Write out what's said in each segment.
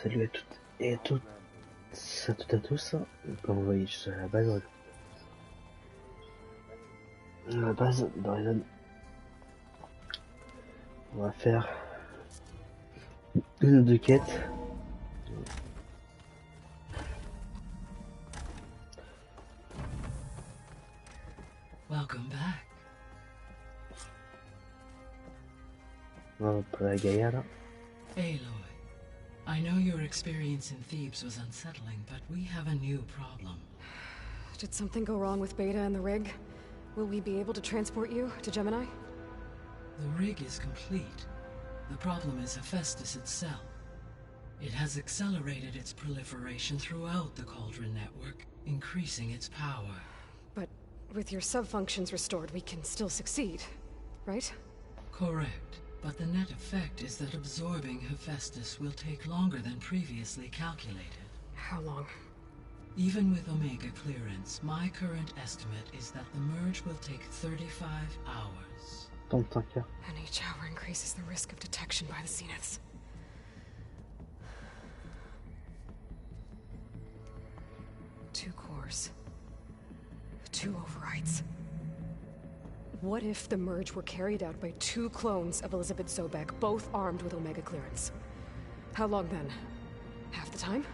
Salut à toutes et à toutes, à tous. Comme vous voyez, je suis à la base. Dans les zones, on va faire une ou deux quêtes. Welcome back. On va pour la Gaïa. Aloy, I know your experience in Thebes was unsettling, but we have a new problem. Did something go wrong with Beta and the rig? Will we be able to transport you to Gemini? The rig is complete. The problem is Hephaestus itself. It has accelerated its proliferation throughout the Cauldron network, increasing its power. But with your sub-functions restored, we can still succeed, right? Correct. But the net effect is that absorbing Hephaestus will take longer than previously calculated. How long? Even with Omega clearance, my current estimate is that the merge will take 35 hours. 35 heures. And each hour increases the risk of detection by the Zeniths. Two cores. Two overrides. What if the merge were carried out by two clones of Elizabeth Sobek, both armed with Omega clearance? How long then? Half the time?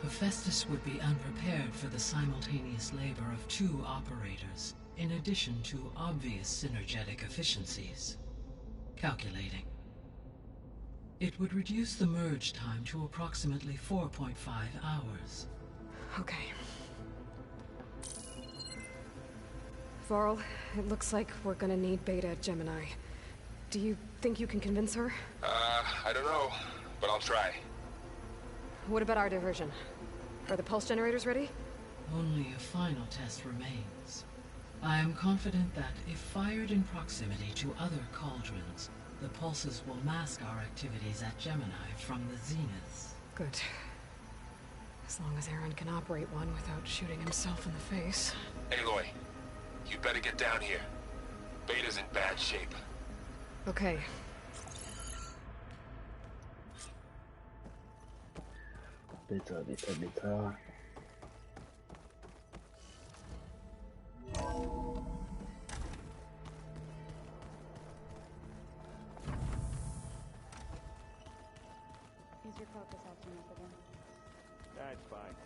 Hephaestus would be unprepared for the simultaneous labor of two operators, in addition to obvious synergetic efficiencies. Calculating. It would reduce the merge time to approximately 4.5 hours. Okay. Varl, it looks like we're gonna need Beta at Gemini. Do you think you can convince her? I don't know, but I'll try. What about our diversion? Are the pulse generators ready? Only a final test remains. I am confident that if fired in proximity to other cauldrons, the pulses will mask our activities at Gemini from the Zeniths. Good. As long as Aaron can operate one without shooting himself in the face. Aloy, you better get down here. Beta's in bad shape. Okay. Bêta. Is your focus acting up again? That's fine.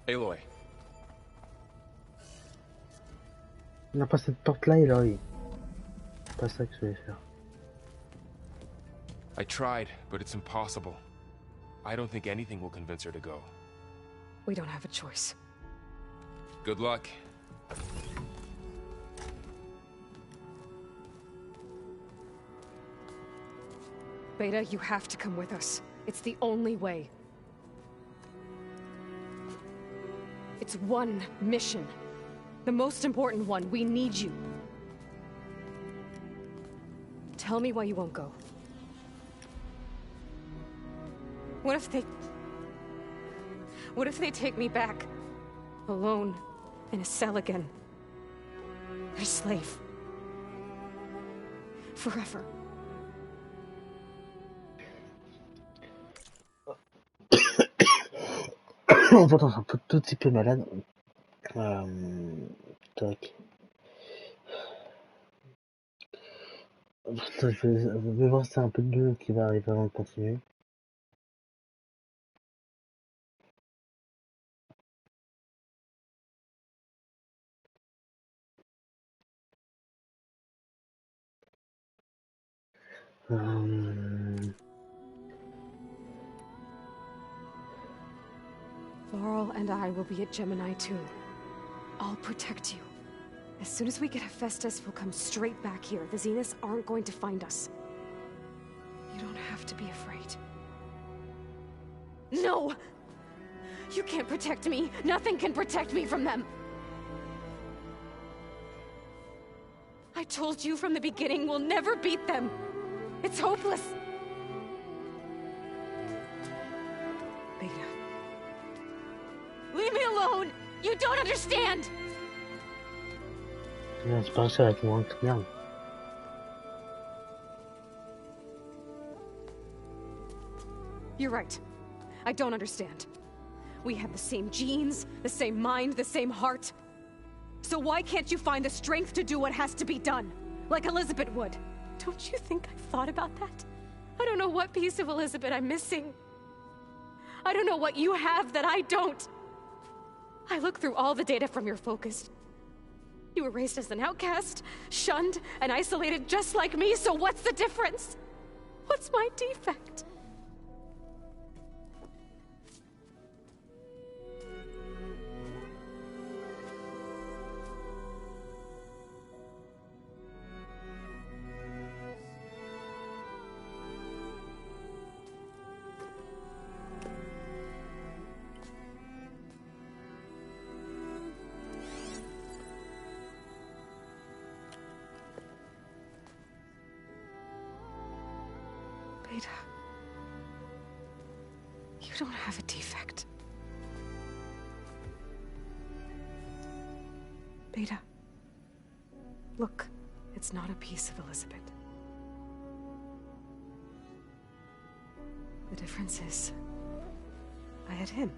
Aloy. On n'a pas cette porte là, Eloy. C'est pas ça que je voulais faire. I tried, but it's impossible. I don't think anything will convince her to go. We don't have a choice. Good luck. Beta, you have to come with us. It's the only way. It's one mission. The most important one. We need you. Tell me why you won't go. What if they take me back? Alone, in a cell again. Their slave. Forever. On s'entend un peu, tout petit peu malade. Tac. Je vais voir si c'est un peu de mieux qui va arriver avant de continuer. Varl and I will be at Gemini too. I'll protect you. As soon as we get Hephaestus, we'll come straight back here. The Zeniths aren't going to find us. You don't have to be afraid. No! You can't protect me. Nothing can protect me from them. I told you from the beginning, we'll never beat them. It's hopeless. Beta. Leave me alone! You don't understand! Ja, c'est pas ça avec mon client. You're right. I don't understand. We have the same genes, the same mind, the same heart. So why can't you find the strength to do what has to be done? Like Elizabeth would. Don't you think I've thought about that? I don't know what piece of Elizabeth I'm missing. I don't know what you have that I don't. I look through all the data from your focus. You were raised as an outcast, shunned, and isolated just like me, so what's the difference? What's my defect? Beta, you don't have a defect. Beta, look, it's not a piece of Elizabeth. The difference is, I had him.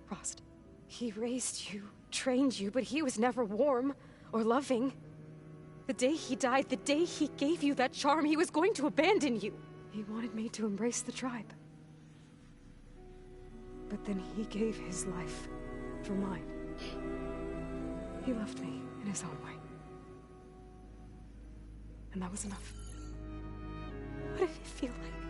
Frost. He raised you, trained you, but he was never warm or loving. The day he died, the day he gave you that charm, he was going to abandon you. He wanted me to embrace the tribe. But then he gave his life for mine. He loved me in his own way. And that was enough. What did it feel like?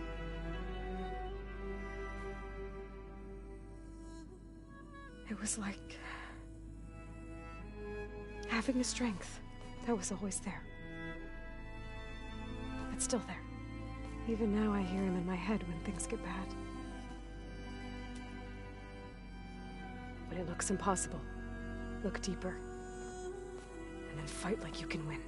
It was like having a strength that was always there. It's still there. Even now I hear him in my head when things get bad. When it looks impossible, look deeper. And then fight like you can win.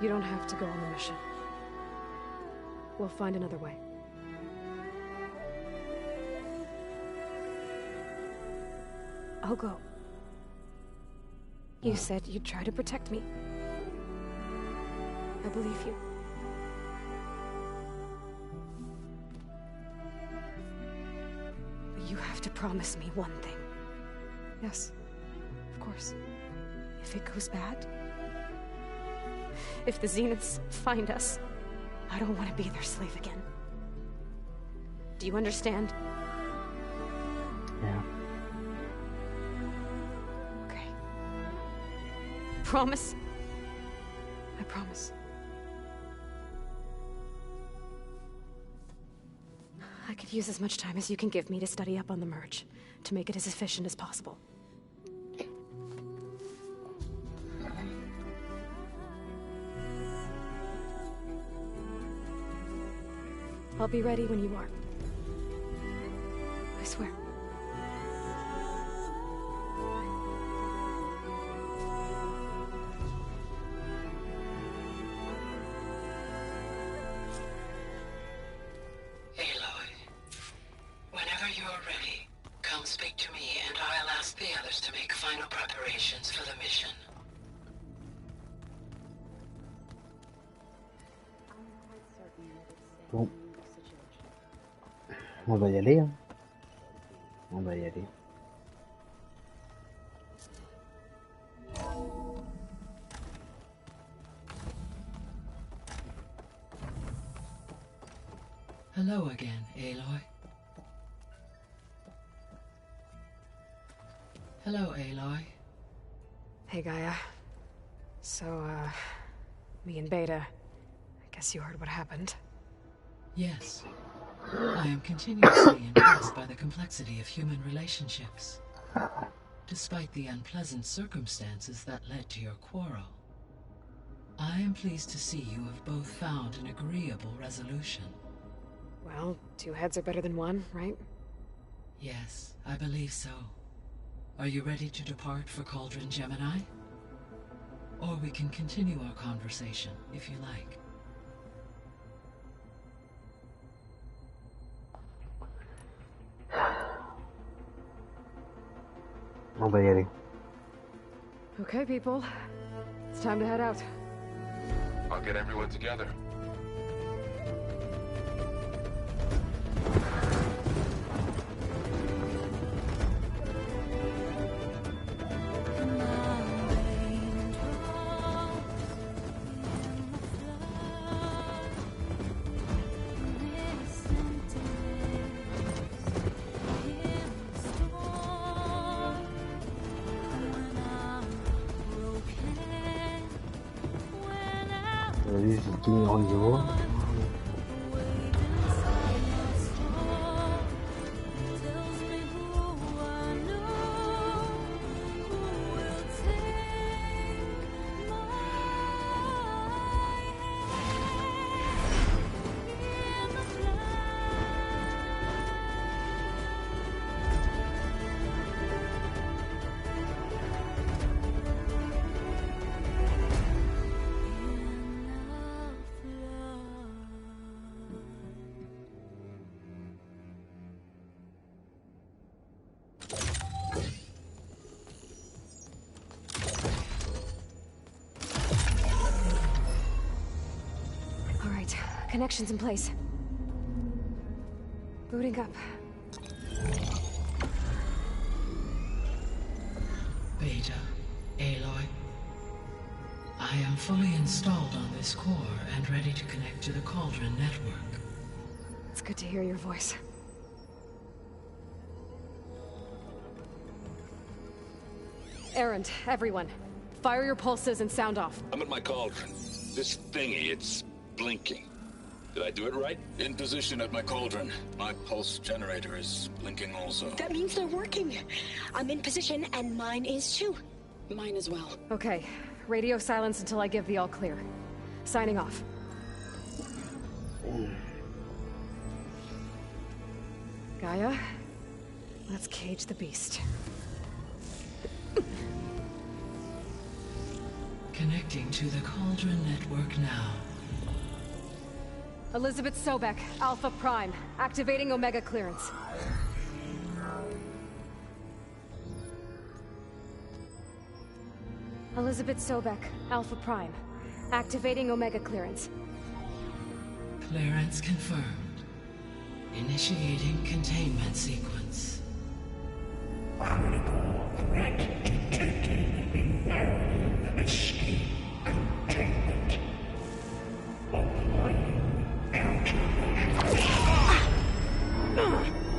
You don't have to go on the mission. We'll find another way. I'll go. You said you'd try to protect me. I believe you. But you have to promise me one thing. Yes, of course. If it goes bad, if the Zeniths find us, I don't want to be their slave again. Do you understand? Yeah. Okay. Promise? I promise. I could use as much time as you can give me to study up on the merge, to make it as efficient as possible. I'll be ready when you are. I swear. Aloy, whenever you're ready, come speak to me and I'll ask the others to make final preparations for the mission. I'm quite certain that it's Bon. the situation. On va y aller, hein. On va y aller. Hello again, Aloy. Hello, Aloy. Hey, Gaia. So, me and Beta, I guess you heard what happened. Yes. I am continuously impressed by the complexity of human relationships. Despite the unpleasant circumstances that led to your quarrel, I am pleased to see you have both found an agreeable resolution. Well, two heads are better than one, right? Yes, I believe so. Are you ready to depart for Cauldron Gemini? Or we can continue our conversation, if you like. On va y aller. Okay, people. It's time to head out. I'll get everyone together. Vas-y, j'ai tout mis en niveau. All right, connections in place. Booting up. Beta, Aloy. I am fully installed on this core and ready to connect to the Cauldron network. It's good to hear your voice. Errand, everyone. Fire your pulses and sound off. I'm at my cauldron. This thingy, it's blinking. Did I do it right? In position at my cauldron. My pulse generator is blinking also. That means they're working. I'm in position, and mine is too. Mine as well. Okay, radio silence until I give the all clear. Signing off. Gaia, let's cage the beast. Connecting to the Cauldron network now. Elizabeth Sobek, Alpha Prime, activating Omega clearance. Elizabeth Sobek, Alpha Prime, activating Omega clearance. Clearance confirmed. Initiating containment sequence.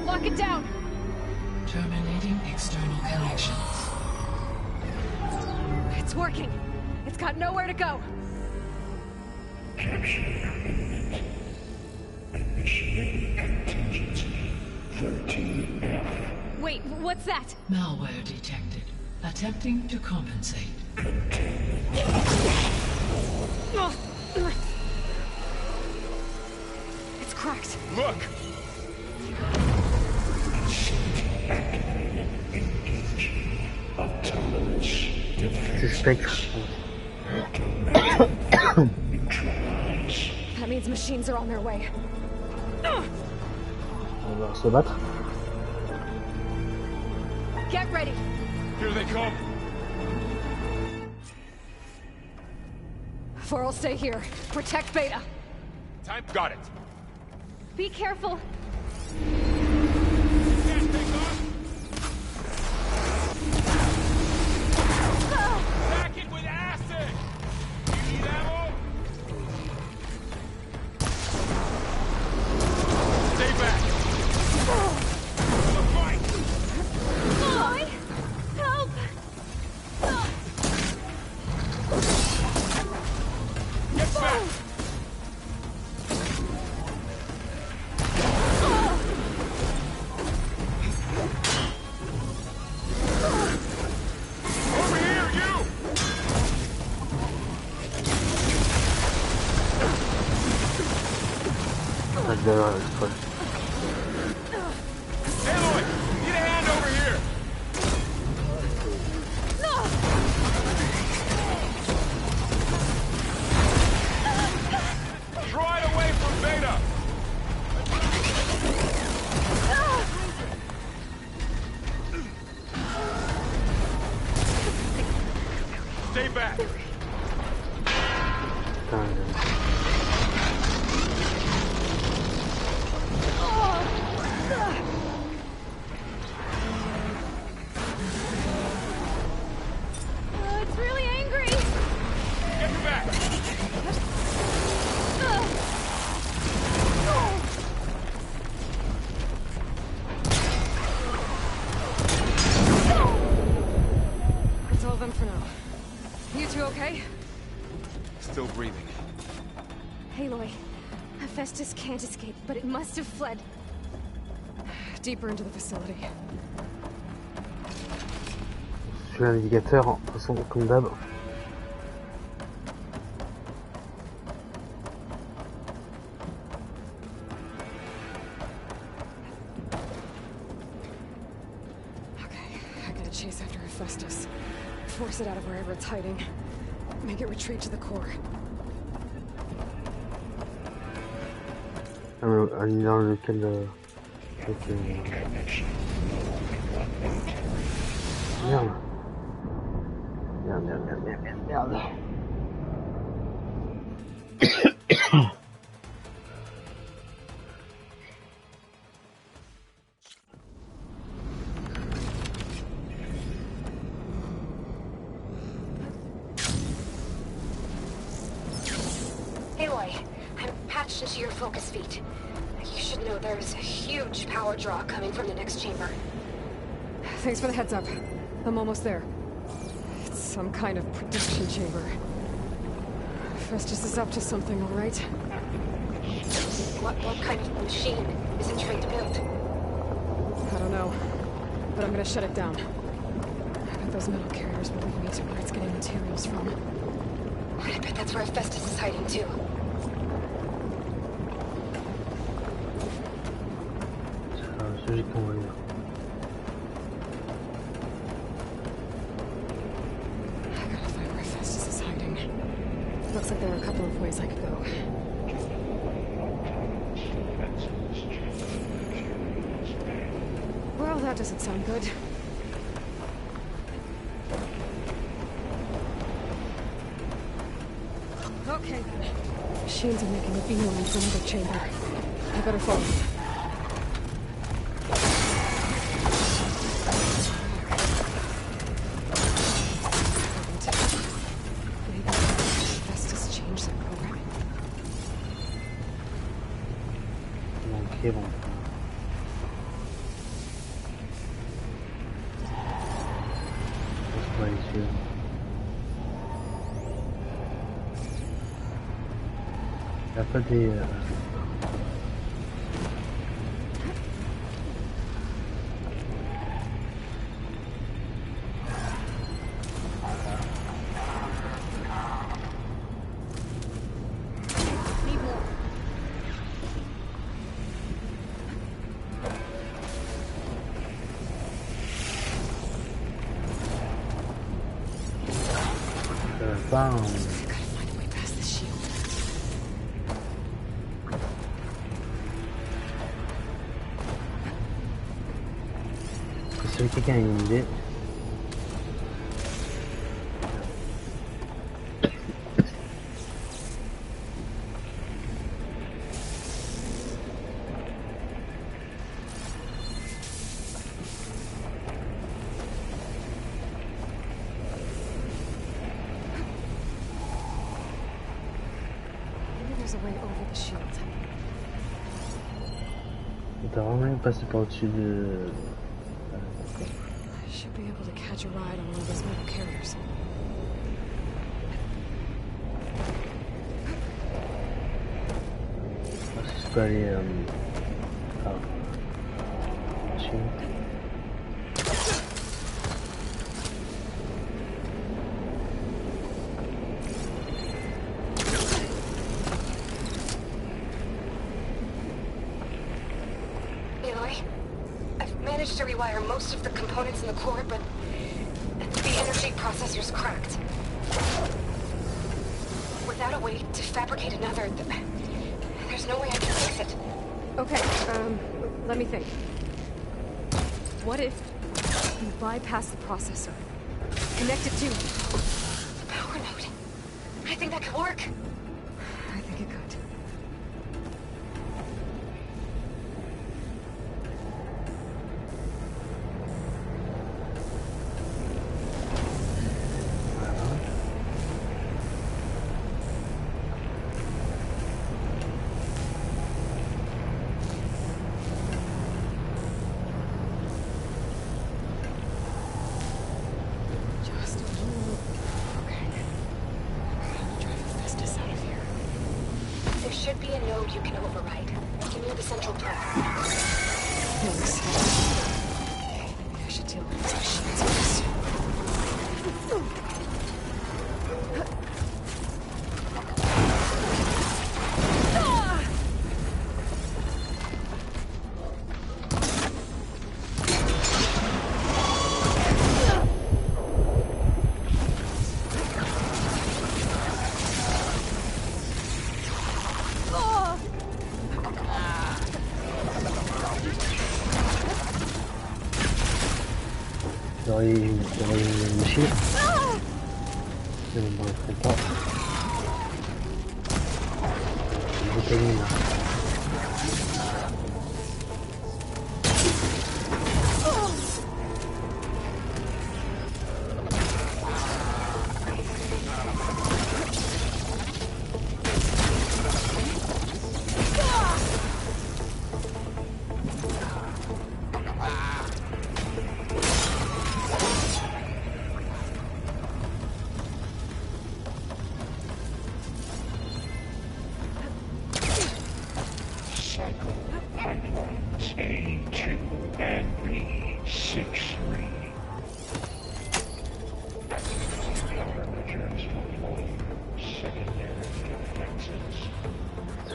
Lock it down! Terminating external connections. It's working. It's got nowhere to go. Wait, what's that? Malware detected. Attempting to compensate. It's cracked. Look! C'est Spectre. That means machines are on their way. On va se battre. Get ready. Here they come. Four will stay here. Protect Beta. Time. Got it. Be careful. Gas tank on. Back it with acid. You need ammo? Stay back. The fight. Boy, help! Get back. l'heure exprès. Aloy, need a hand over here. Try away from Beta. Stay back. It's really angry. Get your back. That's all of them for now. You two okay? Still breathing. Aloy, Hephaestus can't escape, but it must have fled. Deeper into the facility. Je suis l'indicateur, de toute façon, comme d'hab. Okay, I gotta chase after Hephaestus. Force it out of wherever it's hiding. Make it retreat to the core. Dans lequel... Merde. Merde. Aloy, I'm patched into your focus feed. You should know there's a huge power draw coming from the next chamber. Thanks for the heads up. I'm almost there. It's some kind of production chamber. Festus is up to something, all right? What kind of machine is it trying to build? I don't know, but I'm gonna shut it down. I bet those metal carriers will lead me to where it's getting materials from. I bet that's where Festus is hiding too. Logiquement, on va dire. I gotta find where Festus is hiding. Looks like there are a couple of ways I could go. Well, that doesn't sound good. Okay then. Machines are making a beeline for another chamber. I better follow them. Ok, bon. On va aller suivre. Il n'y a pas des... Bam. Si quelqu'un a une idée. T'as vraiment passé par-dessus de... I should be able to catch a ride on one of those metal carriers. Je peux aller... machine. okay. I've managed to rewire most of the components in the core, but the energy processor's cracked. Without a way to fabricate another, there's no way I can fix it. Okay, let me think. What if you bypass the processor? Connect it to... The power node. I think that could work. I think it could. Should be a node you can override. Give me the central plant. Thanks. Maybe I should deal with these machines first. Dois mexer. Eu não vou tentar. Vou terminar.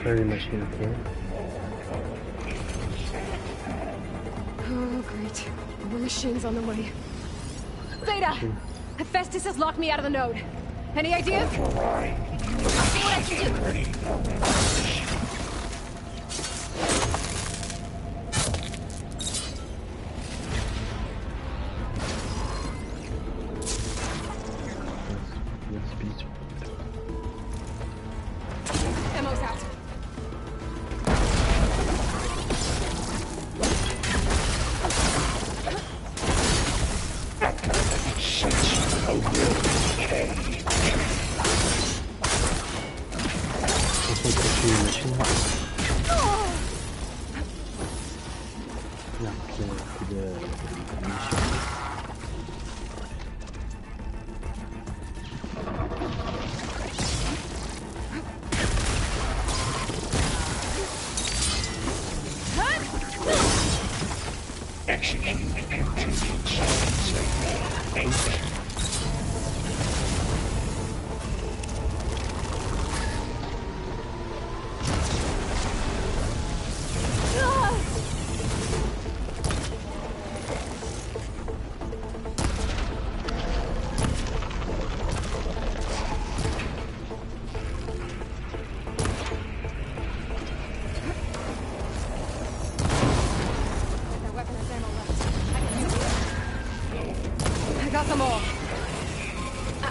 Very machine here. Oh, great. More machines on the way. Beta! Hephaestus has locked me out of the node. Any ideas? I'll see what I can do. Ammo's out.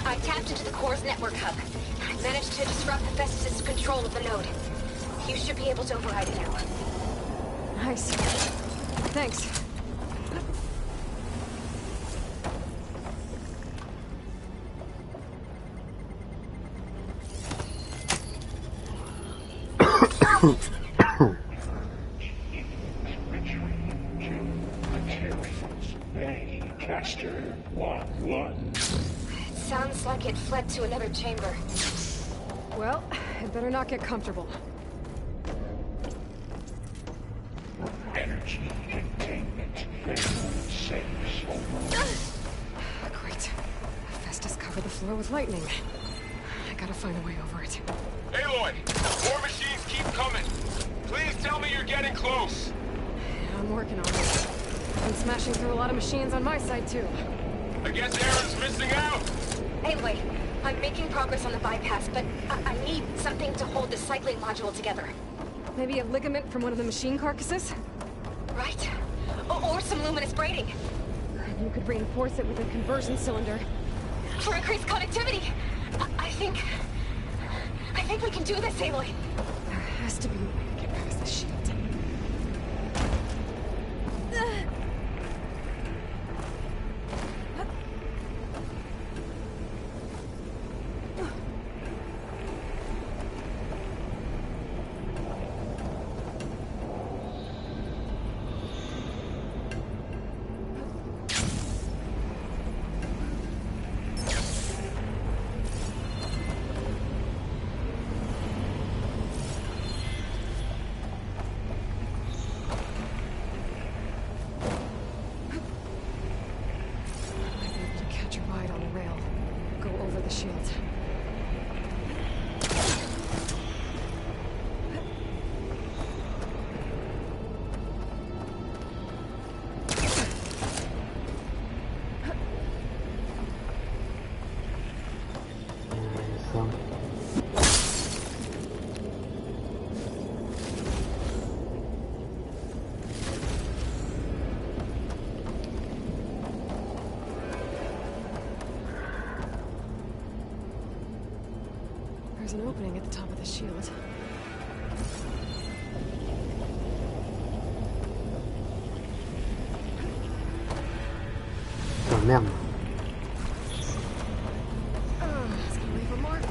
I tapped into the core's network hub. I managed to disrupt Hephaestus' control of the node. You should be able to override it now. Nice. Thanks. Sounds like it fled to another chamber. Well, it better not get comfortable. Energy containment. Great. Hephaestus covered the floor with lightning. I gotta find a way over it. Aloy, more machines keep coming. Please tell me you're getting close. I'm working on it. I'm smashing through a lot of machines on my side, too. I guess Aaron's missing out! Anyway, I'm making progress on the bypass, but I need something to hold the cycling module together. Maybe a ligament from one of the machine carcasses? Right? Or some luminous braiding. You could reinforce it with a conversion cylinder. For increased connectivity. I think we can do this, Aloy. There has to be a way to get past the shield. There's an opening at the top of the shield. Oh merde. It's gonna leave a mark.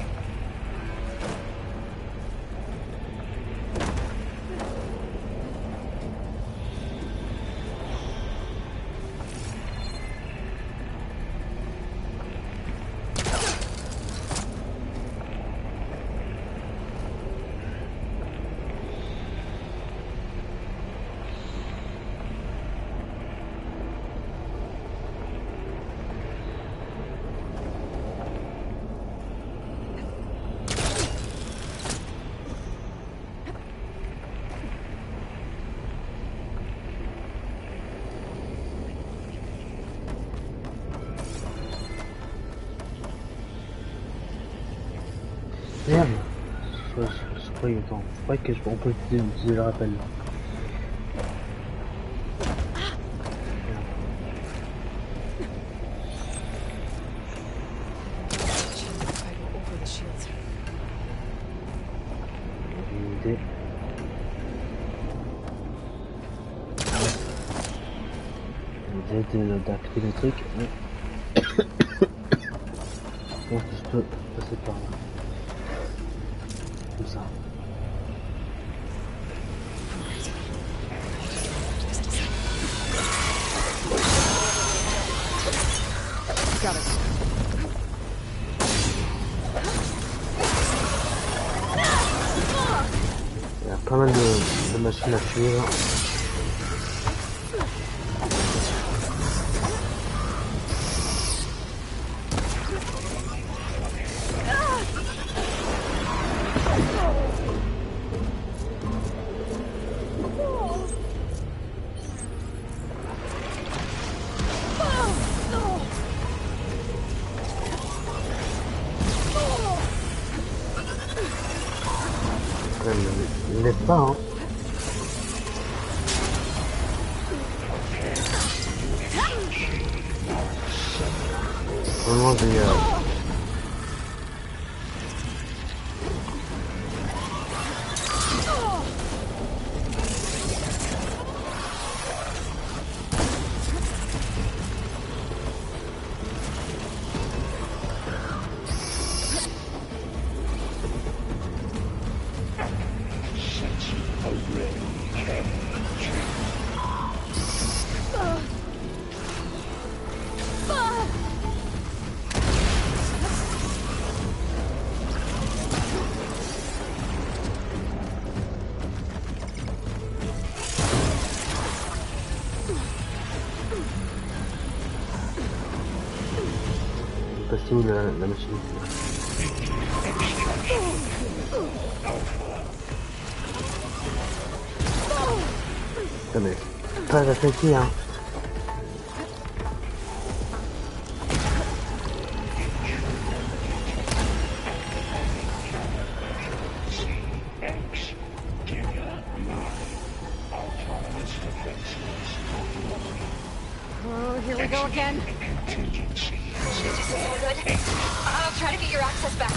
Merde. Je croyais qu'on peut utiliser le rappel là. Une idée. D'activer le truc. Donc je peux passer par là. Comme ça. Got it. Il y a pas mal de machines à suivre. Il n'aide pas, hein. Vraiment des... passer où la machine? Jamais. Pas d'attaquer, hein. Oh, here we go again. This isn't good. I'll try to get your access back.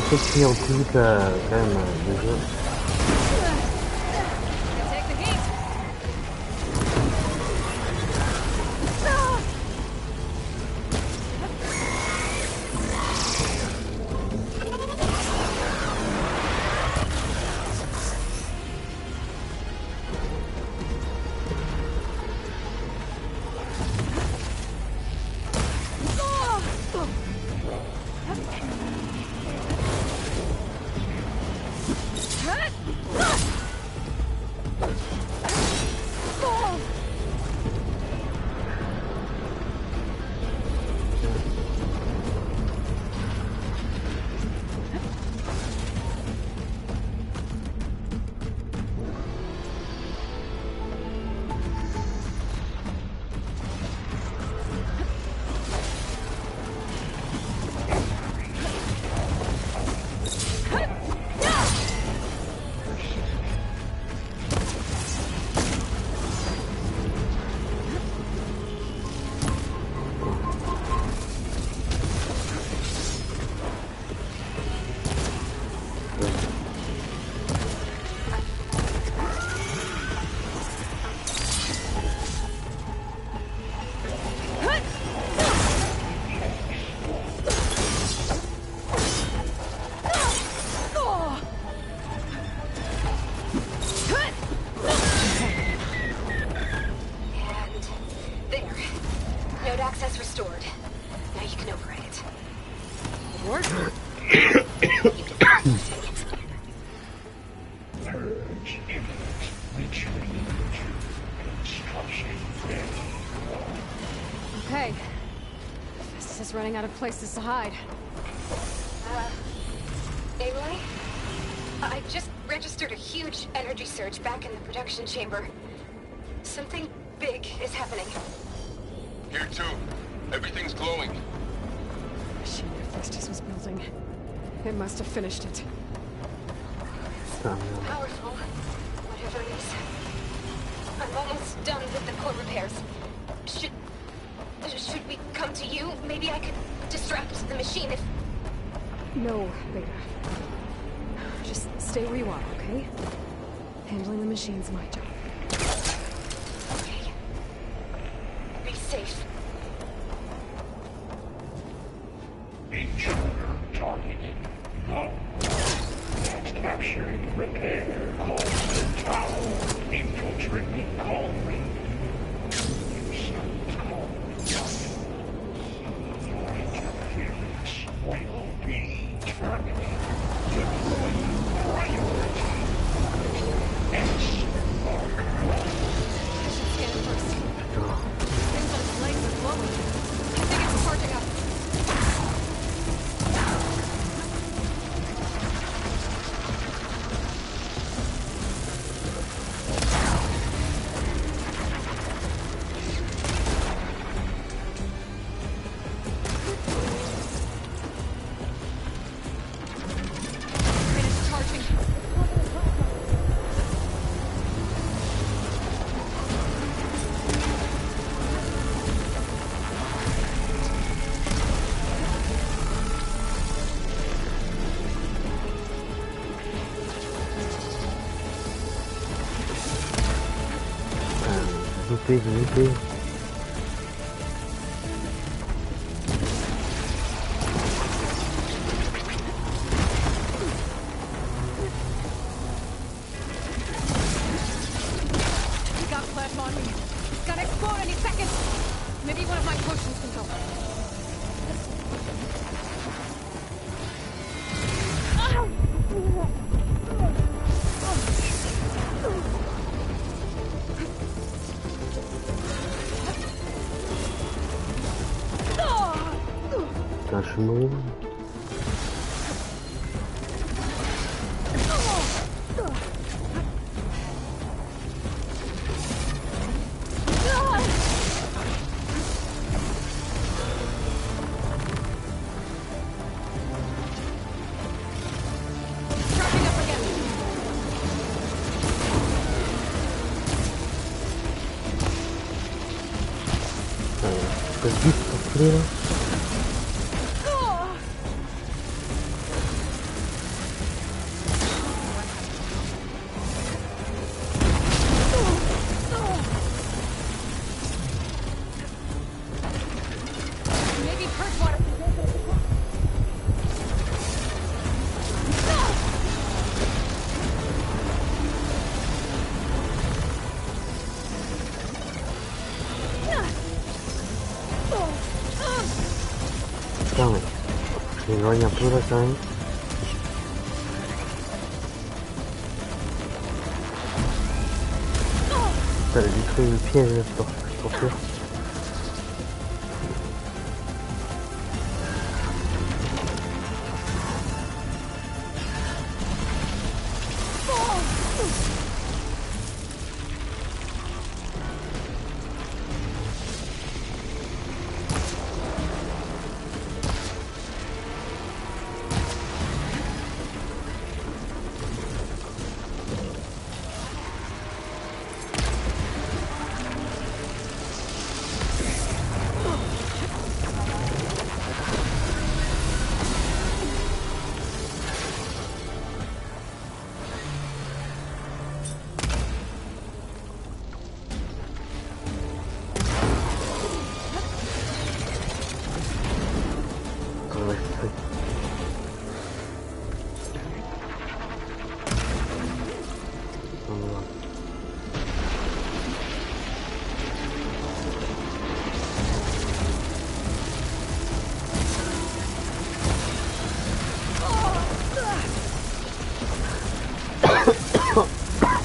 J'essaie de finir au plus vite quand même le jeu. Take the heat. Access restored. Now you can override it. What? Purge imminent. Retreat to construction ready. Okay. This is running out of places to hide. Aloy? I just registered a huge energy surge back in the production chamber. Something big is happening. Here too. Everything's glowing. The machine Hephaestus was building. It must have finished it. Powerful. Whatever it is. I'm almost done with the core repairs. Should we come to you? Maybe I could distract the machine if... No, Beta. Just stay where you are, okay? Handling the machine's my job. Okay. Be safe. Intruder targeted. No. Captured. Repair. Call the tower. Infiltrating. Call me. Your interference will be terminated. Deploying priority. Scan it first. Things on its legs are glowing. I think it's charging up. It's charging. Loupé. He got flash on me. It's gonna explode any second. Maybe one of my potions can help. move. Vite pour filer là. Putain mais je m'éloigne un peu là quand même. Putain, elle a détruit le piège là, cette torture.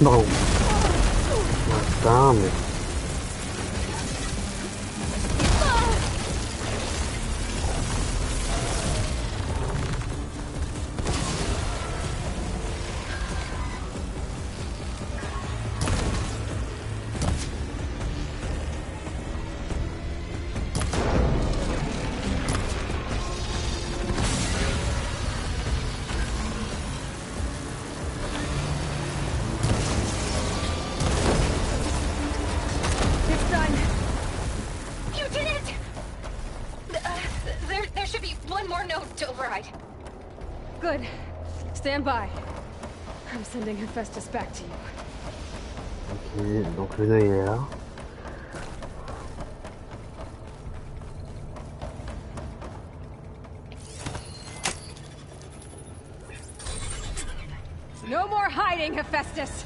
Non. Putain mais... Good. Stand by. I'm sending Hephaestus back to you. Ok, donc le nœud est là. No more hiding, Hephaestus!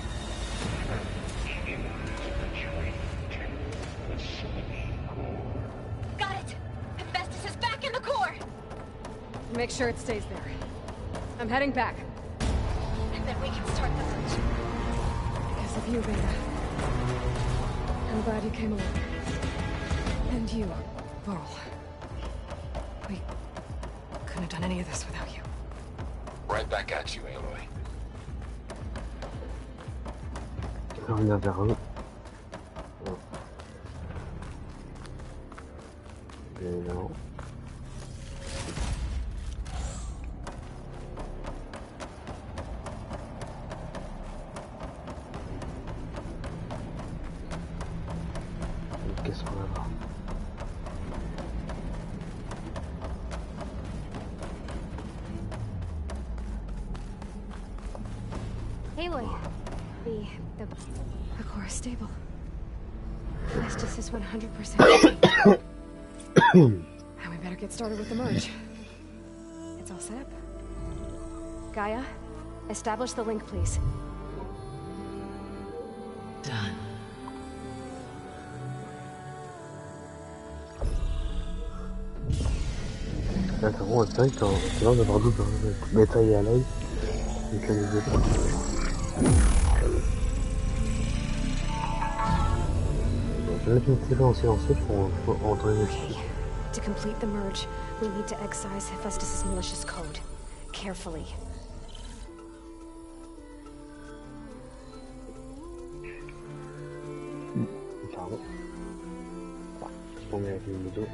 Got it! Hephaestus is back in the core! Make sure it stays there. I'm heading back. And then we can start the search. Because of you, Beta. I'm glad you came along. And you, Varl. We couldn't have done any of this without you. Right back at you, Aloy. On a vers eux. Et non. Qu'est-ce qu'on a là? Aloy. The core is stable. Hephaestus is 100%. Now we better get started with the merge. It's all set up. Gaia, establish the link, please. Done. Là, c'est bon, c'est vrai que c'est là d'avoir double bétail à l'œil. Et que les deux. Je vais mettre une télé en silencieux pour entendre les To complete the merge, We need to excise Hephaestus' malicious code. Carefully. Pardon. Je tombe avec une moto.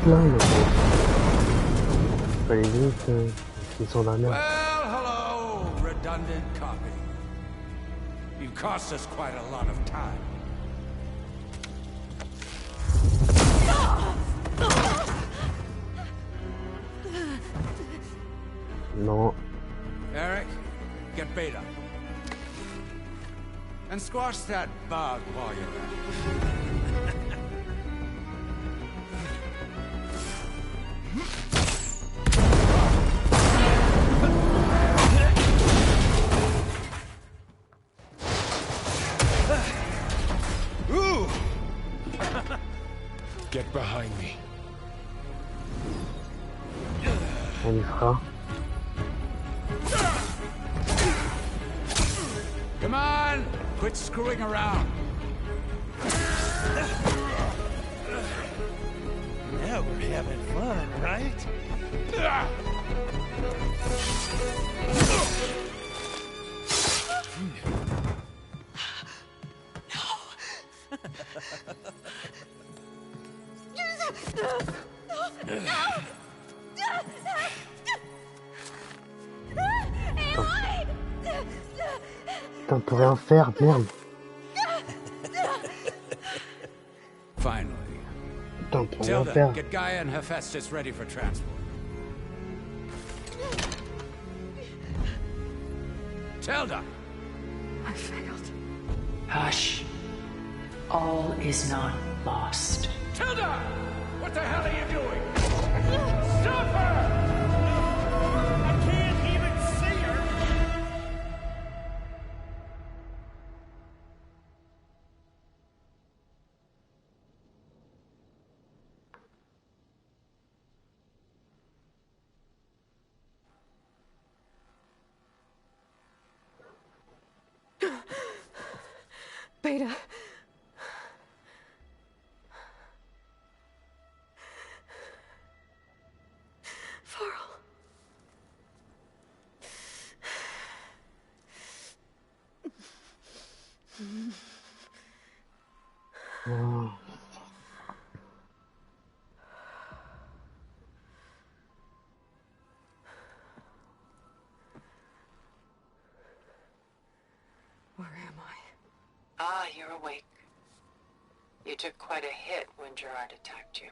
Là, les limites, ils sont dans la merde. Well, hello, redundant copy. You've cost us quite a lot of time. Non. Eric, get Beta. And squash that bug while you're at it. Get behind me. On y fera. Come on! Quit screwing around. Now we're having fun, right? Putain, on peut rien faire, merde. Finally. Putain, on peut rien Tilda, faire. get Gaia and Hephaestus ready for transport. Tilda! I failed. Hush. All is not lost. Tilda! What the hell are you doing? Stop her! I can't even see her! Beta. Varl. Oh. Where am I? Ah, you're awake. You took quite a hit when Gerard attacked you.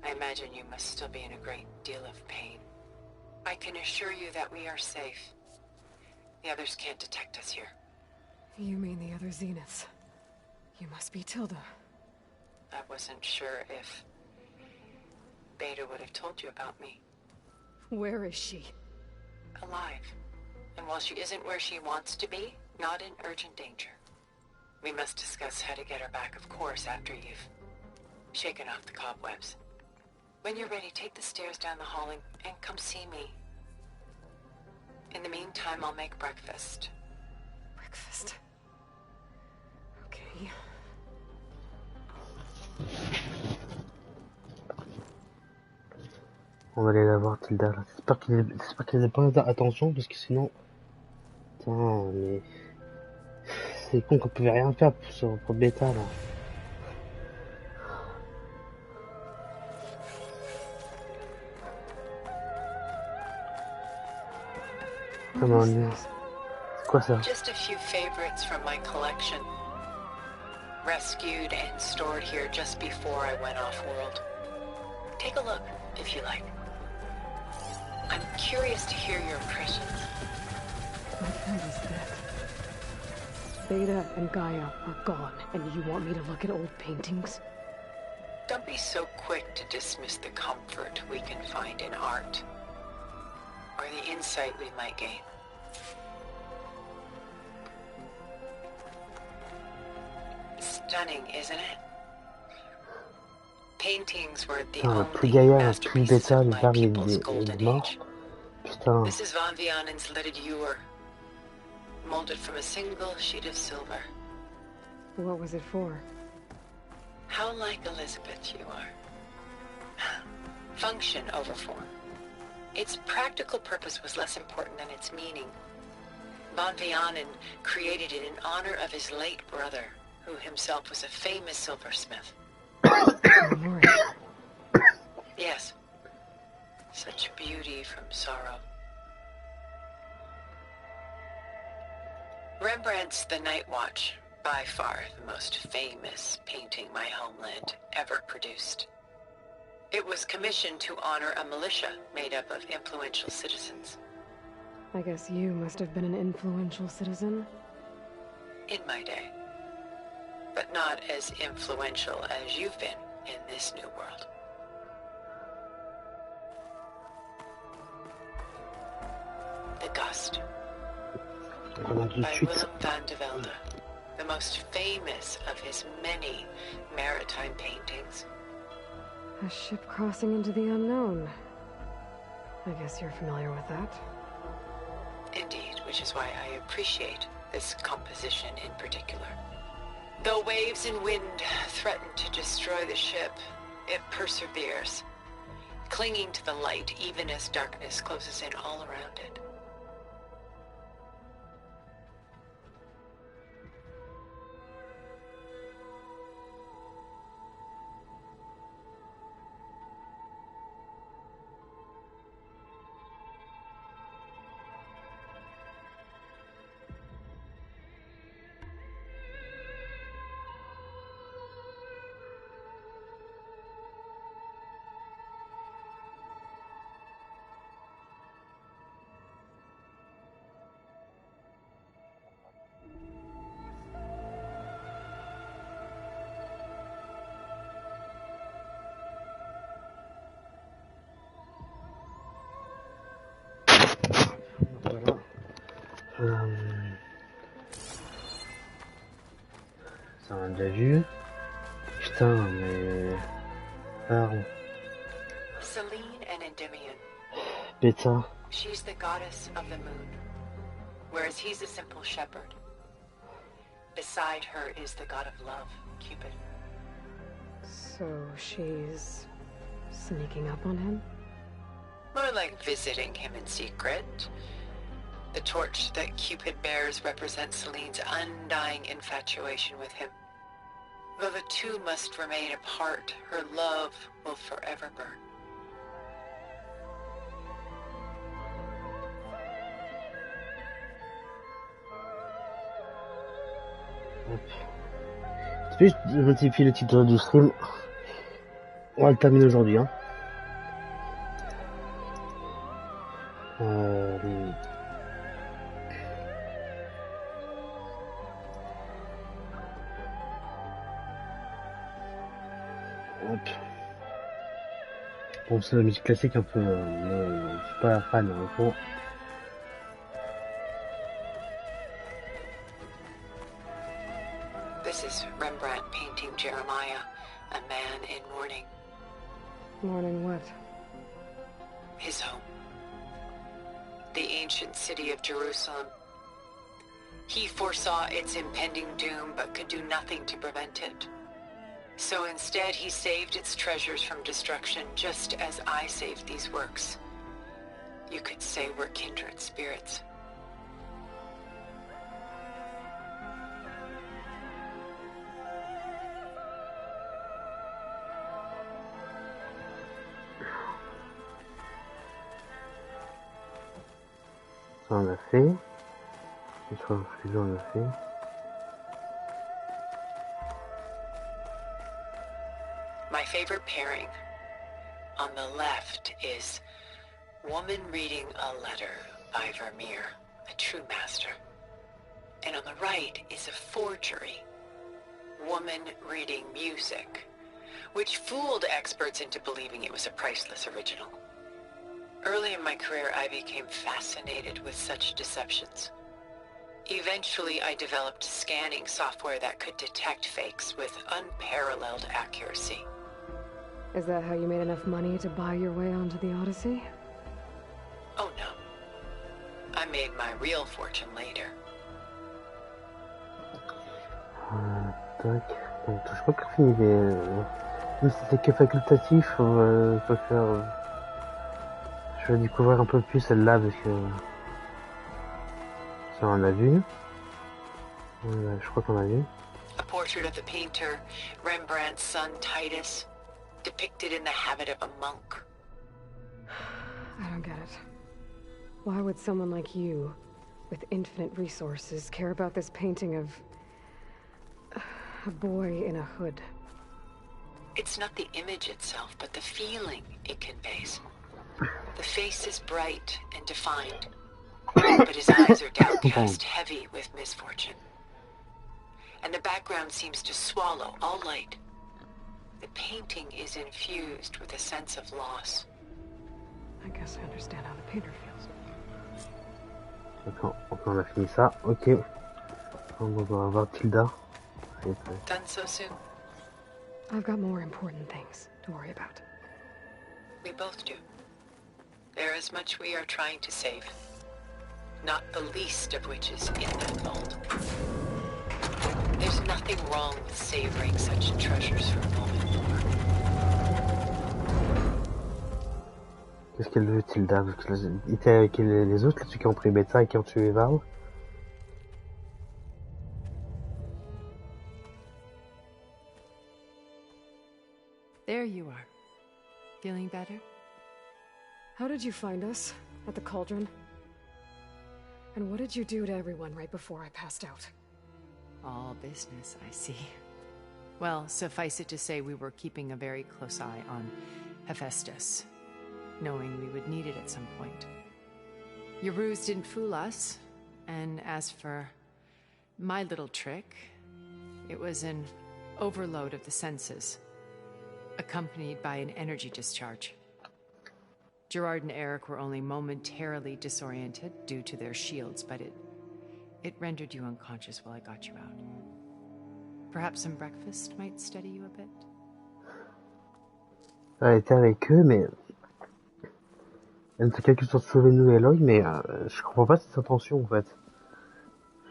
I imagine you must still be in a great deal of pain. I can assure you that we are safe. The others can't detect us here. You mean the other Zeniths? You must be Tilda. I wasn't sure if Beta would have told you about me. Where is she? Alive. And while she isn't where she wants to be, not in urgent danger. We must discuss how to get her back, of course, after you've shaken off the cobwebs. When you're ready, take the stairs down the hall and come see me. In the meantime, I'll make breakfast. Breakfast. Okay. On va aller la voir, Tilda. J'espère qu'il n'est pas attention, parce que sinon... Putain, mais... C'est con qu'on pouvait rien faire pour Beta, là. Come on, c'est quoi ça? Just a few favorites from my collection. Rescued and stored here just before I went off-world. Take a look, if you like. I'm curious to hear your impressions. My family's dead. Beta and Gaia are gone, and you want me to look at old paintings? Don't be so quick to dismiss the comfort we can find in art, or the insight we might gain. Stunning, isn't it? Paintings were the Plus only Gaïa, plus masterpieces Beta, of le my père people's est golden mort. age. Putain. This is Von Vianen's leaded ewer, molded from a single sheet of silver. What was it for? How like Elizabeth you are. Function over form. Its practical purpose was less important than its meaning. Von Vianen created it in honor of his late brother, who himself was a famous silversmith. Yes. Such beauty from sorrow. Rembrandt's The Night Watch, by far the most famous painting my homeland ever produced. It was commissioned to honor a militia made up of influential citizens. I guess you must have been an influential citizen. In my day. But not as influential as you've been in this new world. The Gust. By Willem van de Velde, the most famous of his many maritime paintings. A ship crossing into the unknown. I guess you're familiar with that. Indeed, which is why I appreciate this composition in particular. Though waves and wind threaten to destroy the ship, it perseveres, clinging to the light even as darkness closes in all around it. Ça on a déjà vu. Putain, mais... Pardon. Selene and Endymion. Beta. She's the goddess of the moon, whereas he's a simple shepherd. Beside her is the god of love, Cupid. So she's sneaking up on him? More like visiting him in secret. The torch that Cupid bears represents Selene's undying infatuation with him. Though the two must remain apart, her love will forever burn. Juste, je notifie le titre du stream. On va le terminer aujourd'hui, hein. Hop. Bon, c'est la musique classique un peu, je suis pas fan, en gros. This is Rembrandt painting Jeremiah, a man in mourning. Mourning what? His home. The ancient city of Jerusalem. He foresaw its impending doom, but could do nothing to prevent it. So instead, he saved its treasures from destruction, just as I saved these works. You could say we're kindred spirits. Ça on a fait. Celui-là on a fait. My favorite pairing. On the left is woman reading a letter by Vermeer, a true master. And on the right is a forgery. Woman reading music, which fooled experts into believing it was a priceless original. Early in my career, I became fascinated with such deceptions. Eventually, I developed scanning software that could detect fakes with unparalleled accuracy. Is that how you made enough money to buy your way onto the Odyssey? Oh no. I made my real fortune later. Tac. Donc, je crois que fini les... Même si c'était que facultatif, on peut faire... Je vais découvrir un peu plus celle-là parce que... Ça on l'a vu. Je crois qu'on l'a vu. A portrait of the painter, Rembrandt's son Titus, depicted in the habit of a monk. I don't get it. Why would someone like you, with infinite resources, care about this painting of... a boy in a hood? It's not the image itself, but the feeling it conveys. The face is bright and defined, but his eyes are downcast, heavy with misfortune. And the background seems to swallow all light. The painting is infused with a sense of loss. I guess I understand how the painter feels. D'accord, on a fini ça, ok. Donc on va voir Tilda. Done so soon? I've got more important things to worry about. We both do. There is much we are trying to save. Not the least of which is in that vault. There's nothing wrong with savoring such treasures for a moment more. Qu'est-ce qu'elle veut, Tilda? Parce que là, il était avec les autres, là, ceux qui ont pris Beta et qui ont tué Val. There you are. Feeling better? How did you find us? At the cauldron? And what did you do to everyone right before I passed out? All business, I see. Well, suffice it to say we were keeping a very close eye on Hephaestus, knowing we would need it at some point. Your ruse didn't fool us, and as for my little trick, it was an overload of the senses, accompanied by an energy discharge. Gerard and Eric were only momentarily disoriented due to their shields, but it rendered you unconscious while I got you out. Perhaps some breakfast might steady you a bit? Elle était avec eux, mais... Elle était quelque chose de sauver nous et Eloy, mais je comprends pas cette intention, en fait.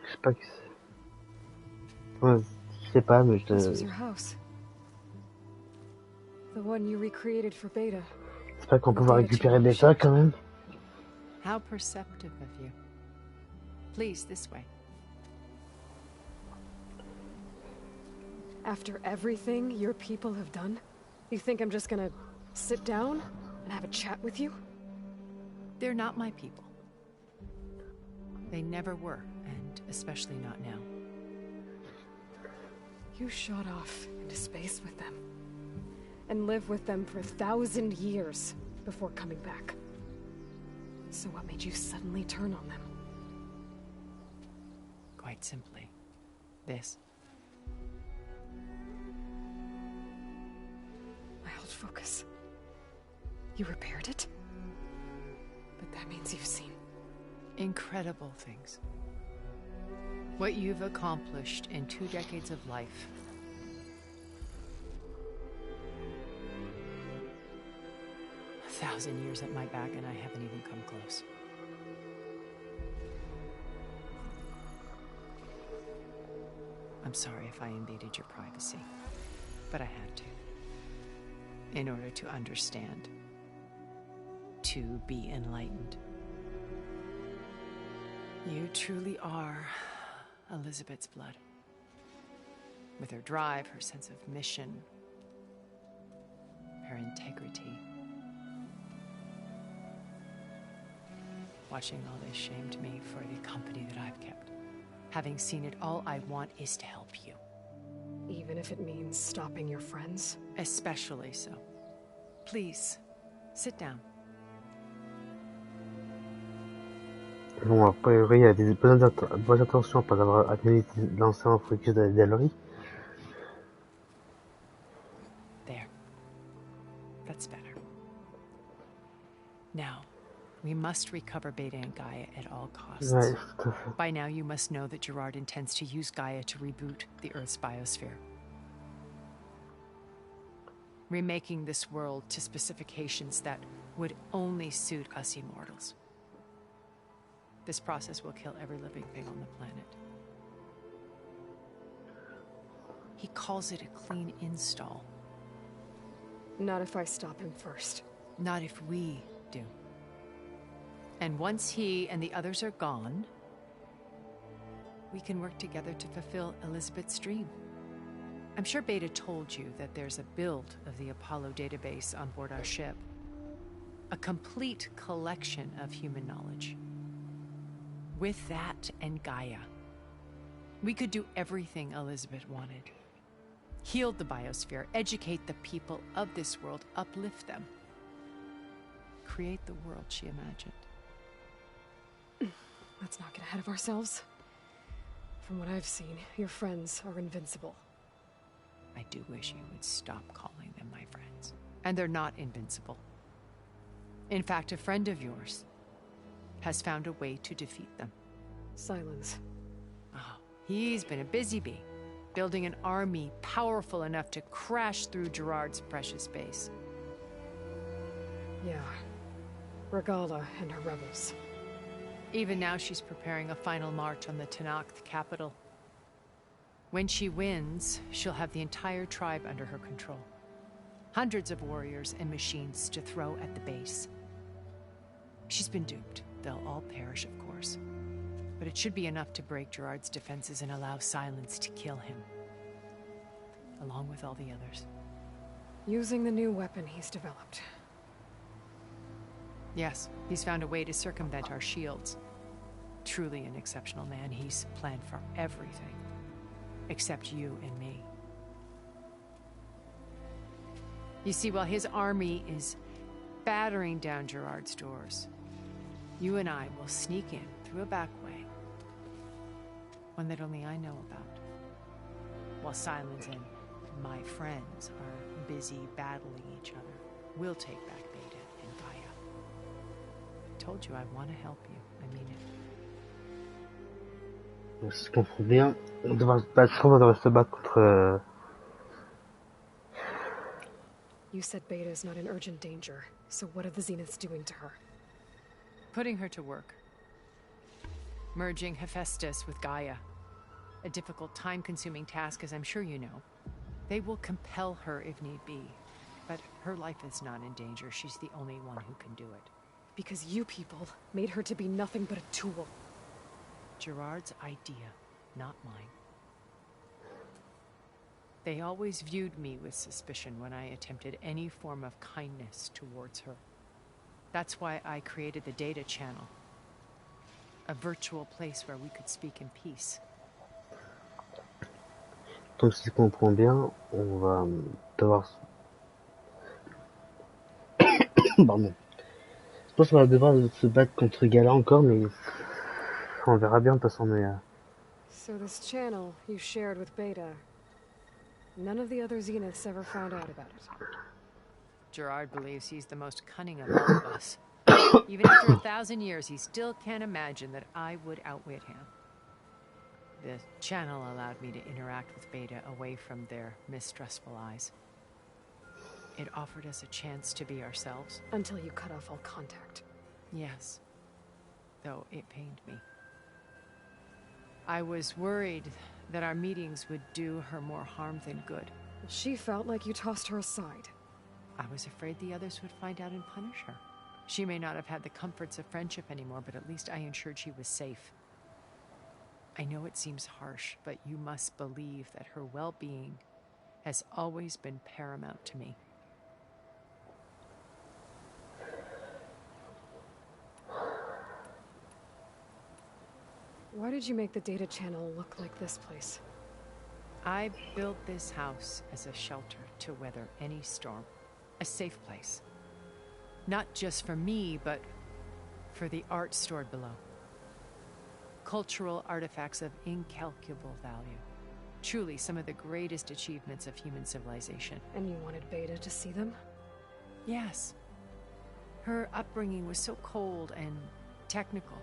Je sais pas que c'est... Ouais, je sais pas, mais je... This was your house. The one you recreated for Beta. C'est pas qu'on pouvait récupérer Beta, quand même. How perceptive of you. Please, this way. After everything your people have done, you think I'm just gonna sit down and have a chat with you? They're not my people. They never were, and especially not now. You shot off into space with them, and lived with them for 1,000 years before coming back. So what made you suddenly turn on them? Quite simply, this. My old focus. You repaired it? But that means you've seen... incredible things. What you've accomplished in 2 decades of life. A 1,000 years at my back and I haven't even come close. I'm sorry if I invaded your privacy, but I had to. In order to understand. To be enlightened. You truly are Elizabeth's blood. With her drive, her sense of mission, her integrity. watching all this shamed me for the company that I've kept. Having seen it all, I want is to help you. Even if it means stopping your friends? Especially so. Please, sit down. Bon, a priori, il y a des bonnes intentions après avoir administré l'ancien focus d'Aloy. There. That's better. Now, we must recover Beta and Gaia at all costs. Ouais, tout à fait. By now, you must know that Gerard intends to use Gaia to reboot the Earth's biosphere. Remaking this world to specifications that would only suit us immortals. This process will kill every living thing on the planet. He calls it a clean install. Not if I stop him first. Not if we do. And once he and the others are gone, we can work together to fulfill Elizabeth's dream. I'm sure Beta told you that there's a build of the Apollo database on board our ship. A complete collection of human knowledge. With that and Gaia, we could do everything Elizabeth wanted. Heal the biosphere, educate the people of this world, uplift them. Create the world she imagined. Let's not get ahead of ourselves. From what I've seen, your friends are invincible. I do wish you would stop calling them my friends. And they're not invincible. In fact, a friend of yours has found a way to defeat them. Silence. Oh, he's been a busy bee, building an army powerful enough to crash through Gerard's precious base. Yeah. Regala and her rebels. Even now, she's preparing a final march on the Tenakth capital. When she wins, she'll have the entire tribe under her control. Hundreds of warriors and machines to throw at the base. She's been duped. They'll all perish, of course. But it should be enough to break Gerard's defenses and allow Silence to kill him. Along with all the others. Using the new weapon he's developed. Yes, he's found a way to circumvent our shields. Truly an exceptional man. He's planned for everything. Except you and me. You see, while his army is battering down Gerard's doors, you and I will sneak in through a back way. One that only I know about. While Silence and my friends are busy battling each other, we'll take back Beta and Gaia. I told you I want to help you. I mean it. Si je comprends bien, on devra se battre contre... You said Beta is not in urgent danger, so what are the Zeniths doing to her? Putting her to work. Merging Hephaestus with Gaia. A difficult, time-consuming task, as I'm sure you know. They will compel her if need be. But her life is not in danger. She's the only one who can do it. Because you people made her to be nothing but a tool. Gerard's idea, not mine. They always viewed me with suspicion when I attempted any form of kindness towards her. That's why I created the data channel. A virtual place where we could speak in peace. Donc si je comprends bien, on va devoir... Pardon. Je pense qu'on va devoir se battre contre Gala encore, mais on verra bien de toute façon. Mais, So this channel you shared with Beta, none of the other Zeniths ever found out about it. Gerard believes he's the most cunning of all of us. Even after 1,000 years, he still can't imagine that I would outwit him. The channel allowed me to interact with Beta away from their mistrustful eyes. It offered us a chance to be ourselves. Until you cut off all contact. Yes. Though it pained me. I was worried that our meetings would do her more harm than good. She felt like you tossed her aside. I was afraid the others would find out and punish her. She may not have had the comforts of friendship anymore, but at least I ensured she was safe. I know it seems harsh, but you must believe that her well-being has always been paramount to me. Why did you make the data channel look like this place? I built this house as a shelter to weather any storm. A safe place. Not just for me, but for the art stored below. Cultural artifacts of incalculable value. Truly some of the greatest achievements of human civilization. And you wanted Beta to see them? Yes. Her upbringing was so cold and technical.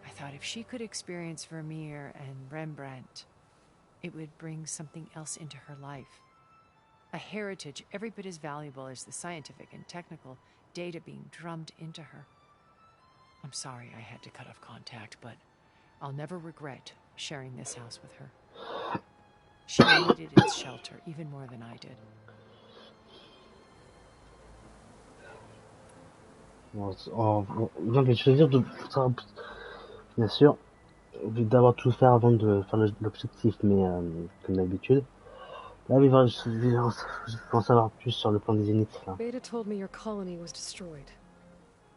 I thought if she could experience Vermeer and Rembrandt, it would bring something else into her life. A heritage every bit as valuable as the scientific and technical data being drummed into her. I'm sorry I had to cut off contact, but I'll never regret sharing this house with her. She needed its shelter even more than I did. Non, mais je veux dire, ça, bien sûr, d'avoir tout fait avant de faire l'objectif, mais comme d'habitude. Là, je vais en savoir plus sur le plan des units, là. Beta told me your colony was destroyed.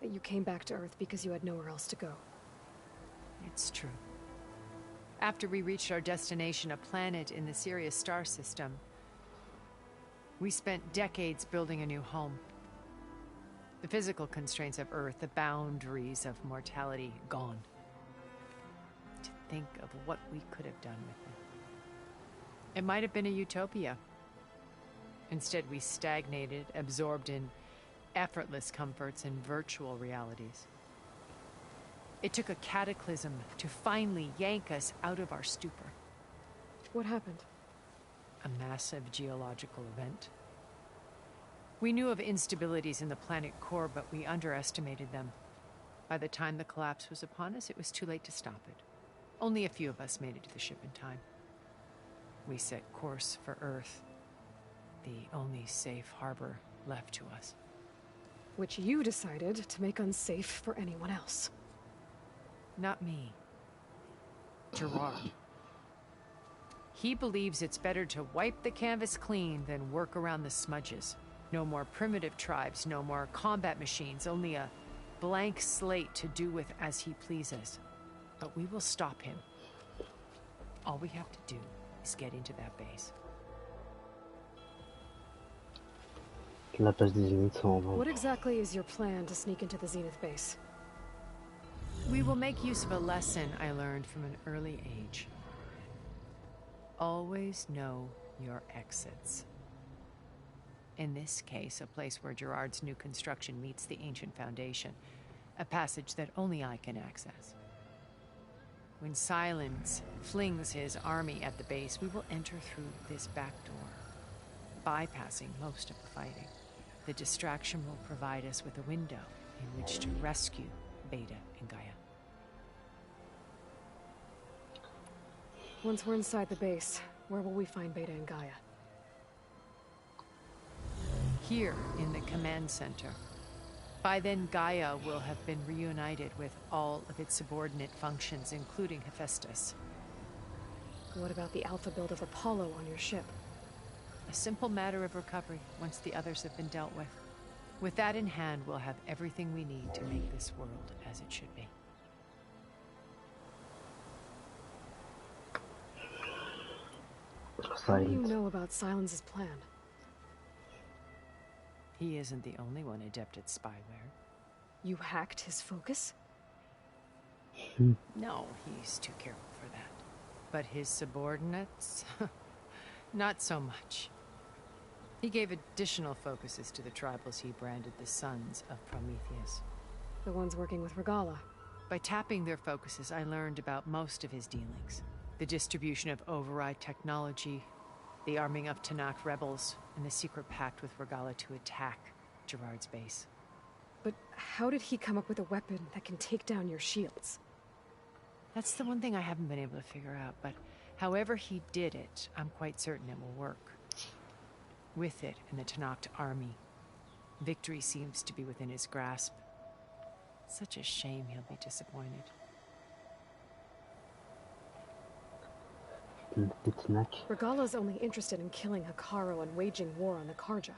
That you came back to Earth because you had nowhere else to go. It's true. After we reached our destination, a planet in the Sirius star system, we spent decades building a new home. The physical constraints of Earth, the boundaries of mortality, gone. To think of what we could have done with it. It might have been a utopia. Instead, we stagnated, absorbed in effortless comforts and virtual realities. It took a cataclysm to finally yank us out of our stupor. What happened? A massive geological event. We knew of instabilities in the planet core, but we underestimated them. By the time the collapse was upon us, it was too late to stop it. Only a few of us made it to the ship in time. We set course for Earth, the only safe harbor left to us. Which you decided to make unsafe for anyone else. Not me. Gerard. He believes it's better to wipe the canvas clean than work around the smudges. No more primitive tribes, no more combat machines, only a blank slate to do with as he pleases. But we will stop him. All we have to do is get into that base. La place des units en vente. What exactly is your plan to sneak into the Zenith base? We will make use of a lesson I learned from an early age. Always know your exits. In this case, a place where Gerard's new construction meets the ancient foundation, a passage that only I can access. When Silence flings his army at the base, we will enter through this back door, bypassing most of the fighting. The distraction will provide us with a window in which to rescue Beta and Gaia. Once we're inside the base, where will we find Beta and Gaia? Here in the command center. By then, Gaia will have been reunited with all of its subordinate functions, including Hephaestus. What about the alpha build of Apollo on your ship? A simple matter of recovery once the others have been dealt with. With that in hand, we'll have everything we need to make this world as it should be. What do you know about Silence's plan? He isn't the only one adept at spyware. You hacked his focus? No, he's too careful for that. But his subordinates? Not so much. He gave additional focuses to the tribals he branded the Sons of Prometheus. The ones working with Regala. By tapping their focuses, I learned about most of his dealings. The distribution of override technology, the arming of Tanakh rebels, and the secret pact with Regala to attack Gerard's base. But how did he come up with a weapon that can take down your shields? That's the one thing I haven't been able to figure out, but however he did it, I'm quite certain it will work. With it and the Tanakh army, victory seems to be within his grasp. Such a shame he'll be disappointed. Regala's only interested in killing Hikaru and waging war on the Karja.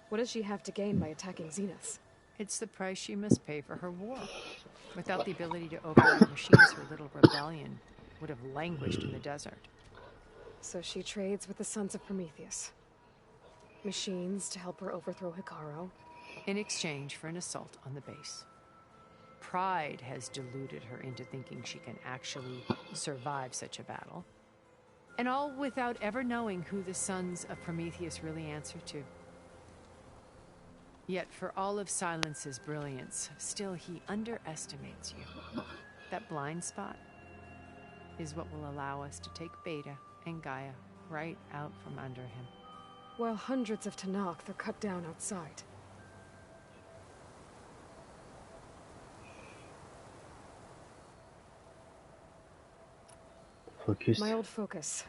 What does she have to gain by attacking Zenith? It's the price she must pay for her war. Without the ability to override machines, her little rebellion would have languished in the desert. So she trades with the Sons of Prometheus. Machines to help her overthrow Hikaru. In exchange for an assault on the base. Pride has deluded her into thinking she can actually survive such a battle. And all without ever knowing who the Sons of Prometheus really answer to. Yet for all of Silence's brilliance, still he underestimates you. That blind spot is what will allow us to take Beta and Gaia right out from under him. While hundreds of Tenakth are cut down outside. Focus. My old focus.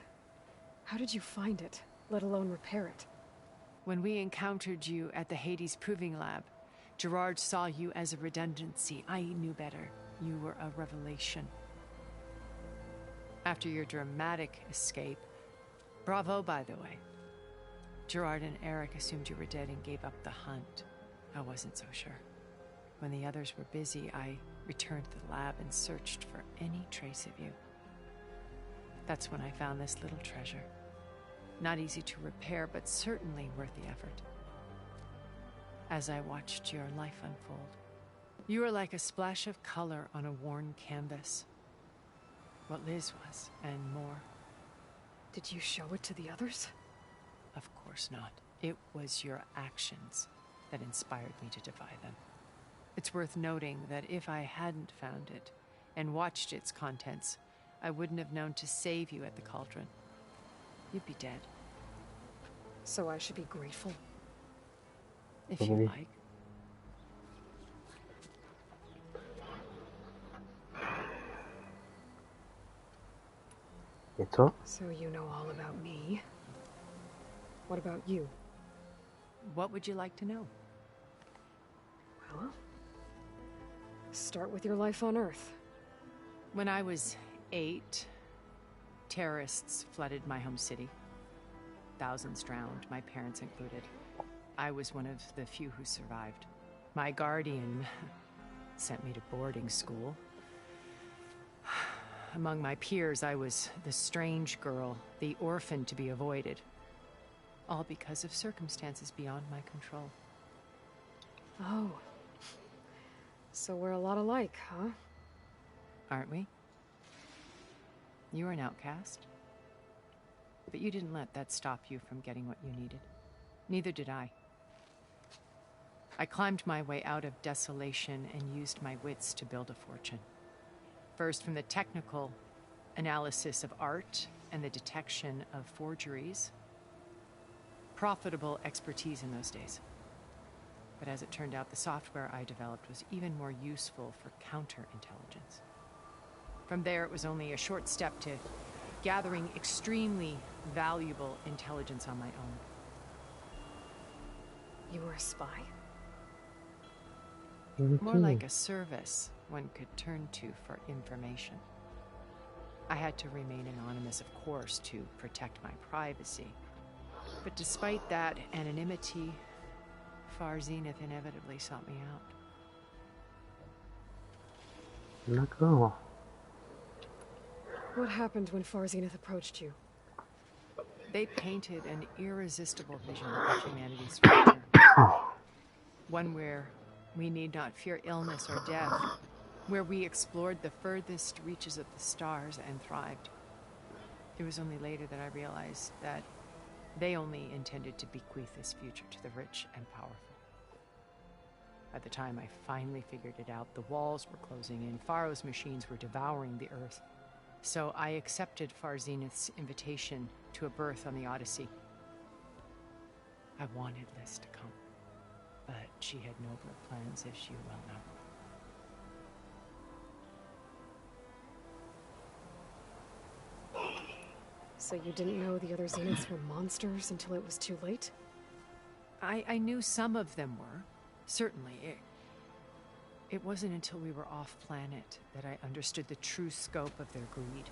How did you find it, let alone repair it? When we encountered you at the Hades Proving Lab, Gerard saw you as a redundancy. I knew better. You were a revelation. After your dramatic escape, bravo, by the way. Gerard and Eric assumed you were dead and gave up the hunt. I wasn't so sure. When the others were busy, I returned to the lab and searched for any trace of you. That's when I found this little treasure. Not easy to repair, but certainly worth the effort. As I watched your life unfold, you were like a splash of color on a worn canvas. What Liz was, and more. Did you show it to the others? Of course not. It was your actions that inspired me to defy them. It's worth noting that if I hadn't found it and watched its contents, I wouldn't have known to save you at the cauldron. You'd be dead. So I should be grateful? If you like. Et toi? So you know all about me. What about you? What would you like to know? Well, start with your life on Earth. When I was 8, terrorists flooded my home city. Thousands drowned, my parents included. I was one of the few who survived. My guardian sent me to boarding school. Among my peers, I was the strange girl, the orphan to be avoided. All because of circumstances beyond my control. Oh. So we're a lot alike, huh? Aren't we? You were an outcast. But you didn't let that stop you from getting what you needed. Neither did I. I climbed my way out of desolation and used my wits to build a fortune. First, from the technical analysis of art and the detection of forgeries. Profitable expertise in those days. But as it turned out, the software I developed was even more useful for counterintelligence. From there, it was only a short step to gathering extremely valuable intelligence on my own. You were a spy? More like a service one could turn to for information. I had to remain anonymous, of course, to protect my privacy. But despite that anonymity, Far Zenith inevitably sought me out. D'accord. What happened when Far Zenith approached you? They painted an irresistible vision of humanity's future. One where we need not fear illness or death, where we explored the furthest reaches of the stars and thrived. It was only later that I realized that they only intended to bequeath this future to the rich and powerful. By the time I finally figured it out, the walls were closing in, Pharaoh's machines were devouring the Earth. So I accepted Far Zenith's invitation to a berth on the Odyssey. I wanted Liz to come, but she had nobler plans, as you well know. So you didn't know the other Zeniths were monsters until it was too late? I knew some of them were. Certainly. It wasn't until we were off-planet that I understood the true scope of their greed.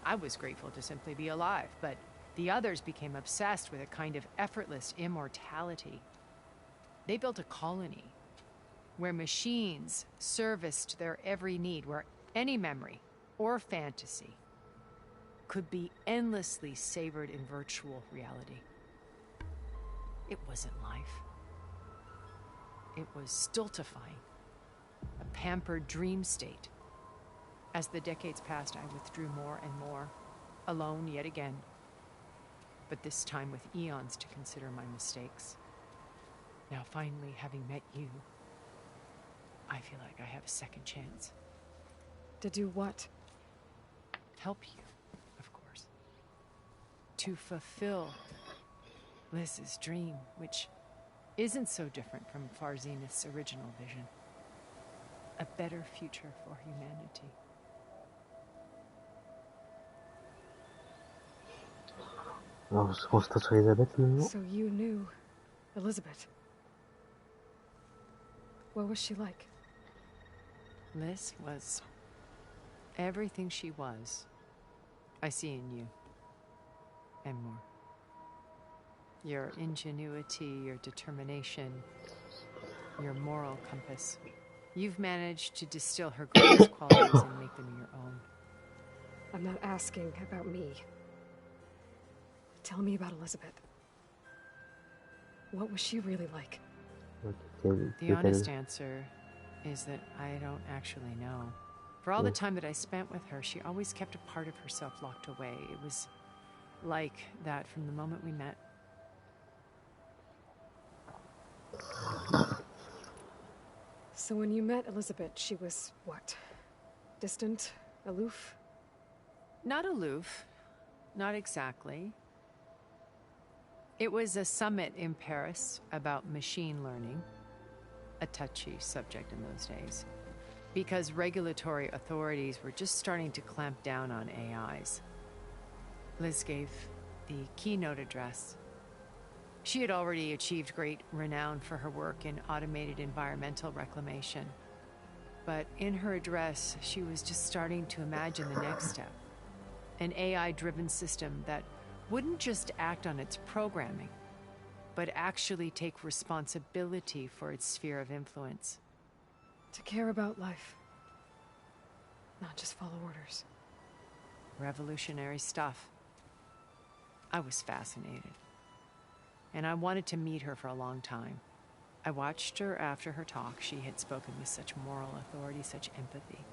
I was grateful to simply be alive, but the others became obsessed with a kind of effortless immortality. They built a colony, where machines serviced their every need, where any memory or fantasy could be endlessly savored in virtual reality. It wasn't life. It was stultifying, a pampered dream state. As the decades passed, I withdrew more and more, alone yet again, but this time with eons to consider my mistakes. Now, finally, having met you, I feel like I have a second chance. To do what? Help you, of course. To fulfill Liz's dream, which isn't so different from Farzenith's original vision. A better future for humanity. Alors, je constate sur Elisabeth maintenant. So you knew Elizabeth. What was she like? Liz was everything she was. I see in you. And more. Your ingenuity, your determination, your moral compass. You've managed to distill her greatest qualities and make them your own. I'm not asking about me. Tell me about Elizabeth. What was she really like? The honest answer is that I don't actually know. For all the time that I spent with her, she always kept a part of herself locked away. It was like that from the moment we met. So when you met Elizabeth, she was what? Distant? Aloof? Not aloof. Not exactly. It was a summit in Paris about machine learning, a touchy subject in those days, because regulatory authorities were just starting to clamp down on AIs. Liz gave the keynote address. She had already achieved great renown for her work in automated environmental reclamation. But in her address, she was just starting to imagine the next step. An AI-driven system that wouldn't just act on its programming, but actually take responsibility for its sphere of influence. To care about life. Not just follow orders. Revolutionary stuff. I was fascinated. And I wanted to meet her for a long time. I watched her after her talk. She had spoken with such moral authority, such empathy.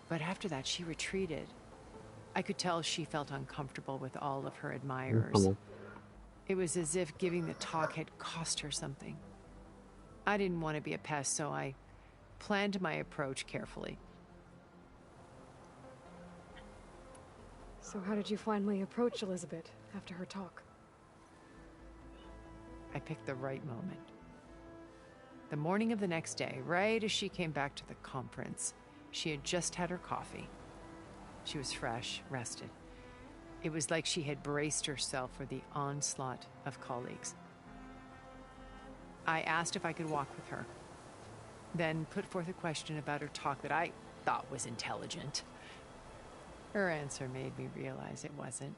But after that, she retreated. I could tell she felt uncomfortable with all of her admirers. It was as if giving the talk had cost her something. I didn't want to be a pest, so I planned my approach carefully. So how did you finally approach Elizabeth after her talk? I picked the right moment. The morning of the next day, right as she came back to the conference, she had just had her coffee. She was fresh, rested. It was like she had braced herself for the onslaught of colleagues. I asked if I could walk with her, then put forth a question about her talk that I thought was intelligent. Her answer made me realize it wasn't,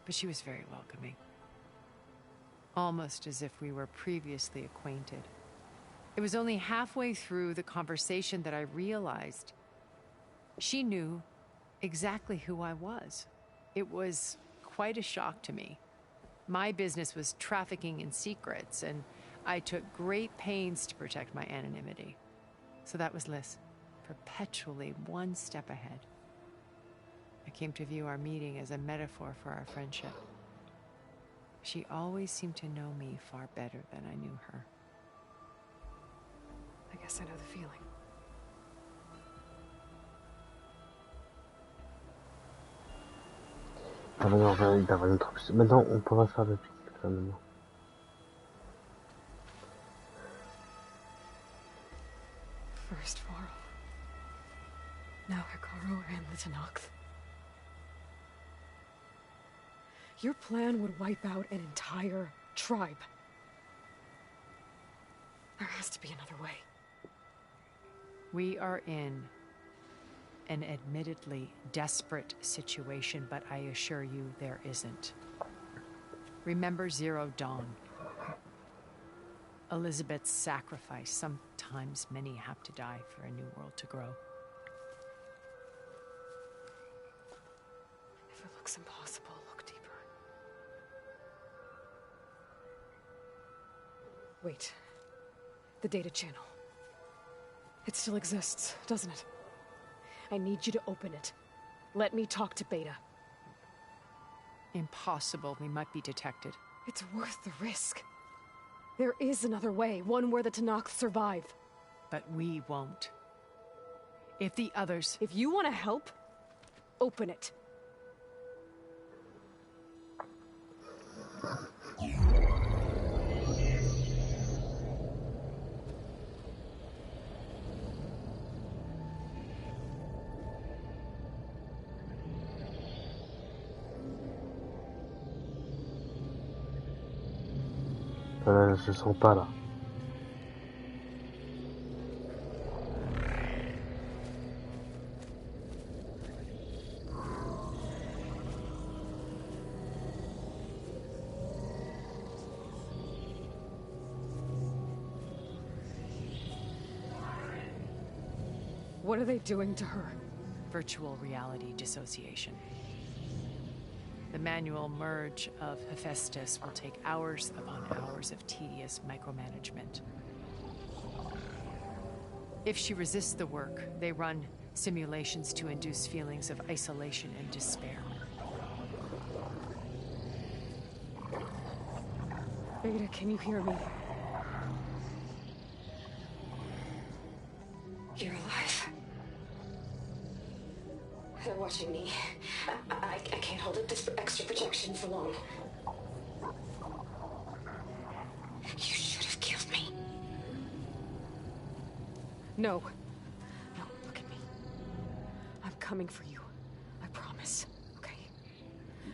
but she was very welcoming. Almost as if we were previously acquainted. It was only halfway through the conversation that I realized she knew exactly who I was. It was quite a shock to me. My business was trafficking in secrets, and I took great pains to protect my anonymity. So that was Liz, perpetually one step ahead. I came to view our meeting as a metaphor for our friendship. She always seemed to know me far better than I knew her. I guess I know the feeling. Ah bah non, il va vraiment trop plus. Maintenant, on pourra faire le pic, là, maintenant. First Varl. Now Hikaru and Litanox. Your plan would wipe out an entire tribe. There has to be another way. We are in an admittedly desperate situation, but I assure you there isn't. Remember Zero Dawn. Elizabeth's sacrifice. Sometimes many have to die for a new world to grow. If it looks impossible, look deeper. Wait. The data channel. It still exists, doesn't it? I need you to open it. Let me talk to Beta. Impossible. We might be detected. It's worth the risk. There is another way, one where the Tanakh survive. But we won't. If the others... If you want to help, open it. Je sens pas là. What are they doing to her? Virtual reality dissociation. The manual merge of Hephaestus will take hours upon hours of tedious micromanagement. If she resists the work, they run simulations to induce feelings of isolation and despair. Beta, can you hear me? You're alive. They're watching me. I can't hold up this extra protection for long. You should have killed me. No. No, look at me. I'm coming for you. I promise. Okay?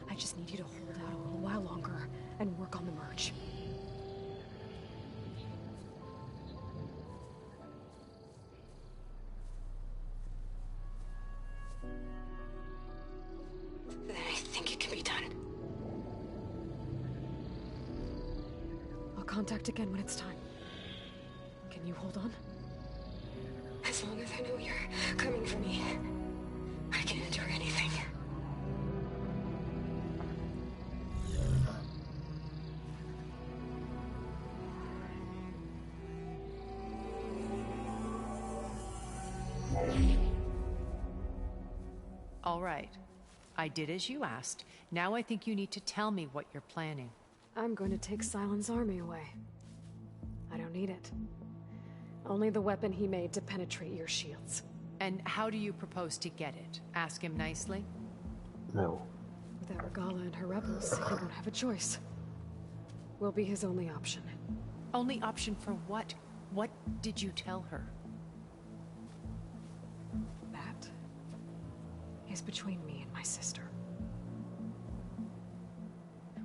I just need you to hold out a little while longer and work on the merge. Then I think it can be done. I'll contact again when it's time. Can you hold on? As long as I know you're coming for me, I can endure anything. All right. I did as you asked. Now I think you need to tell me what you're planning. I'm going to take Silent's army away. I don't need it. Only the weapon he made to penetrate your shields. And how do you propose to get it? Ask him nicely? No. Without Regala and her rebels, he won't have a choice. We'll be his only option. Only option for what? What did you tell her? That is between me and my sister.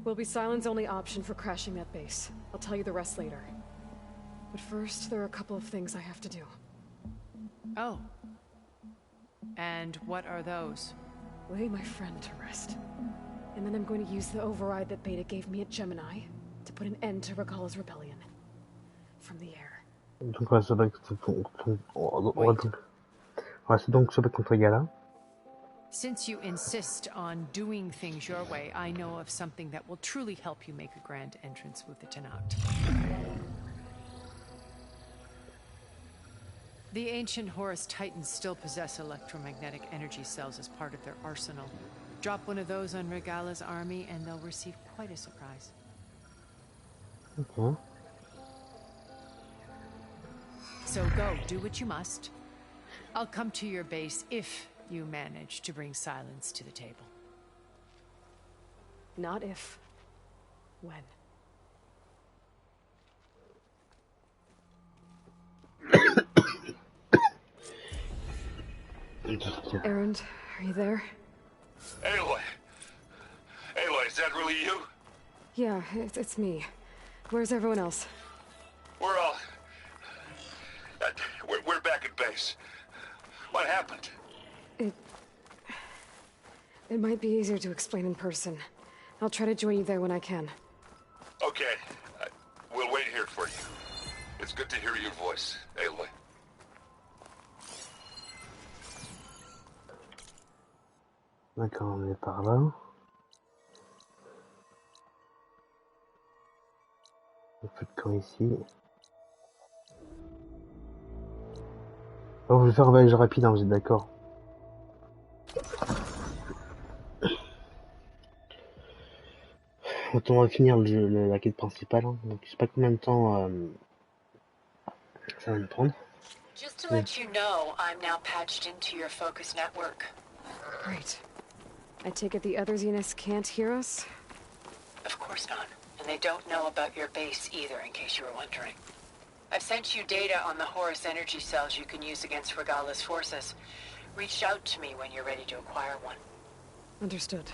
Will be Silent's only option for crashing that base. I'll tell you the rest later. But first, there are a couple of things I have to do. Oh. And what are those? Lay my friend to rest. And then I'm going to use the override that Beta gave me at Gemini to put an end to Regala's rebellion. From the air. Donc on va se battre contre Gala. Since you insist on doing things your way, I know of something that will truly help you make a grand entrance with the Tanakh. The ancient Horus Titans still possess electromagnetic energy cells as part of their arsenal. Drop one of those on Regala's army and they'll receive quite a surprise. Okay. So go, do what you must. I'll come to your base if you manage to bring Silence to the table. Not if. When. Erend, are you there? Aloy! Aloy, is that really you? Yeah, it's me. Where's everyone else? We're all... we're back at base. What happened? It might be easier to explain in person. I'll try to join you there when I can. Okay. We'll wait here for you. It's good to hear your voice, Aloy. D'accord, on est par là. Il n'y a plus de camp ici. Oh, je vais faire un voyage rapide, hein, vous êtes d'accord? On va finir la quête principale, hein. Donc je sais pas combien de temps ça va me prendre. Just to let you know, I'm now patched into your focus network. Great. I take it the other Zeniths can't hear us? Of course not. And they don't know about your base either, in case you were wondering. I've sent you data on the Horus energy cells you can use against Regala's forces. Reach out to me when you're ready to acquire one. Understood.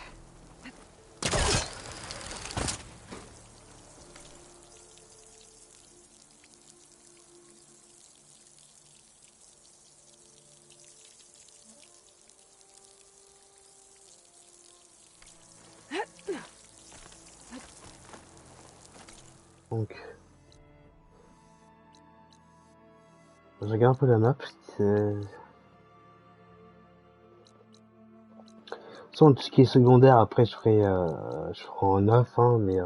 Donc, je regarde un peu la map. Sans tout ce qui est secondaire, après je ferai en off, hein, mais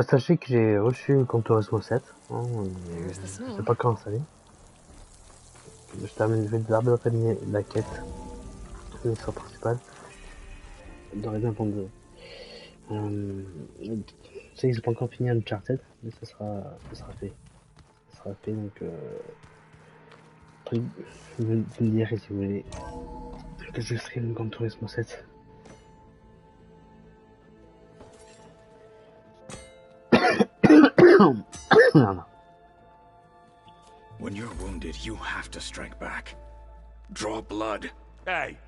sachez que j'ai reçu le Gran Turismo 7, hein, je sais pas quand installer. Je vais d'abord terminer la quête, l'histoire principale. J'aurais bien prendre je sais que j'ai pas encore fini Uncharted, mais ça sera fait. Ça sera fait, donc après, vous me direz si vous voulez que je stream Gran Turismo 7. When you're wounded, you have to strike back. Draw blood. Hey!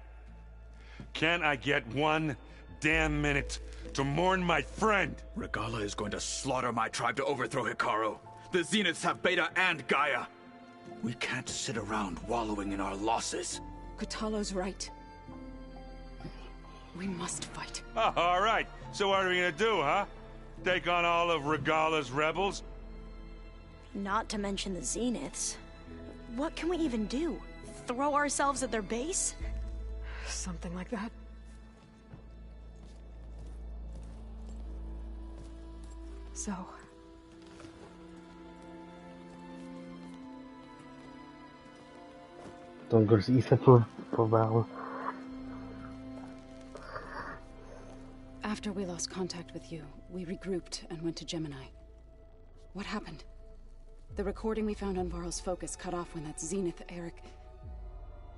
Can't I get one damn minute to mourn my friend? Regala is going to slaughter my tribe to overthrow Hikaru. The Zeniths have Beta and Gaia. We can't sit around wallowing in our losses. Kotallo's right. We must fight. Oh, all right. So what are we gonna do, huh? Take on all of Regala's rebels? Not to mention the Zeniths. What can we even do? Throw ourselves at their base? Something like that. So... Donc il serait pour voir. After we lost contact with you, we regrouped and went to Gemini. What happened? The recording we found on Varl's focus cut off when that Zenith, Eric...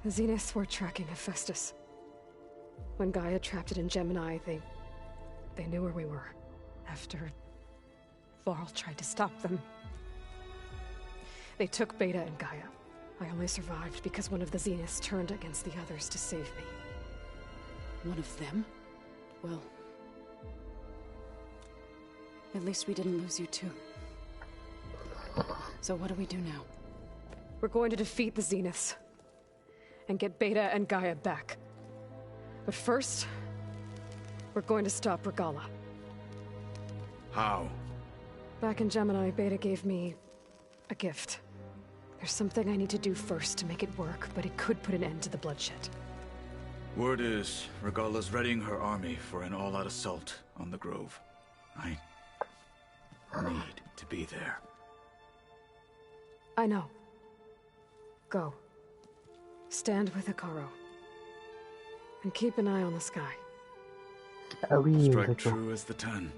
The Zeniths were tracking Hephaestus. When Gaia trapped it in Gemini, they knew where we were. After... Varl tried to stop them. They took Beta and Gaia. I only survived because one of the Zeniths turned against the others to save me. One of them? Well... At least we didn't lose you too. So what do we do now? We're going to defeat the Zeniths. And get Beta and Gaia back. But first... we're going to stop Regala. How? Back in Gemini, Beta gave me... a gift. There's something I need to do first to make it work, but it could put an end to the bloodshed. Word is, Regala's readying her army for an all-out assault on the Grove. I need to be there. I know. Go. Stand with Hikaru. And keep an eye on the sky. Ah oui, Strike true as the 10.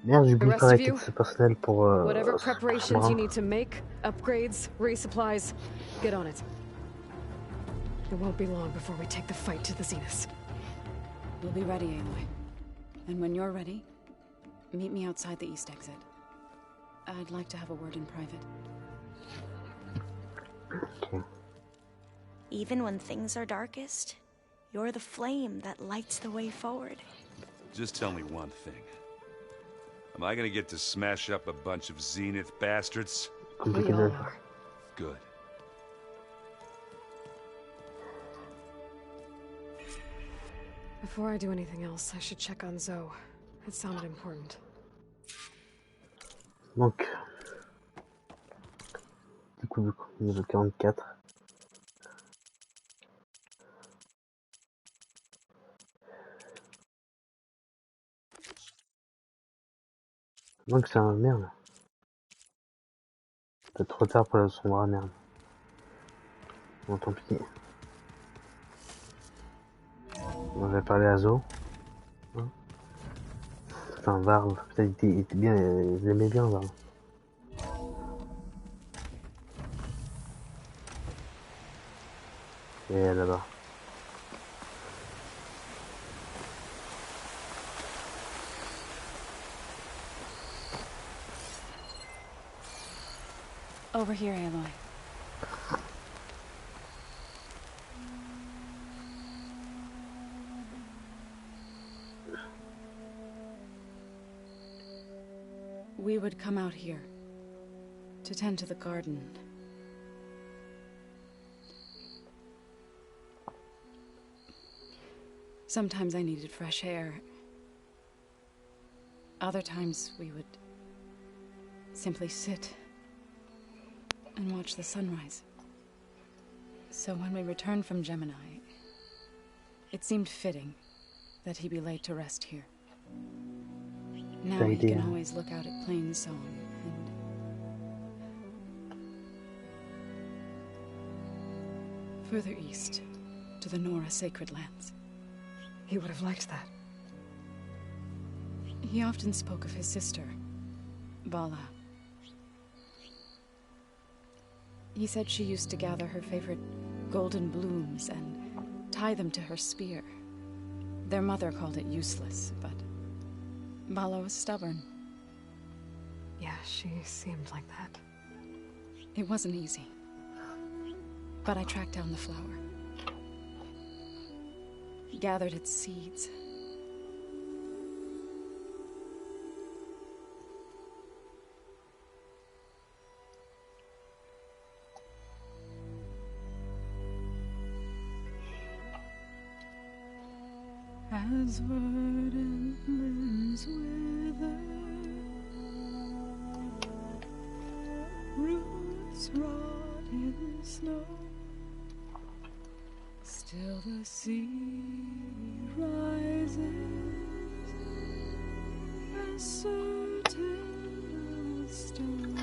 Merde, j'oublie pas la quête personnelle pour... Whatever preparations you need to make, upgrades, resupplies, get on it. It won't be long before we take the fight to the Zeniths. We'll be ready, Aloy. And when you're ready, meet me outside the east exit. I'd like to have a word in private. Okay. Even when things are darkest, you're the flame that lights the way forward. Just tell me one thing. Am I gonna get to smash up a bunch of Zenith bastards? We all are. Good. Before I do anything else, I should check on Zoe. It sounded important. Donc, du coup, niveau 44. Donc c'est un merde. Peut-être trop tard pour la sombre à merde. Bon, tant pis. On va parler à Zo. Hein, enfin, Varl. Peut-être il était bien, je l'aimais bien, Varl. Et là-bas. Over here, Aloy. We would come out here to tend to the garden. Sometimes I needed fresh air. Other times we would simply sit and watch the sunrise. So when we returned from Gemini, it seemed fitting that he be laid to rest here. Now he can always look out at Plainsong and... further east, to the Nora Sacred Lands. He would have liked that. He often spoke of his sister, Vala. He said she used to gather her favorite golden blooms and tie them to her spear. Their mother called it useless, but Vala was stubborn. Yeah, she seemed like that. It wasn't easy. But I tracked down the flower. Gathered its seeds. As verdant limbs wither, roots rot in snow, still the sea rises, as certain as stone.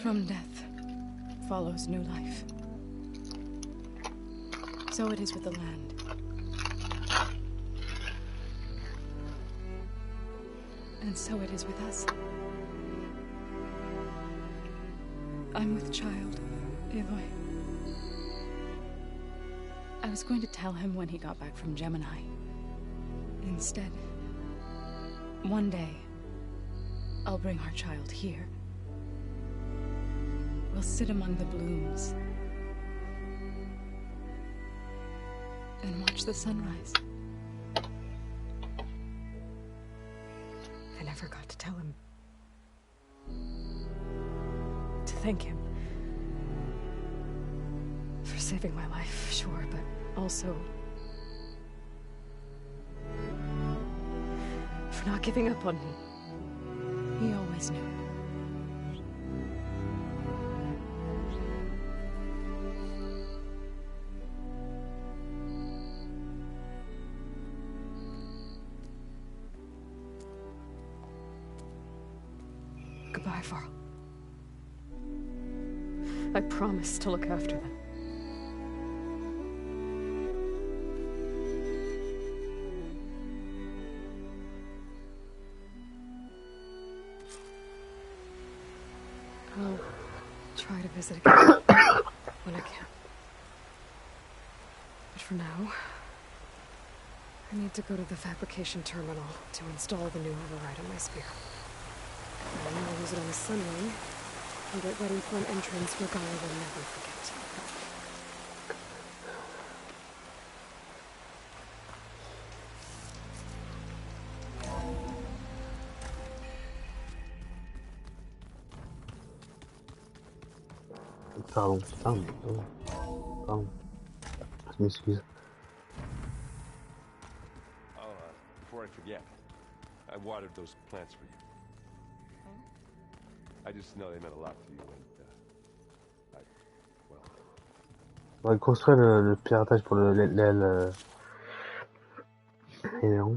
From death follows new life. So it is with the land. And so it is with us. I'm with child, Aloy. I was going to tell him when he got back from Gemini. Instead, one day, I'll bring our child here. We'll sit among the blooms and watch the sunrise. I never got to tell him. To thank him. For saving my life, sure, but also... for not giving up on me. He always knew. Goodbye, Varl. I promise to look after them. I'll try to visit again when I can. But for now, I need to go to the fabrication terminal to install the new override on my spear. Then I'll use it on the sunring and get ready for an entrance where Gaia will never forget. Pardon. Je m'excuse. before I forget, I watered those plants for you. I just know they meant a lot to you, and well. On va construire le piratage pour l'aile élément.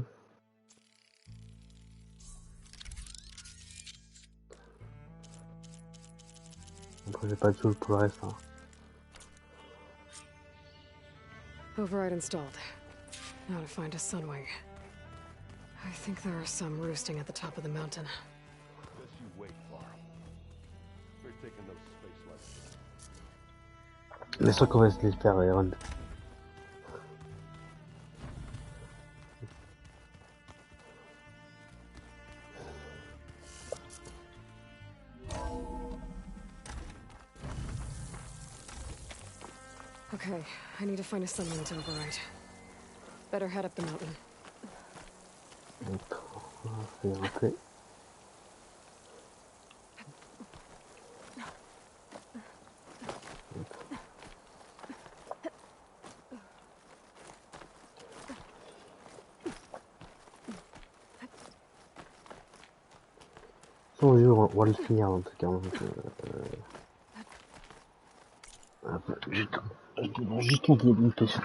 Après j'ai pas de choses pour le reste. Hein. Override installed. Now to find a sunwing. I think there are some roosting at the top of the mountain. Just you wait, Clara. We're taking those space lights. Bien sûr qu'on va se les faire, Iron. Okay, I need to find a sunwing to override. Better head up the mountain. C'est rentré. On va le finir en tout cas. Juste on peut me passer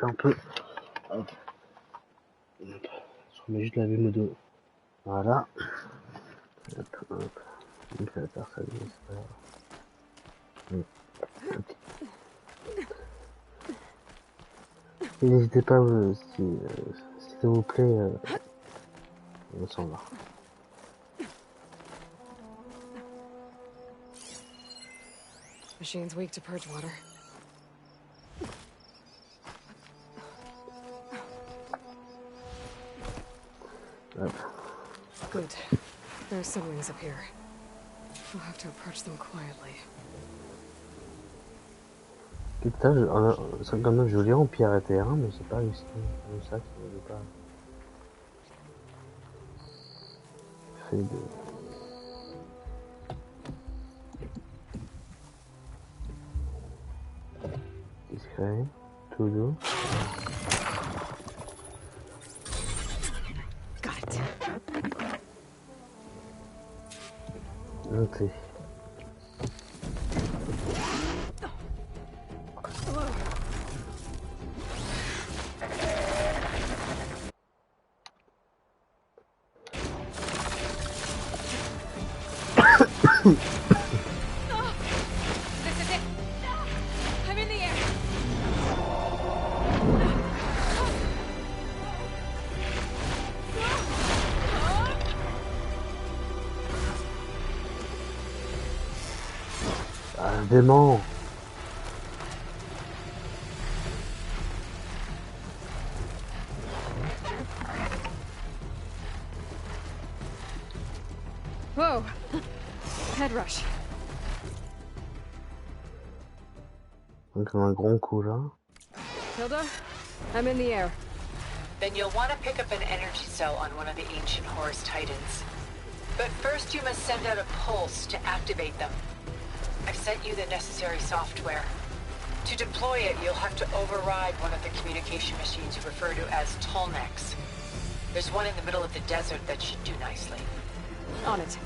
un peu. Hop. Je remets juste la vue modo. Voilà. Hop, hop. Il me fait faire ça, c'est pas grave. Et n'hésitez pas, si ça vous plaît, on s'en va. Machine's weak to purge water. Good. There are sunwings up here. We'll have to approach them quietly. Putain, c'est quand même joli en pierre et terrain, mais c'est pas réussi. Comme ça, c'est pas. Fait de. Discret, tout doux. Ok. This is it. I'm in the air. Ah, dément. Whoa. Head rush. Donc un grand coup là. Hilda, I'm in the air. Then you'll want to pick up an energy cell on one of the ancient Horus Titans. But first you must send out a pulse to activate them. I've sent you the necessary software. To deploy it, you'll have to override one of the communication machines you refer to as Tolnecs. There's one in the middle of the desert that should do nicely. On it.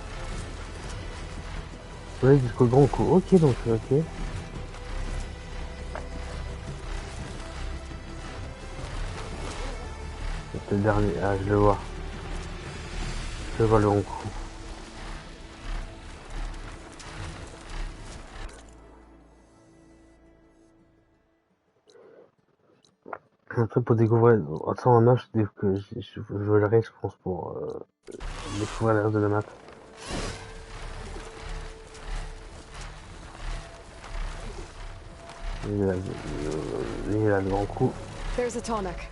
Ouais, jusqu'au grand coup. Ok, donc, ok. C'est le dernier. Ah, je le vois. Je vois le grand coup. Après, pour découvrir, sans un match, je jouerai, je pense, pour découvrir le reste de la map. Il est là, le grand coup. There's a Tolnec.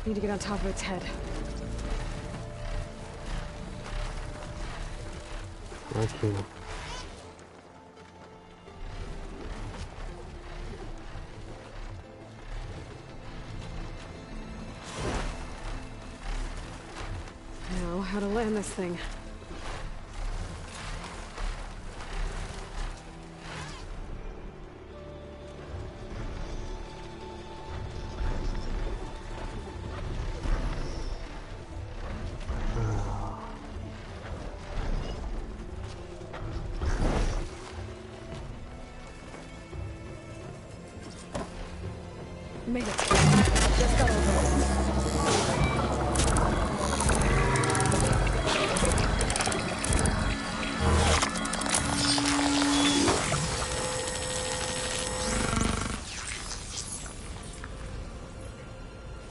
Need to get on top of its head. Ok. Now, how to land this thing. Made it. Just got over.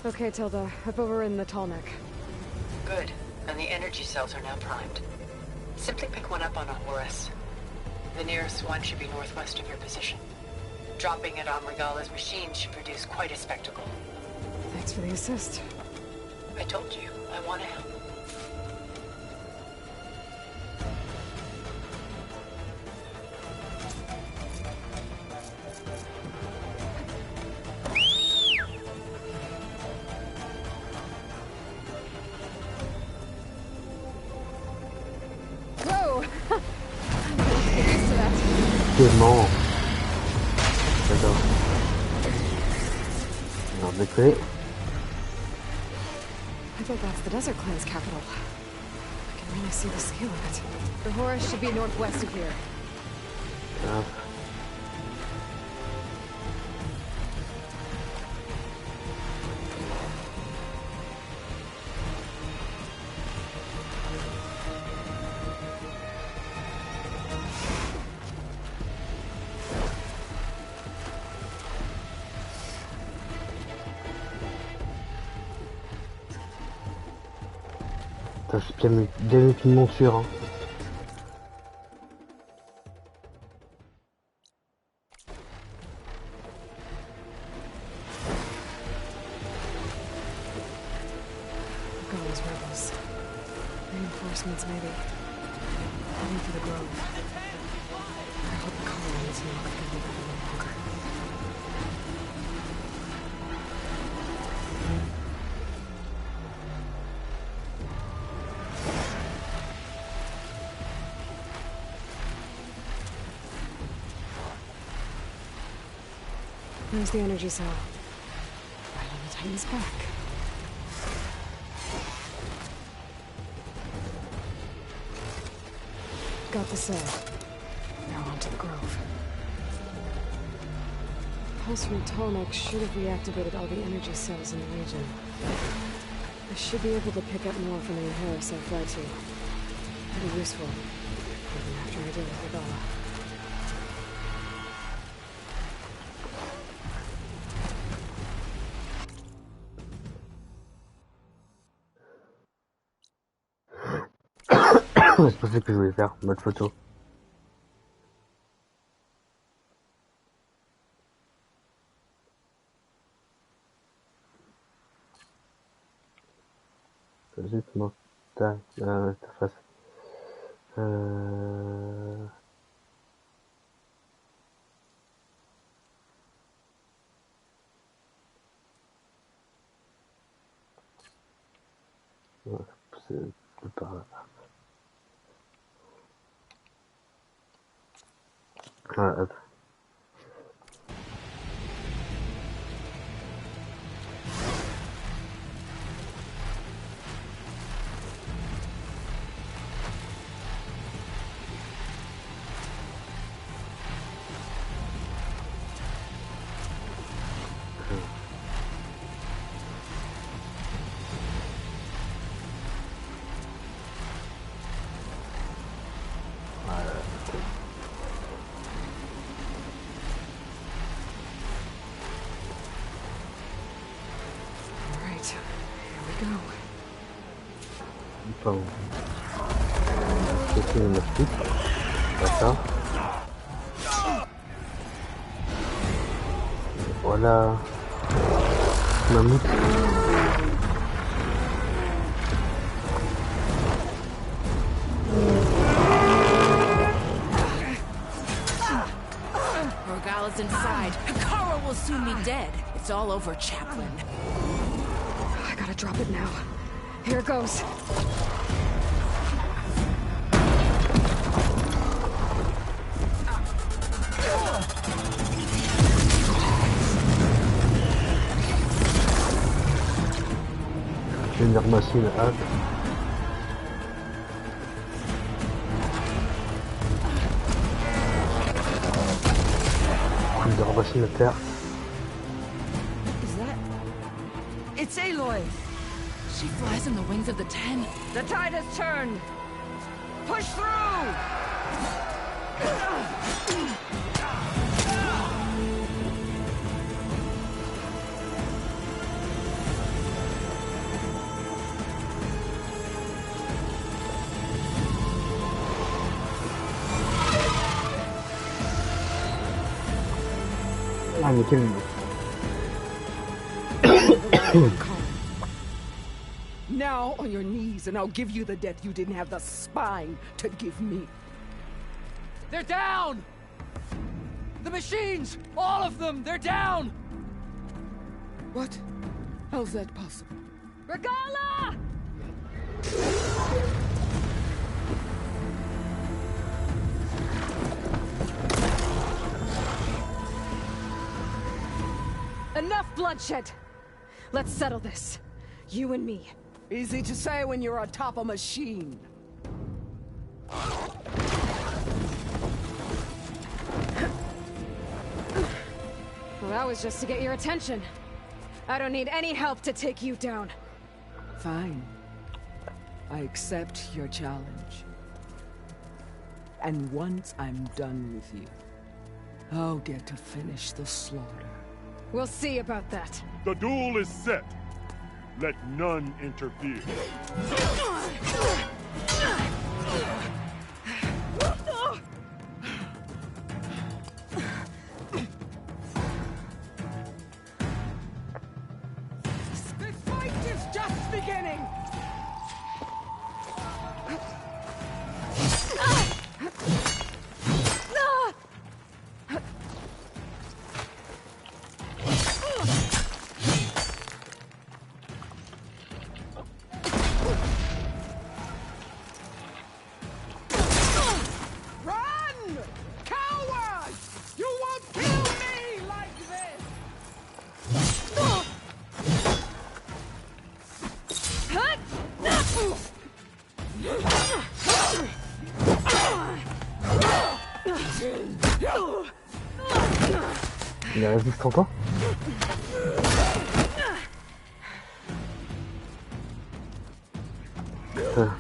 Okay, Tilda. I've overridden the tall neck. Good. And the energy cells are now primed. Simply pick one up on a Horus. The nearest one should be northwest of your position. Dropping it on Regala's machine should produce quite a spectacle. Thanks for the assist. I told you, I want to help. Whoa! I'm gonna get used to that. Tellement. J'adore. Alors, décoller. I thought that's the Desert Clan's capital. I can really see the scale of it. The Horus should be northwest of here. Ah. Putain, j'ai bien mis une monture, hein. Those rebels. Reinforcements, maybe. Heading for the grove. I hope the colonies knock them over a little longer. There's the energy cell. Right on the Titan's back. Got the cell. Now on to the grove. Pulse from Tolmec should have reactivated all the energy cells in the region. I should be able to pick up more from the Harris I fly to. Pretty useful. Even after I deal with Regala. C'est pas ça que je voulais faire, mode photo. C'est juste mon interface. Ouais, c'est pas... Ah, attends. Enfin, c'est une astuce. D'accord. Voilà. Mammouth. Regala's inside. Hikaru will soon be dead. It's all over, Chaplain. I gotta drop it now. Here goes. Je vais venir masser la hache. Je vais ramasser la terre. Is It's Aloy. She flies on the wings of the 10. The tide has turned. Push through! Ah, mais quel... Now on your knees, and I'll give you the death you didn't have the spine to give me. They're down! The machines! All of them! They're down! What? How's that possible? Regala! Enough bloodshed! Let's settle this. You and me. Easy to say when you're on top of a machine. Well, that was just to get your attention. I don't need any help to take you down. Fine. I accept your challenge. And once I'm done with you, I'll get to finish the slaughter. We'll see about that. The duel is set. Let none interfere. This fight is just beginning! Run! Coward! You won't kill me like this! Il résiste encore? Putain.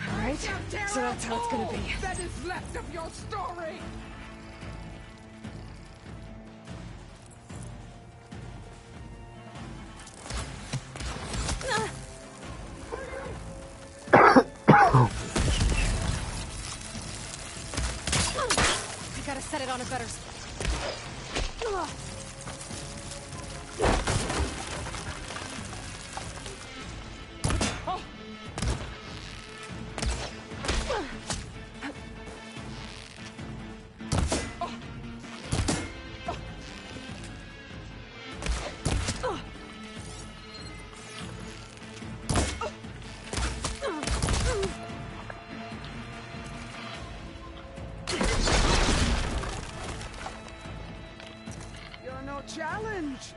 Alright, so that's how it's gonna be. That is left of your story! We gotta set it on a better spot. You're no challenge!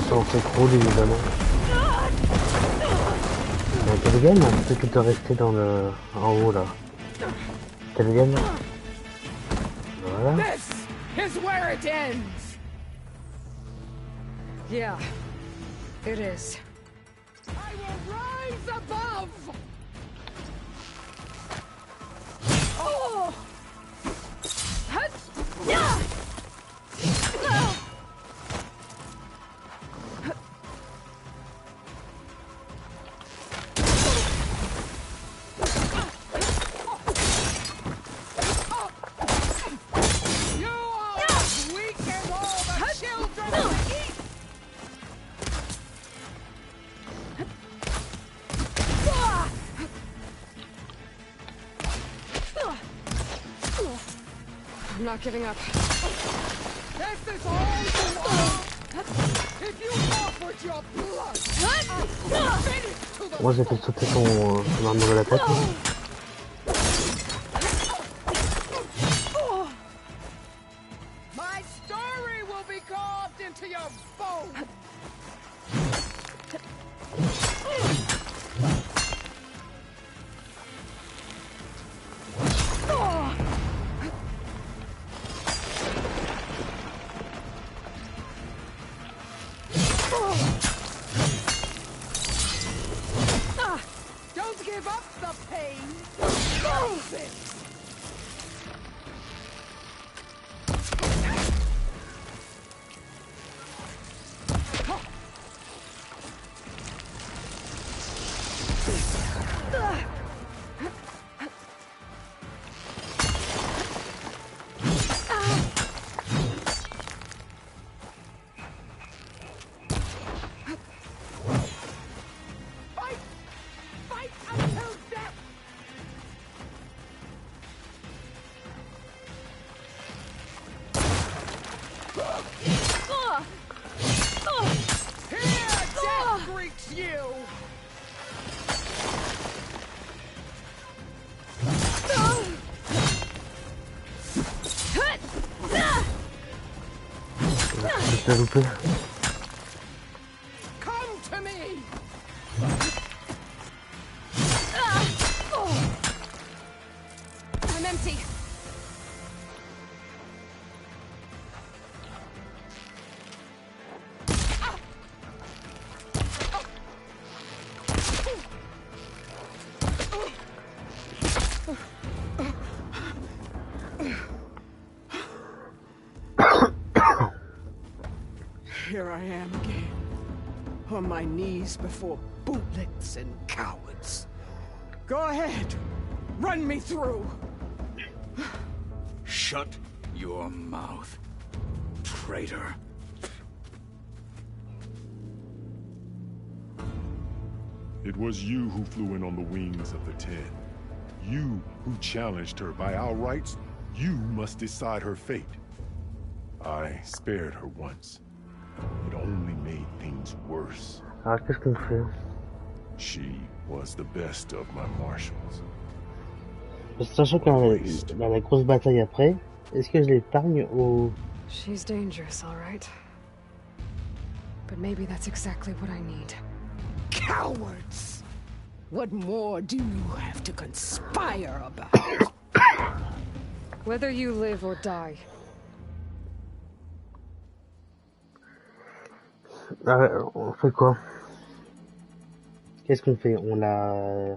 Ça on fait trop évidemment. Quelle gagne plutôt que de rester dans le... en haut là. Quelle gagne. Voilà. This is where it ends! Yeah, it is. I will rise above! Oh! Hut! Yeah! You are as weak as all the children of the East! I'm not giving up. This is all you are! If you offered your blood, I'll finish to the Moi j'ai fait sauter son arme de la tête. My story foe! Don't give up the pain! Close it! Come to me! I'm empty. Here I am again, on my knees before bootlets and cowards. Go ahead, run me through. Shut your mouth, traitor. It was you who flew in on the wings of the Ten. You who challenged her by our rights. You must decide her fate. I spared her once. It only made things worse. Ah, qu'est-ce qu'on fait? She was the best of my marshals. Sachant qu'il y a la grosse bataille après, est-ce que je l'épargne ou... She's dangerous, all right. But maybe that's exactly what I need. Cowards! What more do you have to conspire about? Whether you live or die. On fait quoi? Qu'est-ce qu'on fait? On la...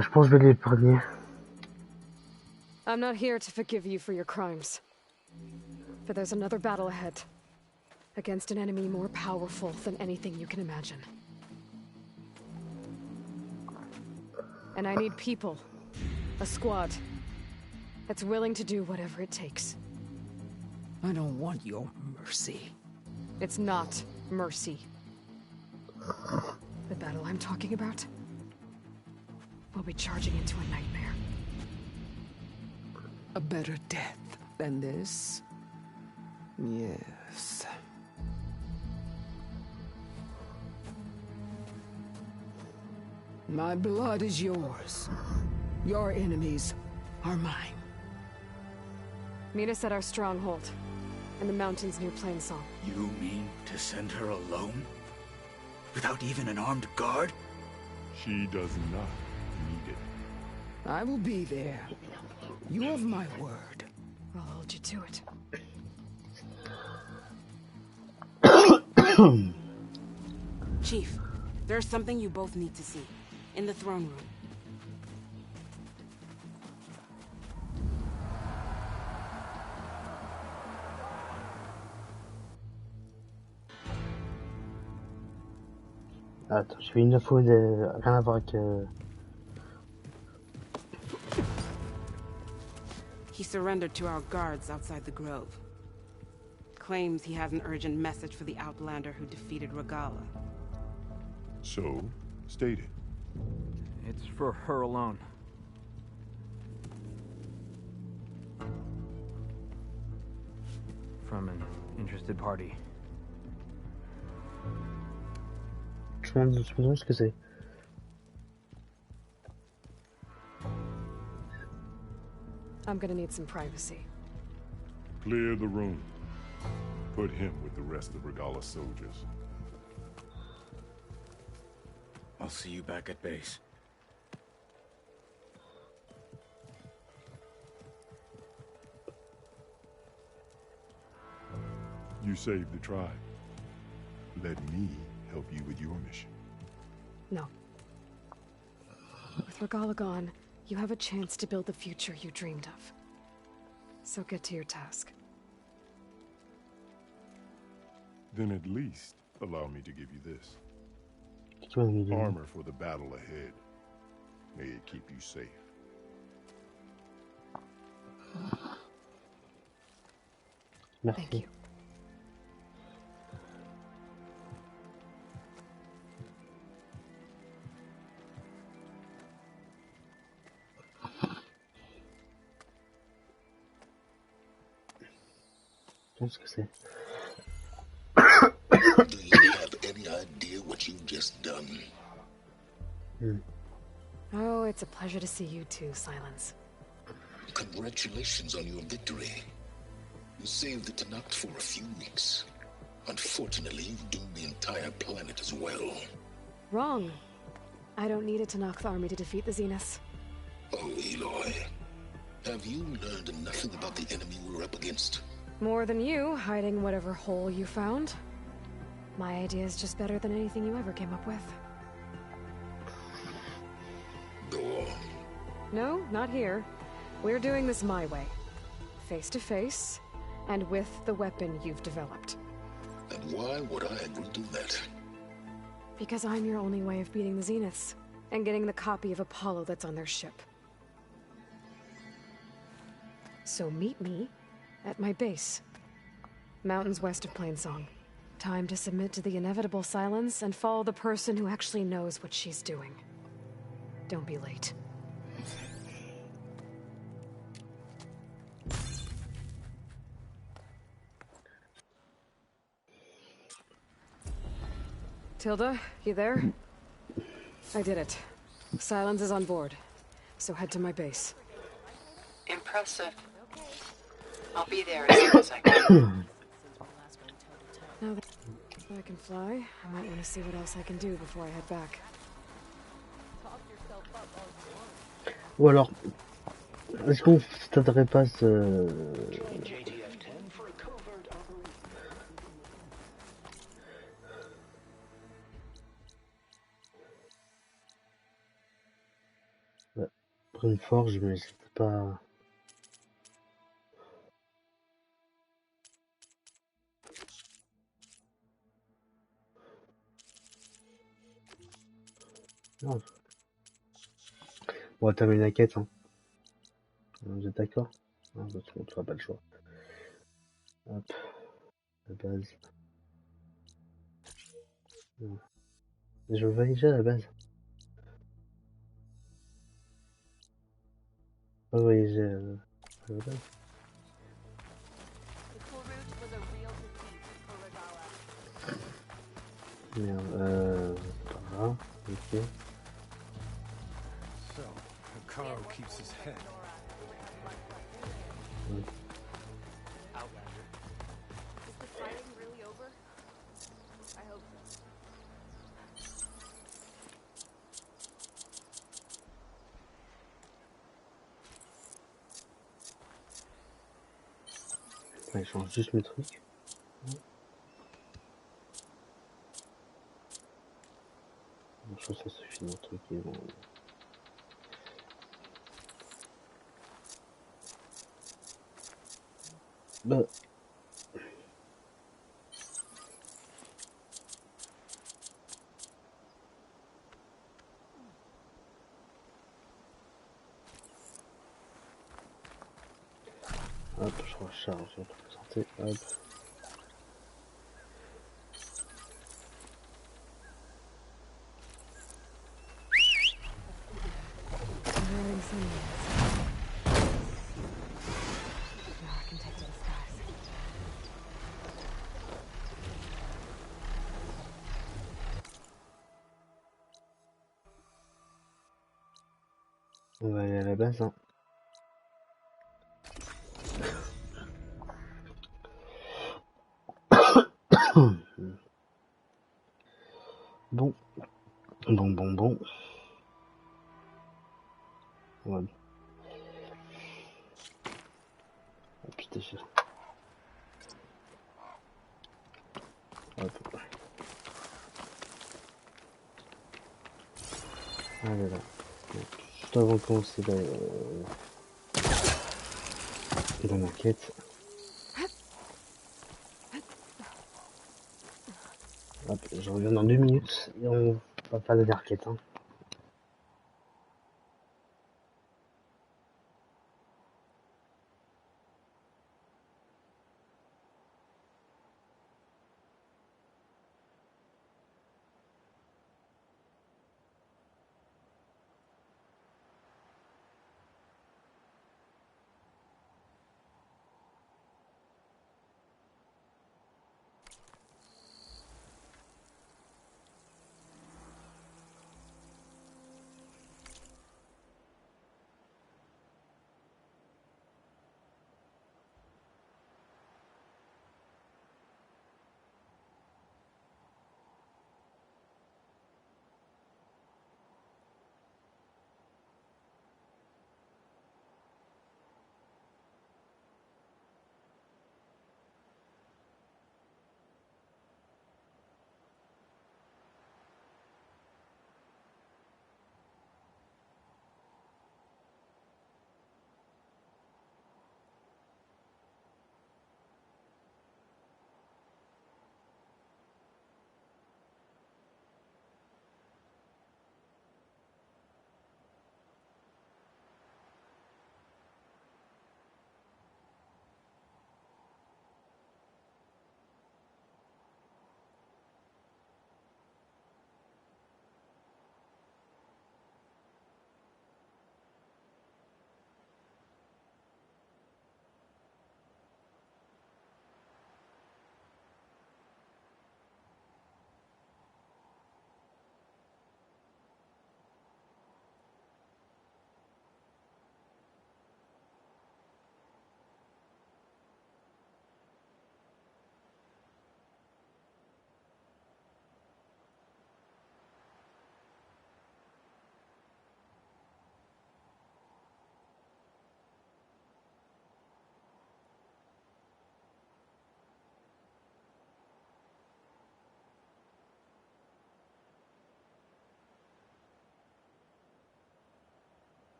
je pense que je vais l'épargner. I'm not here to forgive you for your crimes. But there's another battle ahead. Against an enemy more powerful than anything you can imagine. And I need people. A squad. That's willing to do whatever it takes. I don't want your mercy. It's not mercy. The battle I'm talking about will be charging into a nightmare. A better death than this? Yes. My blood is yours. Your enemies are mine. Meet us at our stronghold, in the mountains near Plainsong. You mean to send her alone? Without even an armed guard? She does not need it. I will be there. You have my word. I'll hold you to it. Chief, there's something you both need to see. In the throne room. Attends, j'ai fait une info de... rien à voir avec... He surrendered to our guards outside the grove. Claims he has an urgent message for the Outlander who defeated Regala. So, state it. It's for her alone. From an interested party. Je me demande ce que c'est. I'm gonna need some privacy. Clear the room. Put him with the rest of Regala's soldiers. I'll see you back at base. You saved the tribe. Let me help you with your mission. No. With Regala gone, you have a chance to build the future you dreamed of. So get to your task. Then at least allow me to give you this. Armor for the battle ahead. May it keep you safe. Merci. Thank you. Je pense que c'est. Do you have any idea what you've just done? Oh, it's a pleasure to see you too, Silence. Congratulations on your victory. You saved the Tanakh for a few weeks. Unfortunately, you've doomed the entire planet as well. Wrong. I don't need a Tanakh army to defeat the Zeniths. Oh, Eloy. Have you learned nothing about the enemy we're up against? More than you, hiding whatever hole you found. My idea is just better than anything you ever came up with. Go on. No, not here. We're doing this my way. Face to face, and with the weapon you've developed. And why would I agree to that? Because I'm your only way of beating the Zeniths, and getting the copy of Apollo that's on their ship. So meet me at my base. Mountains west of Plainsong. Time to submit to the inevitable silence and follow the person who actually knows what she's doing. Don't be late. Tilda, you there? I did it. Silence is on board. So head to my base. Impressive. I'll be there as soon as I can. Now that I can fly, I might want to see what else I can do before I head back. Ou alors, est-ce qu'on s'attarderait pas ce... Ouais, pour une forge, mais c'était pas... Non. On va terminer la quête, hein. Vous êtes d'accord? Ah, bah, tu n'auras pas le choix. Hop, la base. Je veux voyager à la base. Pas voyager à la base. Merde, par là, ok. So, Hikaru keeps his head. Outlander. Is the fighting really over? I hope so. Attends, il change juste mes trucs. Je pense que ça suffit mon truc et bon. Bah. Hop, je recharge, je vais te présenter, hop. On va aller à la base, hein. Bon. Ouais. Oh putain, hop. Allez là. Juste avant de commencer la maquette. Hop, je reviens dans 2 minutes et on va faire la maquette. Hein.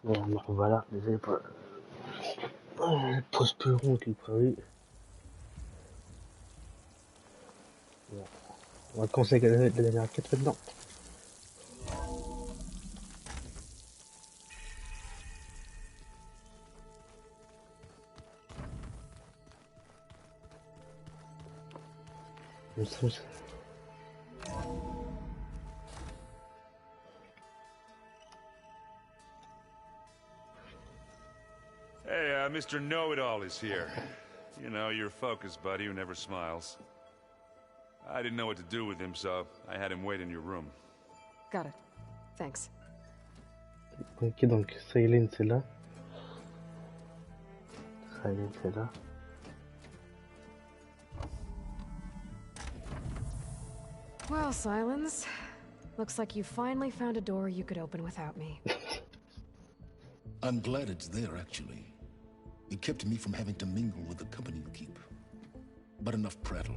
Bon, voilà, désolé pour la pause plus longue que prévu. Bon, on va commencer avec la dernière quête maintenant. Hey, Mr. Know-It-All is here. You know, your focus buddy who never smiles. I didn't know what to do with him, so I had him wait in your room. Got it. Thanks. Ok, donc Silence c'est là. Silence c'est là. Well, Silence. Looks like you finally found a door you could open without me. I'm glad it's there, actually. It kept me from having to mingle with the company you keep. But enough prattle.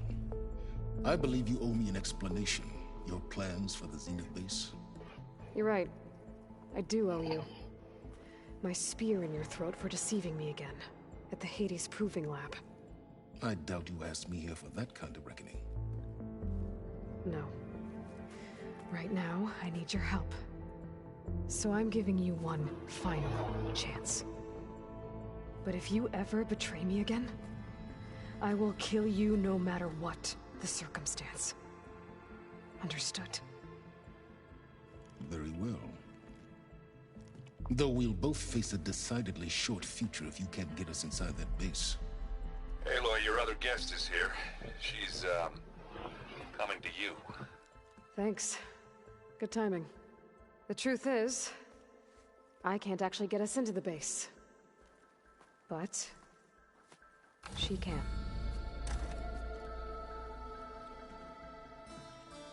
I believe you owe me an explanation. Your plans for the Zenith base. You're right. I do owe you. My spear in your throat for deceiving me again. At the Hades Proving Lab. I doubt you asked me here for that kind of reckoning. No. Right now, I need your help. So I'm giving you one final chance. But if you ever betray me again, I will kill you no matter what the circumstance. Understood? Very well. Though we'll both face a decidedly short future if you can't get us inside that base. Aloy, your other guest is here. She's, coming to you. Thanks. Good timing. The truth is, I can't actually get us into the base. But she can.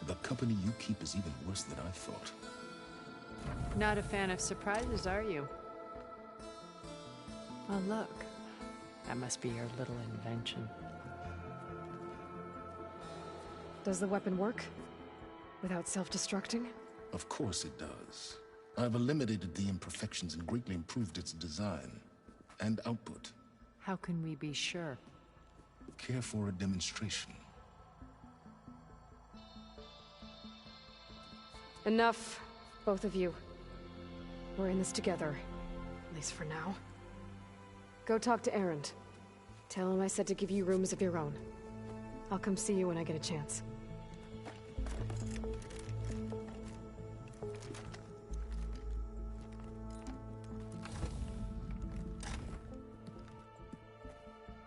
The company you keep is even worse than I thought. Not a fan of surprises, are you? Oh, look. That must be your little invention. Does the weapon work? Without self-destructing? Of course it does. I've eliminated the imperfections and greatly improved its design and output. How can we be sure? Care for a demonstration? Enough, both of you. We're in this together, at least for now. Go talk to Erend. Tell him I said to give you rooms of your own. I'll come see you when I get a chance.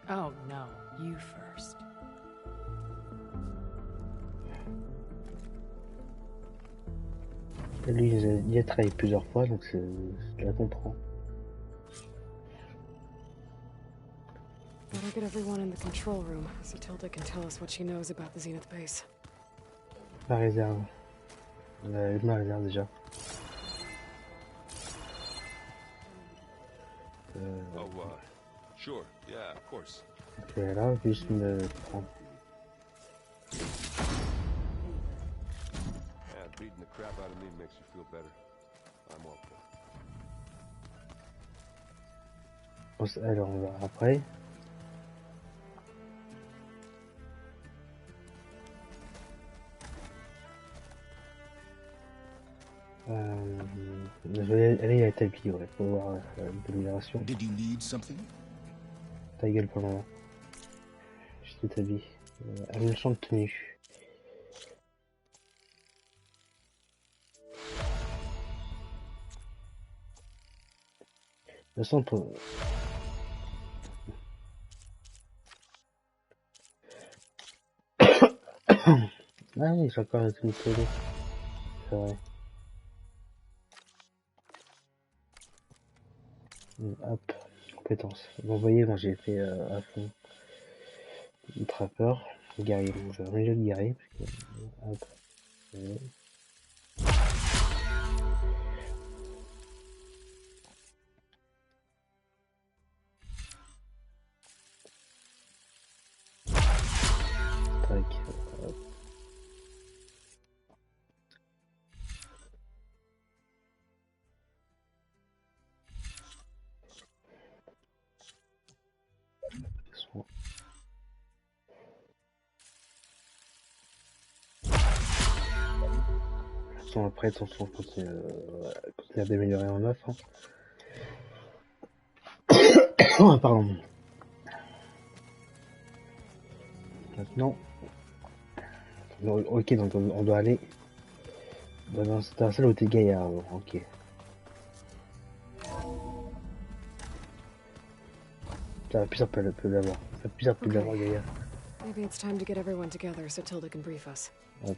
Oh, no. You first. Lui, il a travaillé plusieurs fois, donc je la comprends. Better get everyone in the control room so Tilda can tell us what she knows about the Zenith base. La réserve. Ma réserve déjà. Sure, yeah, of course. Ok, là, juste me prendre. Yeah, beating the crap out of me makes you feel better. I'm all for it. Alors, on verra après. Je vais aller à l'établi, ouais, pour voir l'amélioration. Did you need something? Ta gueule pour le moment. Je t'établis. Amélioration de tenue. Le centre. Ah oui, j'ai encore une solo. C'est vrai. Hop, compétences. Bon, vous voyez, moi j'ai fait à fond le trapper, guerrier. Bon, je vais améliorer le guerrier. Parce que, hop. Tac. Hop. façon, après, on continue à d'améliorer en offre. Hein. Pardon. Maintenant, ok, donc on doit aller dans la salle où t'es gaillard. Ok. Ça va plus un peu l'avoir. Ça va plus un peu l'avoir gaillard. Maybe it's time to get everyone together so Tilda can brief us. Hop.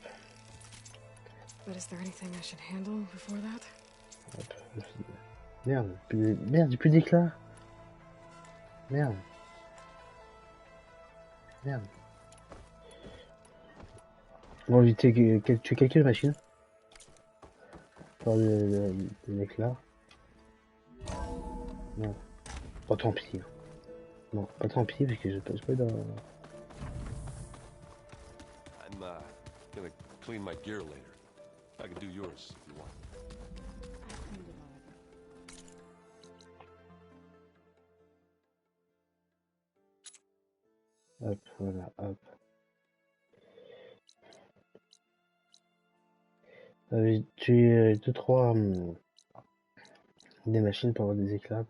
But is there anything I should handle before that? Hop. Merde, j'ai plus d'éclat. Merde. Merde. Bon, tu calcules machine. Pour de l'éclat. Non. Pas tant pis. Non, pas tant pis parce que je passe pas dans... I'm gonna clean my gear later. I can do yours if you want. Hop, voilà, hop. J'ai 2-3 des machines pour avoir des éclats.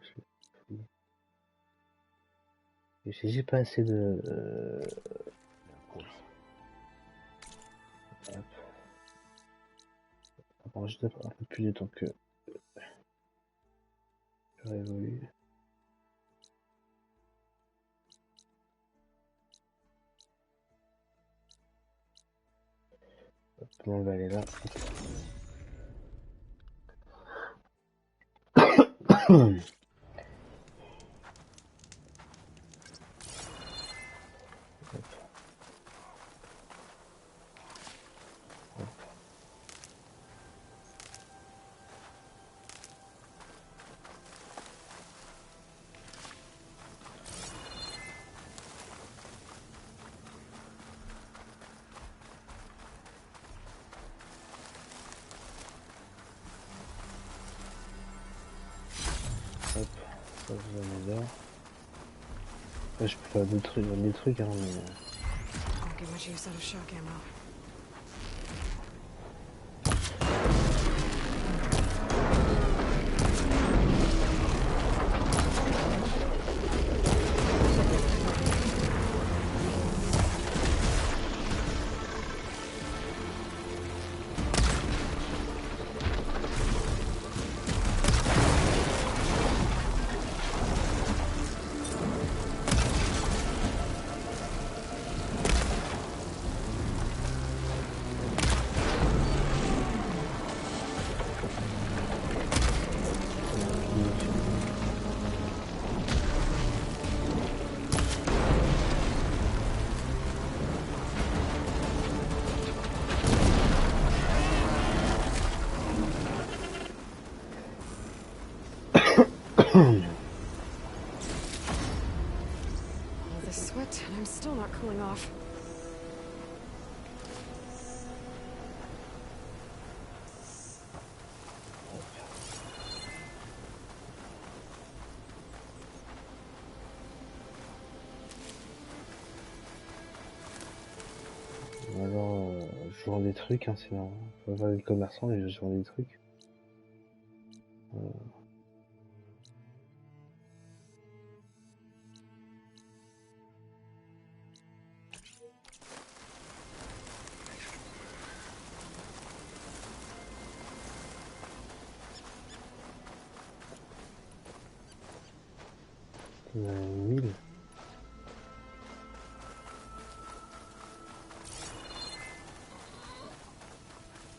Parce que j'ai pas assez de... Hop. Ça prend juste un peu plus de temps que... Je révolue. Hop, on va aller là. Hop, ça vous en est là. Après, je peux faire des trucs, hein, mais... I'll get much use out of shock ammo. All this sweat, and I'm still not cooling off. Alors, je vends des trucs, hein, c'est marrant. Faut pas des commerçants, mais je vends des trucs. Il y en a 1000.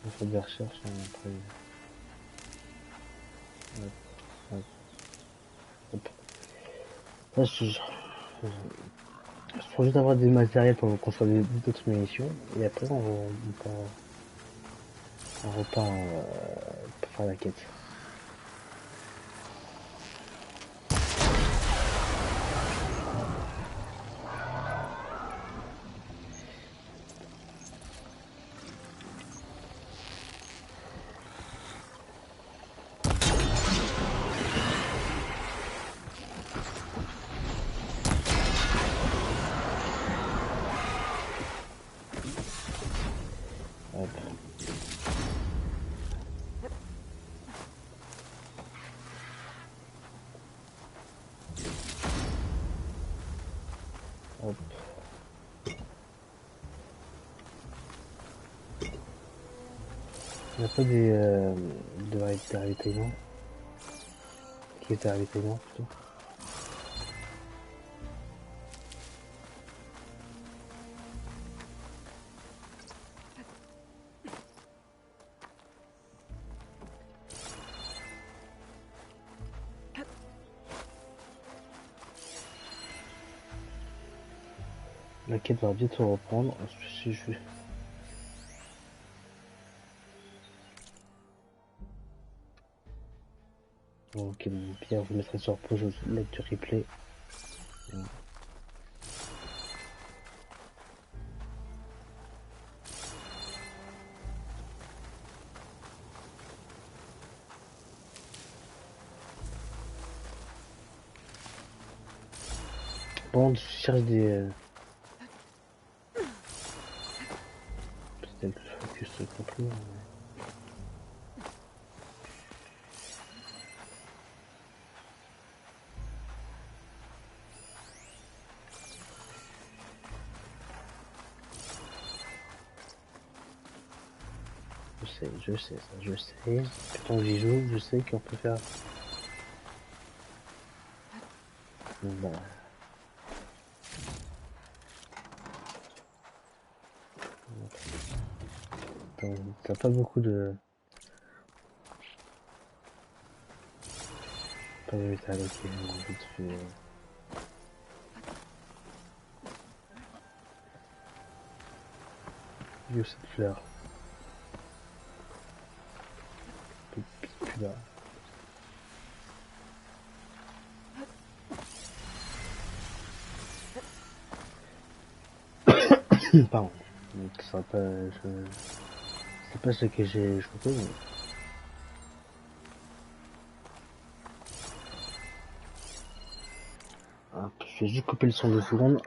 On fait des recherches, hein, après. Hop, hop, hop. Là, je prends juste d'avoir des matériels pour construire d'autres munitions, et après on repart pour faire la quête. Il n'y a pas de ravitaillement. Qui était ravitaillement plutôt. La quête va bientôt reprendre. Si je... Ok, bon, Pierre, je mettrai sur pause, je vais du replay. Bon, je cherche des... Peut-être plus focus contre lui. Je sais ça, je sais. Tant que j'y joue, je sais qu'on peut faire... Bah... T'as pas beaucoup de... Pas de métal, ok, bon, vite fait... Où cette fleur? Plus là. Pardon. Ce sera pas... C'est pas ce que j'ai chopé, mais... Hop, je vais juste couper le son 2 secondes.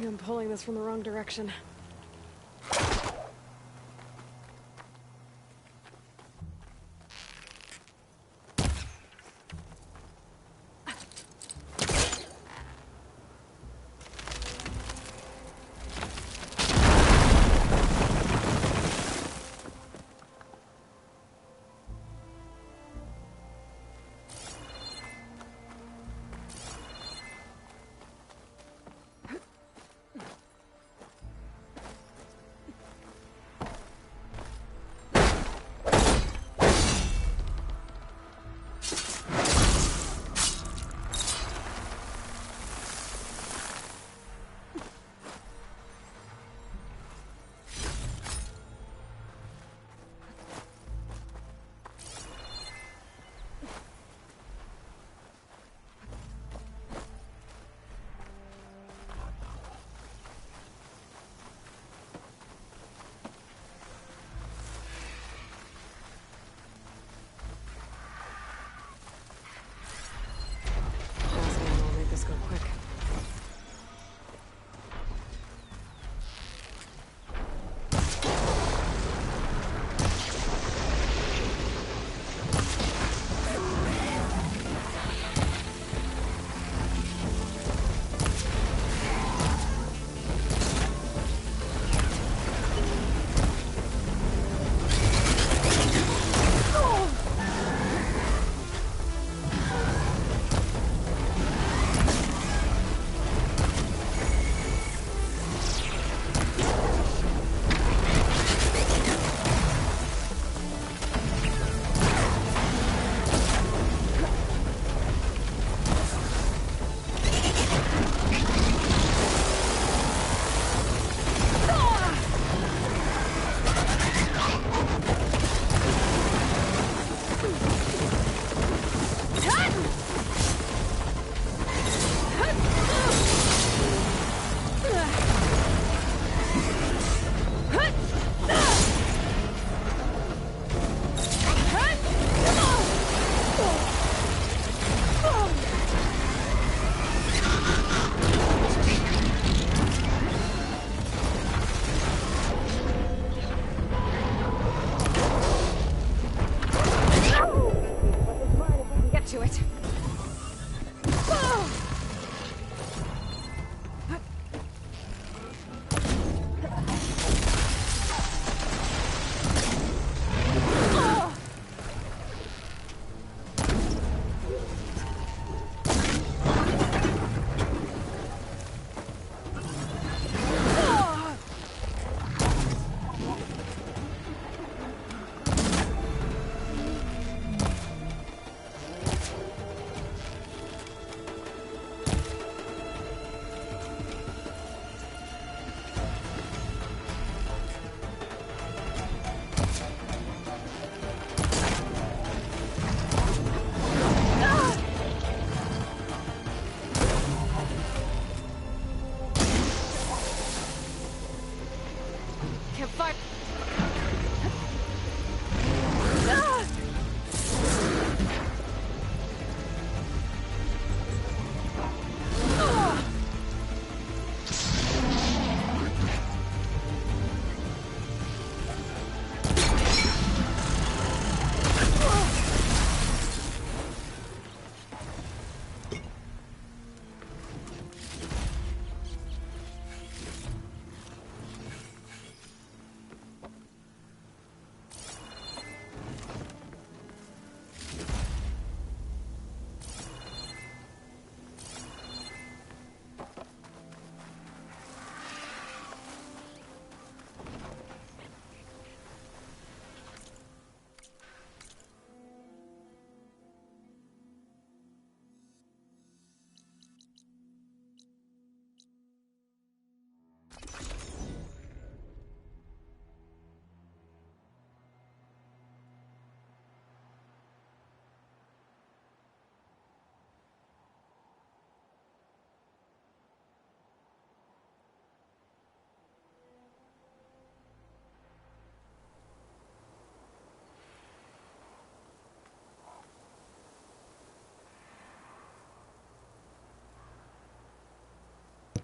I'm pulling this from the wrong direction.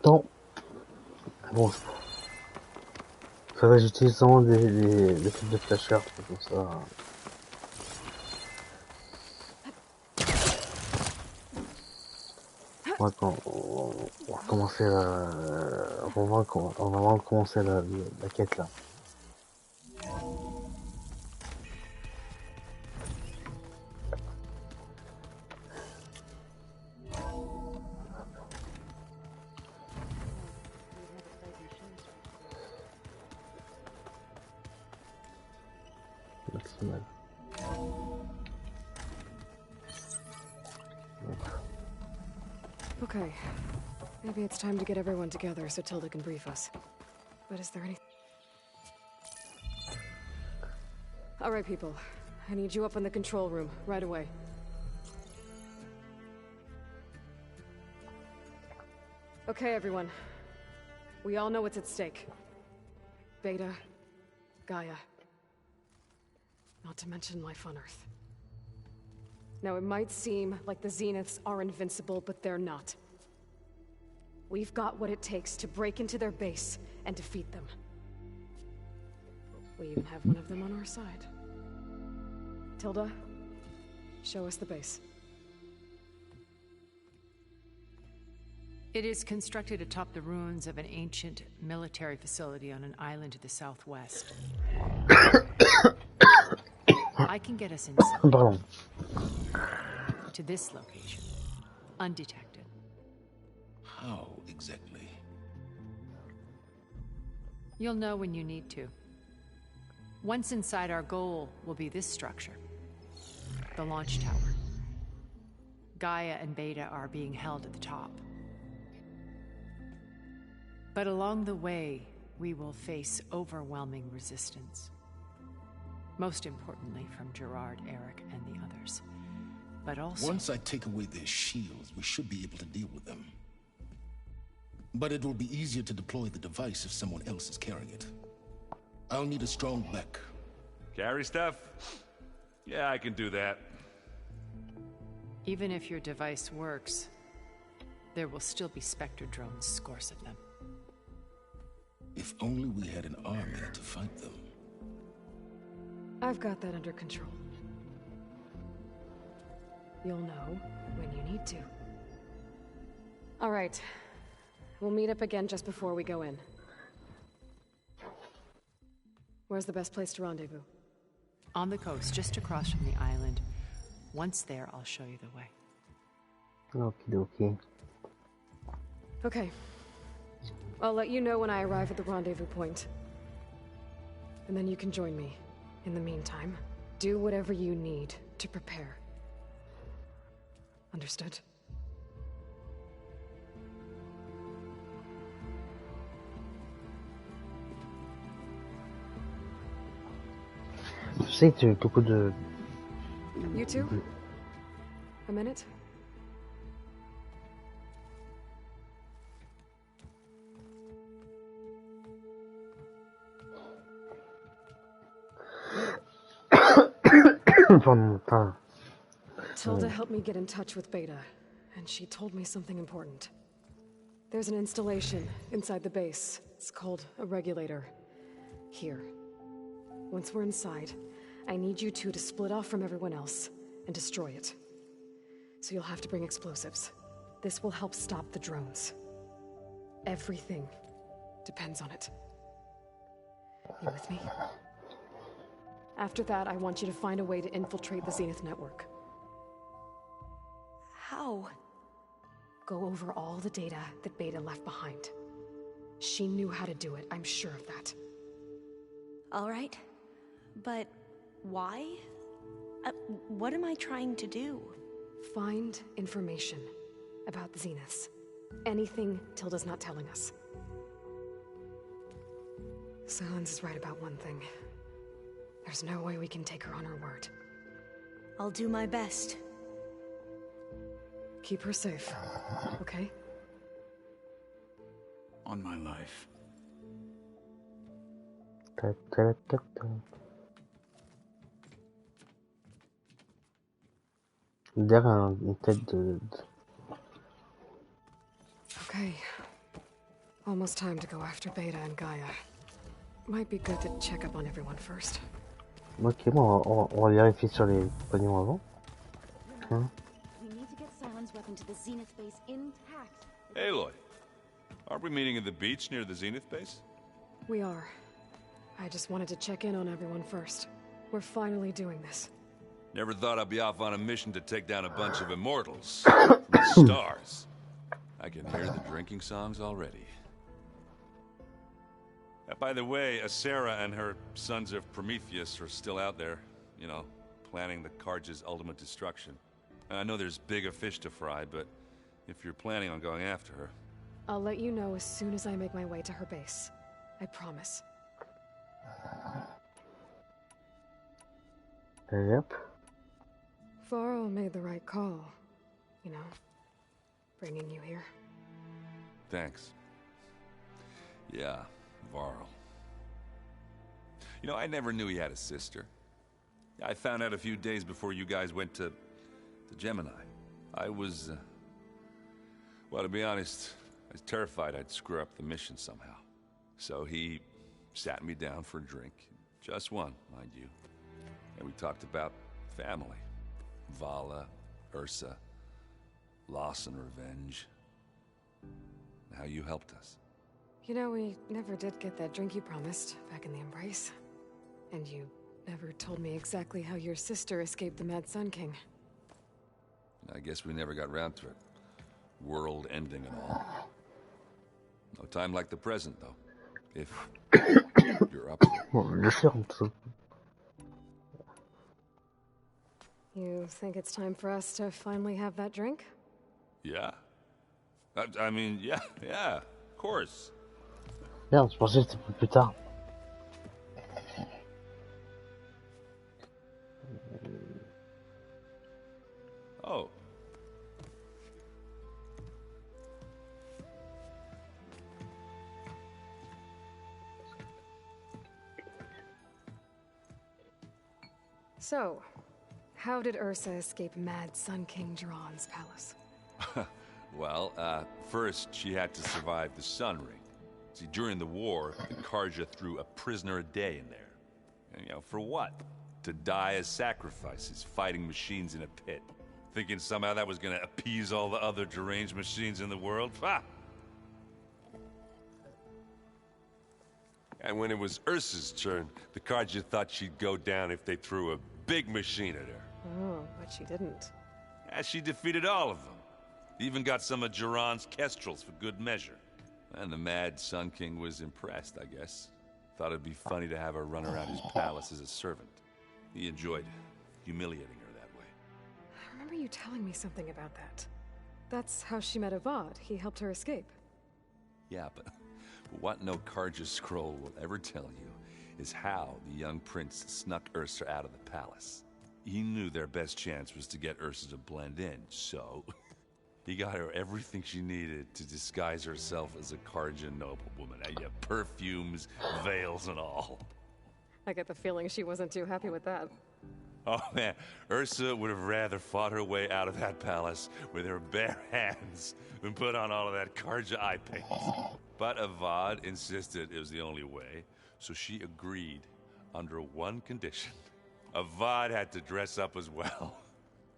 Attends. Bon, faudrait que j'utilise vraiment des trucs de flashers, comme ça. Ouais, on va commencer on va vraiment commencer la quête là. Maximal. Okay. Maybe it's time to get everyone together so Tilda can brief us. But is there any... Alright, people. I need you up in the control room, right away. Okay, everyone. We all know what's at stake. Beta, Gaia. Not to mention life on Earth. Now, it might seem like the Zeniths are invincible, but they're not. We've got what it takes to break into their base and defeat them. We even have one of them on our side. Tilda, show us the base. It is constructed atop the ruins of an ancient military facility on an island to the southwest. I can get us inside. To this location, undetected. How exactly? You'll know when you need to. Once inside, our goal will be this structure. The launch tower. Gaia and Beta are being held at the top. But along the way, we will face overwhelming resistance. Most importantly from Gerard, Eric, and the others. But also... Once I take away their shields, we should be able to deal with them. But it will be easier to deploy the device if someone else is carrying it. I'll need a strong back. Carry stuff? Yeah, I can do that. Even if your device works, there will still be Spectre drones, scores of them. If only we had an army to fight them. I've got that under control. You'll know when you need to. All right. We'll meet up again just before we go in. Where's the best place to rendezvous? On the coast, just across from the island. Once there, I'll show you the way. Okie dokie. Okay. I'll let you know when I arrive at the rendezvous point. And then you can join me. In the meantime, do whatever you need to prepare. Understood? Je sais que tu as eu beaucoup de... You too? A minute? Tilda helped me get in touch with Beta, and she told me something important. There's an installation inside the base. It's called a regulator. Here. Once we're inside, I need you two to split off from everyone else and destroy it. So you'll have to bring explosives. This will help stop the drones. Everything depends on it. You with me? After that, I want you to find a way to infiltrate the Zenith network. How? Go over all the data that Beta left behind. She knew how to do it, I'm sure of that. All right. But why? What am I trying to do? Find information about the Zeniths. Anything Tilda's not telling us. Silence is right about one thing. There's no way we can take her on her word. I'll do my best. Keep her safe, okay? On my life. Derrière une tête de... Okay. Almost time to go after Beta and Gaia. Might be good to check up on everyone first. Ok, bon, on va vérifier sur les compagnons avant. Hein? We need to get Silen's weapon to the Zenith base intact. Aloy, aren't we meeting at the beach near the Zenith base? We are. I just wanted to check in on everyone first. We're finally doing this. Never thought I'd be off on a mission to take down a bunch of immortals from the stars. I can hear the drinking songs already. By the way, Asera and her sons of Prometheus are still out there, you know, planning the Carja's ultimate destruction. I know there's bigger fish to fry, but if you're planning on going after her... I'll let you know as soon as I make my way to her base. I promise. Yep. Varl made the right call. You know, bringing you here. Thanks. Yeah, Varl. You know, I never knew he had a sister. I found out a few days before you guys went to Gemini. I was, well, to be honest, I was terrified I'd screw up the mission somehow. So he sat me down for a drink. Just one, mind you. And we talked about family. Vala, Ursa, loss and revenge. How you helped us. You know, we never did get that drink you promised back in the Embrace. And you never told me exactly how your sister escaped the Mad Sun King. I guess we never got round to it. World ending and all. No time like the present, though. If you're up for it. You think it's time for us to finally have that drink? Yeah. I mean, yeah, of course. Merde, je pensais que c'était plus tard. Oh. So, how did Ursa escape Mad Sun King Jiran's palace? Well, first she had to survive the Sun Ring. See, during the war, the Carja threw a prisoner a day in there. And, you know, for what? To die as sacrifices, fighting machines in a pit. Thinking somehow that was gonna appease all the other deranged machines in the world? Ha! And when it was Ursa's turn, the Carja thought she'd go down if they threw a big machine at her. Oh, but she didn't. And she defeated all of them. Even got some of Jiran's kestrels for good measure. And the Mad Sun King was impressed, I guess. Thought it'd be funny to have her run around his palace as a servant. He enjoyed humiliating her that way. I remember you telling me something about that. That's how she met Avad. He helped her escape. Yeah, but what no Carja scroll will ever tell you is how the young prince snuck Ursa out of the palace. He knew their best chance was to get Ursa to blend in, so he got her everything she needed to disguise herself as a Carja noblewoman. Yeah, perfumes, veils, and all. I get the feeling she wasn't too happy with that. Oh man, Ursa would have rather fought her way out of that palace with her bare hands than put on all of that Carja eye paint. But Avad insisted it was the only way, so she agreed under one condition. Avad had to dress up as well.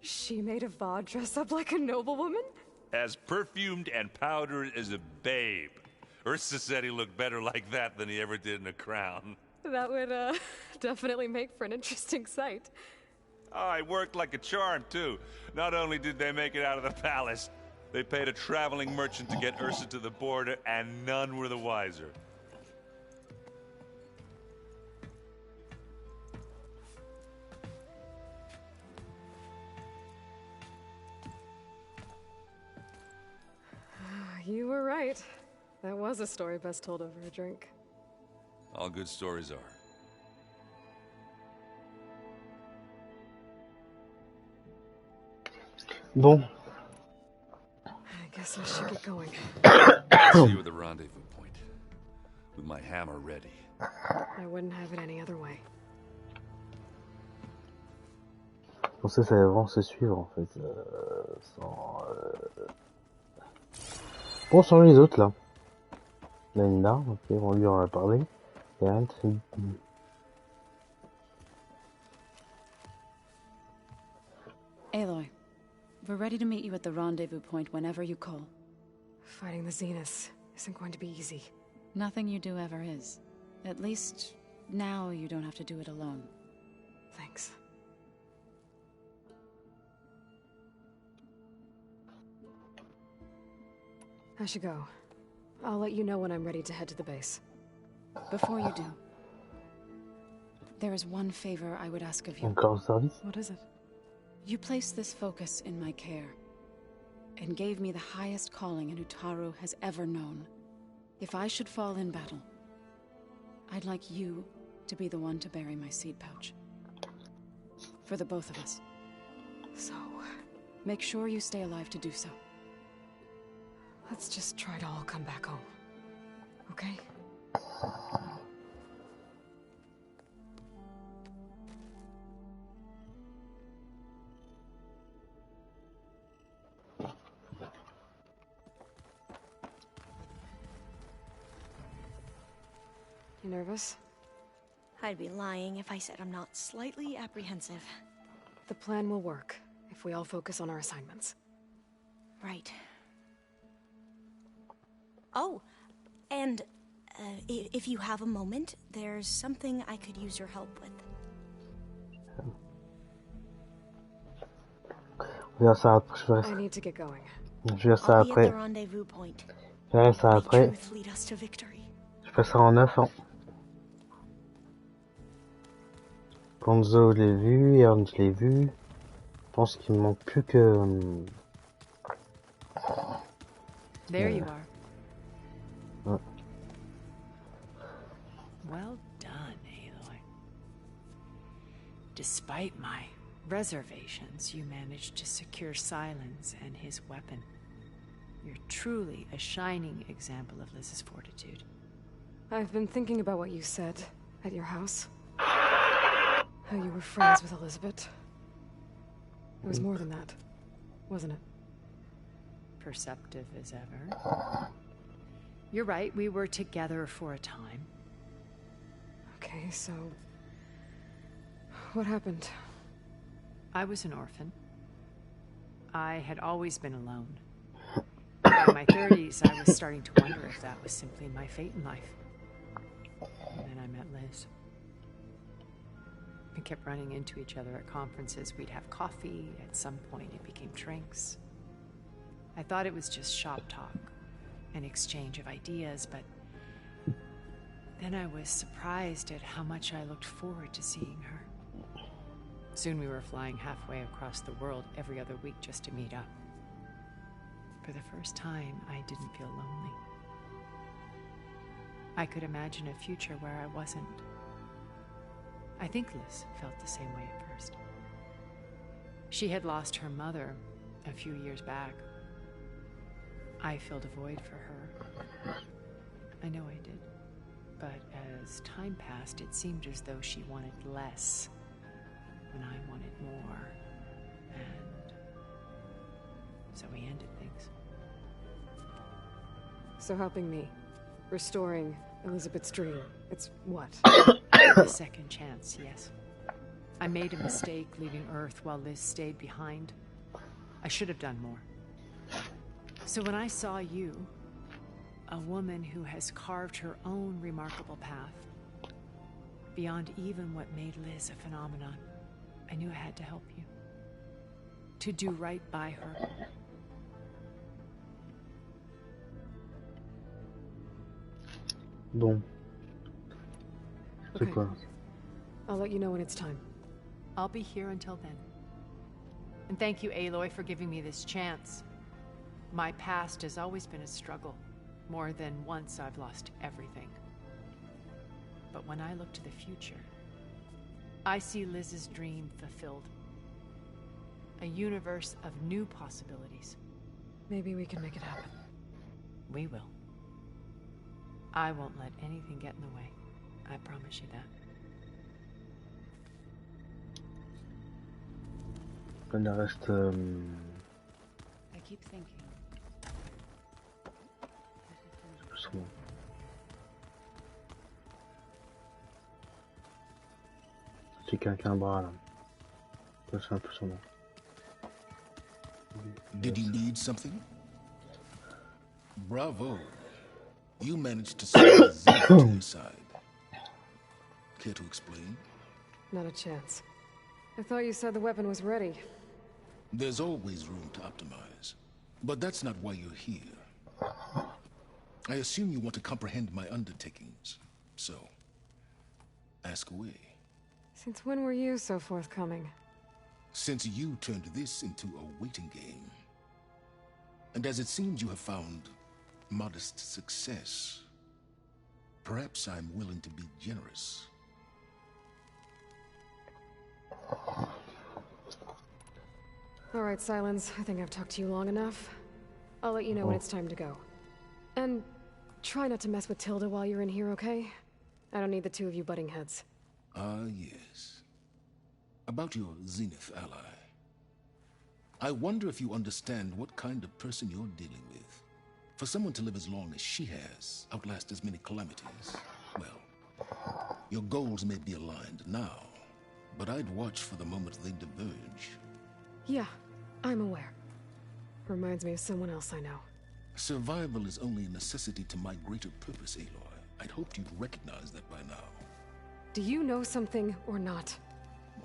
She made Avad dress up like a noblewoman? As perfumed and powdered as a babe. Ursa said he looked better like that than he ever did in a crown. That would, definitely make for an interesting sight. Oh, it worked like a charm, too. Not only did they make it out of the palace, they paid a traveling merchant to get Ursa to the border, and none were the wiser. You were right. That was a story best told over a drink. All good stories are. Bon. I guess I should get going. See you at the rendezvous point. With my hammer ready. I wouldn't have it any other way. Je pensais que ça allait vraiment se suivre en fait. Sans. Bon, sans les autres là. Linda, ok, on lui en a parlé. Yeah, Aloy, we're ready to meet you at the rendezvous point whenever you call. Fighting the Zeniths isn't going to be easy. Nothing you do ever is. At least, now you don't have to do it alone. Thanks. I should go. I'll let you know when I'm ready to head to the base. Before you do, there is one favor I would ask of you. Encore service? What is it? You placed this focus in my care, and gave me the highest calling an Utaru has ever known. If I should fall in battle, I'd like you to be the one to bury my seed pouch. For the both of us. So... make sure you stay alive to do so. let's just try to all come back home. Okay? You nervous? I'd be lying if I said I'm not slightly apprehensive. The plan will work if we all focus on our assignments. Right. Oh, and if you have a moment, there's something I could use your help with. Je vais faire ça après. I need to get going. Je vais faire ça après. Je vais faire ça après. Je fais ça en 9 ans. Ponzo, je l'ai vu, Ern, je l'ai vu. Je pense qu'il me manque plus que... There you are. Ouais. Well done, Aloy. Despite my reservations, you managed to secure Silence and his weapon. You're truly a shining example of Liz's fortitude. I've been thinking about what you said at your house. How you were friends with Elizabeth. It was more than that, wasn't it? Perceptive as ever. You're right, we were together for a time. Okay, so... what happened? I was an orphan. I had always been alone. By my 30s, I was starting to wonder if that was simply my fate in life. And then I met Liz. We kept running into each other at conferences. We'd have coffee. At some point, it became drinks. I thought it was just shop talk, an exchange of ideas, but then I was surprised at how much I looked forward to seeing her. Soon we were flying halfway across the world every other week just to meet up. For the first time, I didn't feel lonely. I could imagine a future where I wasn't. I think Liz felt the same way at first. She had lost her mother a few years back. I filled a void for her. I know I did. But as time passed, it seemed as though she wanted less when I wanted more. And so we ended things. So helping me. Restoring Elizabeth's dream. It's what? A second chance, yes. I made a mistake leaving Earth while Liz stayed behind. I should have done more. So when I saw you, a woman who has carved her own remarkable path, beyond even what made Liz a phenomenon, I knew I had to help you. To do right by her. Bon. C'est Okay. quoi? I'll let you know when it's time. I'll be here until then. And thank you, Aloy, for giving me this chance. My past has always been a struggle. More than once I've lost everything. But when I look to the future, I see Liz's dream fulfilled. A universe of new possibilities. Maybe we can make it happen. We will. I won't let anything get in the way. I promise you that. Il reste... I keep thinking. Doucement. quelqu'un avec un bras là. C'est un peu son nom. Did he need something? Bravo. You managed to swing the Zenith to your side. Care to explain? Not a chance. I thought you said the weapon was ready. There's always room to optimize. But that's not why you're here. I assume you want to comprehend my undertakings. So, ask away. Since when were you so forthcoming? Since you turned this into a waiting game. And as it seems you have found modest success, perhaps I'm willing to be generous. All right, Silence. I think I've talked to you long enough. I'll let you know when it's time to go. And try not to mess with Tilda while you're in here, okay? I don't need the two of you butting heads. Yes. About your Zenith ally. I wonder if you understand what kind of person you're dealing with. For someone to live as long as she has, outlast as many calamities, well, your goals may be aligned now, but I'd watch for the moment they diverge. Yeah, I'm aware. Reminds me of someone else I know. Survival is only a necessity to my greater purpose, Aloy. I'd hoped you'd recognize that by now. Do you know something or not?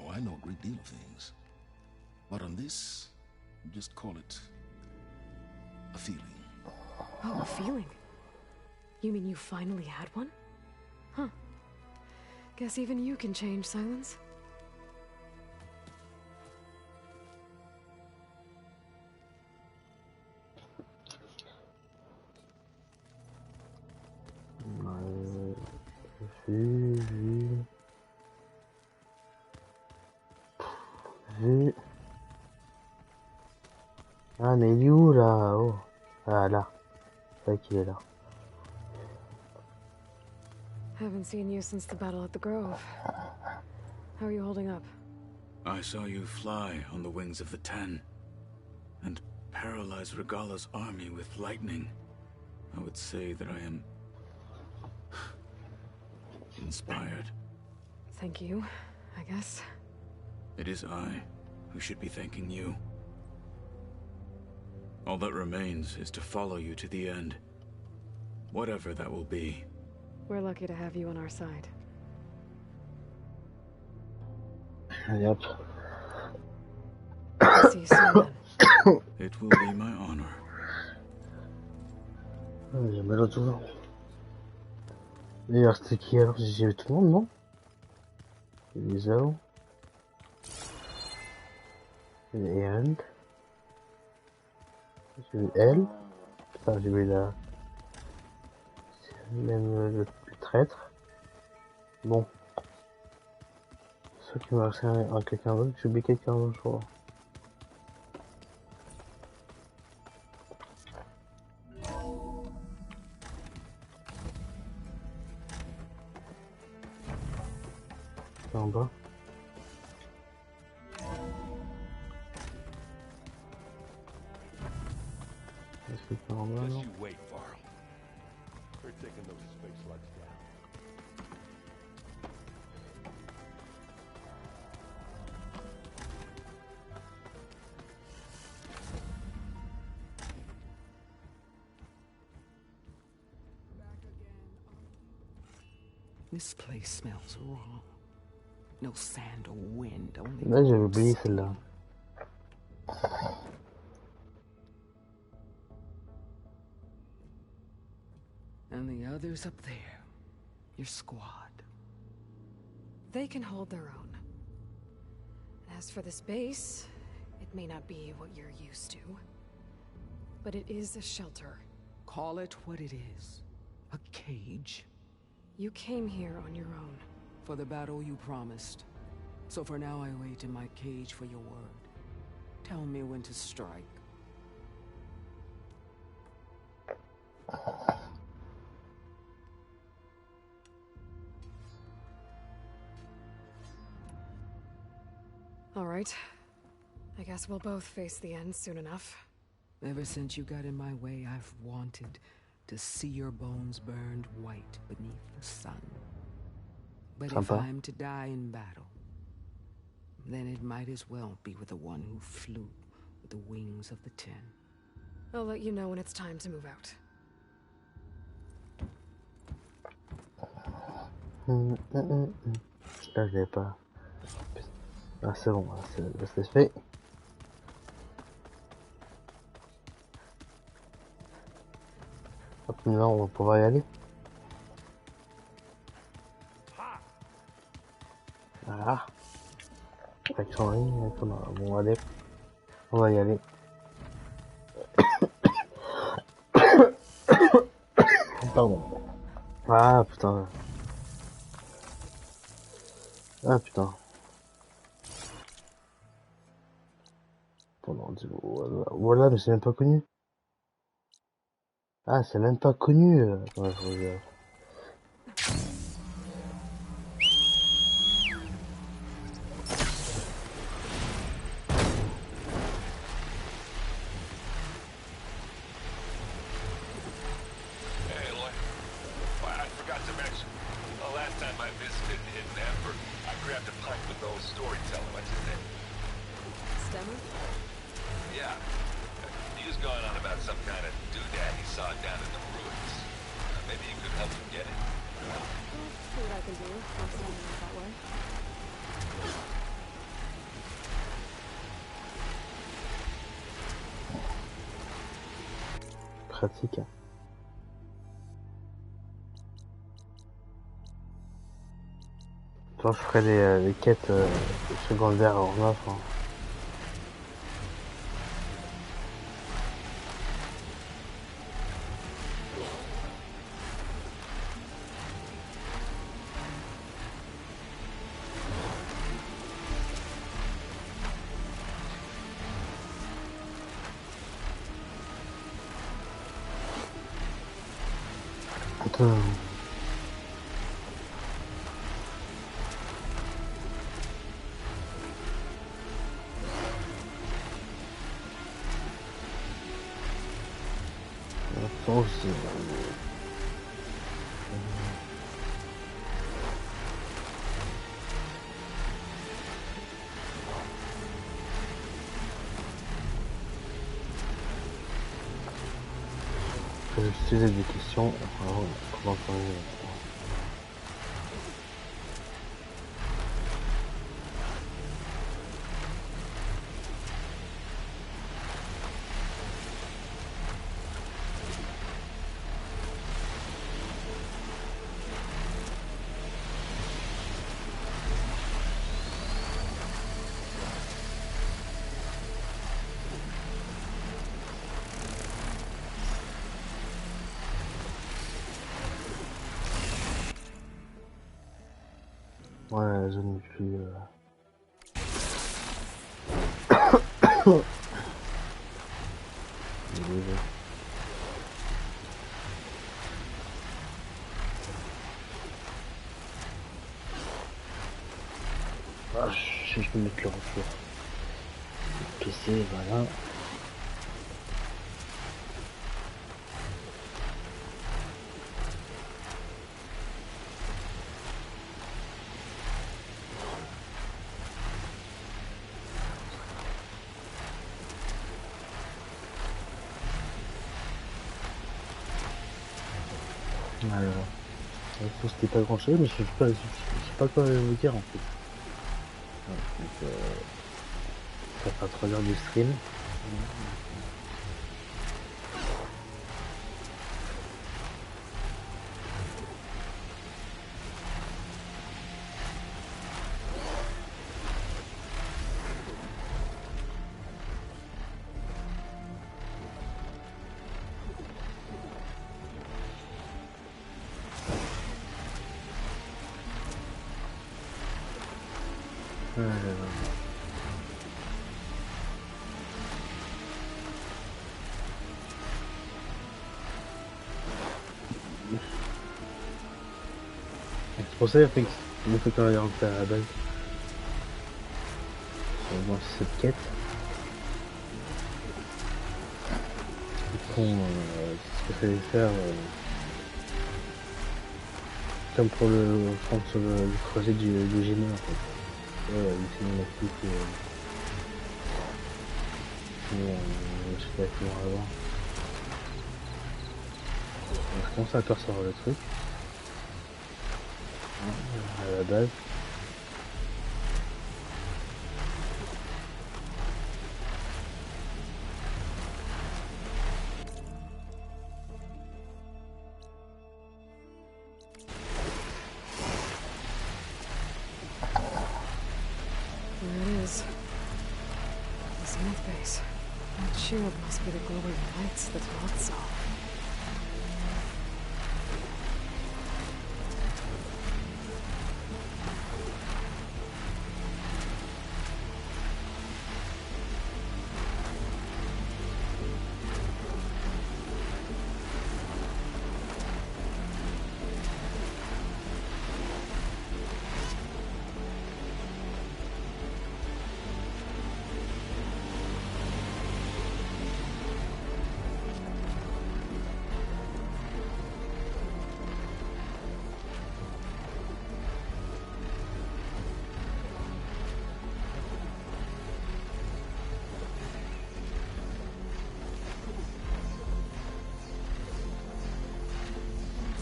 Oh, I know a great deal of things. But on this, just call it a feeling. Oh, a feeling? You mean you finally had one? Huh. Guess even you can change, Silence. Vu. Ah, mais il est où là? Oh. Ah, là. C'est vrai qu'il est là. Haven't seen you since the battle at the Grove. How are you holding up? I saw you fly on the wings of the Ten, and paralyze Regala's army with lightning. I would say that I am inspired. Thank you, I guess. It is I who should be thanking you. All that remains is to follow you to the end. Whatever that will be. We're lucky to have you on our side. Yep. See you soon, then. It will be my honor. J'aime l'autre toujours. D'ailleurs, c'était qui alors? J'ai vu tout le monde, non? Les Ao. Les Hand. J'ai vu elle. Enfin, j'ai vu la... Même le traître. Bon. Ceux qui m'ont resté à quelqu'un d'autre, j'ai oublié quelqu'un d'autre, je crois. C'est en bas. Est-ce que c'est en bas, non? Just you wait, Varl. We're taking those space slugs down. This place smells wrong. No sand or wind, only... Là, j'avais oublié celle-là. And the others up there. Your squad. They can hold their own. As for this base, it may not be what you're used to, but it is a shelter. Call it what it is. A cage. You came here on your own. For the battle you promised. So for now I wait in my cage for your word. Tell me when to strike. All right. I guess we'll both face the end soon enough. Ever since you got in my way, I've wanted to see your bones burned white beneath the sun. But if I'm to die in battle, then it might as well be with the one who flew with the wings of the 10. I'll let you know when it's time to move out. Là, je l'ai pas. Ah, c'est bon, c'est fait. Hop, maintenant, on va pouvoir y aller. Voilà. Alexandrie, bon, allez. On va y aller. Pardon. Ah, putain. Ah, putain. Voilà, mais c'est même pas connu. Ah, c'est même pas connu. Attends, je regarde. Hey, Lloyd. Well, I forgot to mention. The last time I visited Hidden Ember, I grabbed a pint with those storyteller. What's his name? Stemmer? Yeah. He was going on about some kind of doodad he saw down in the ruins. Maybe you could help him get it. I'll see what I can do. I'm standing out that way. Pratique. Toi, je ferai des quêtes secondaires en off. Hein. Attends. Attends, je vais utiliser des questions. Comment parler. Ouais, la zone plus... Ah, je peux mettre le retour. PC, voilà. Alors, c'était pas grand chose, mais je sais pas quoi vous dire en fait. Ouais, donc, ça fera 3 heures du stream. C'est pour ça qu'il faut qu'on aille rentrer à la base. On va voir cette quête. Ce que ça allait faire. Comme pour le creuset du génie en fait. une cinématique je sais pas comment on va voir. Je commence à apercevoir le truc. À la base. There it is. The Zenith base. That shield must be the glowing lights that Roth saw.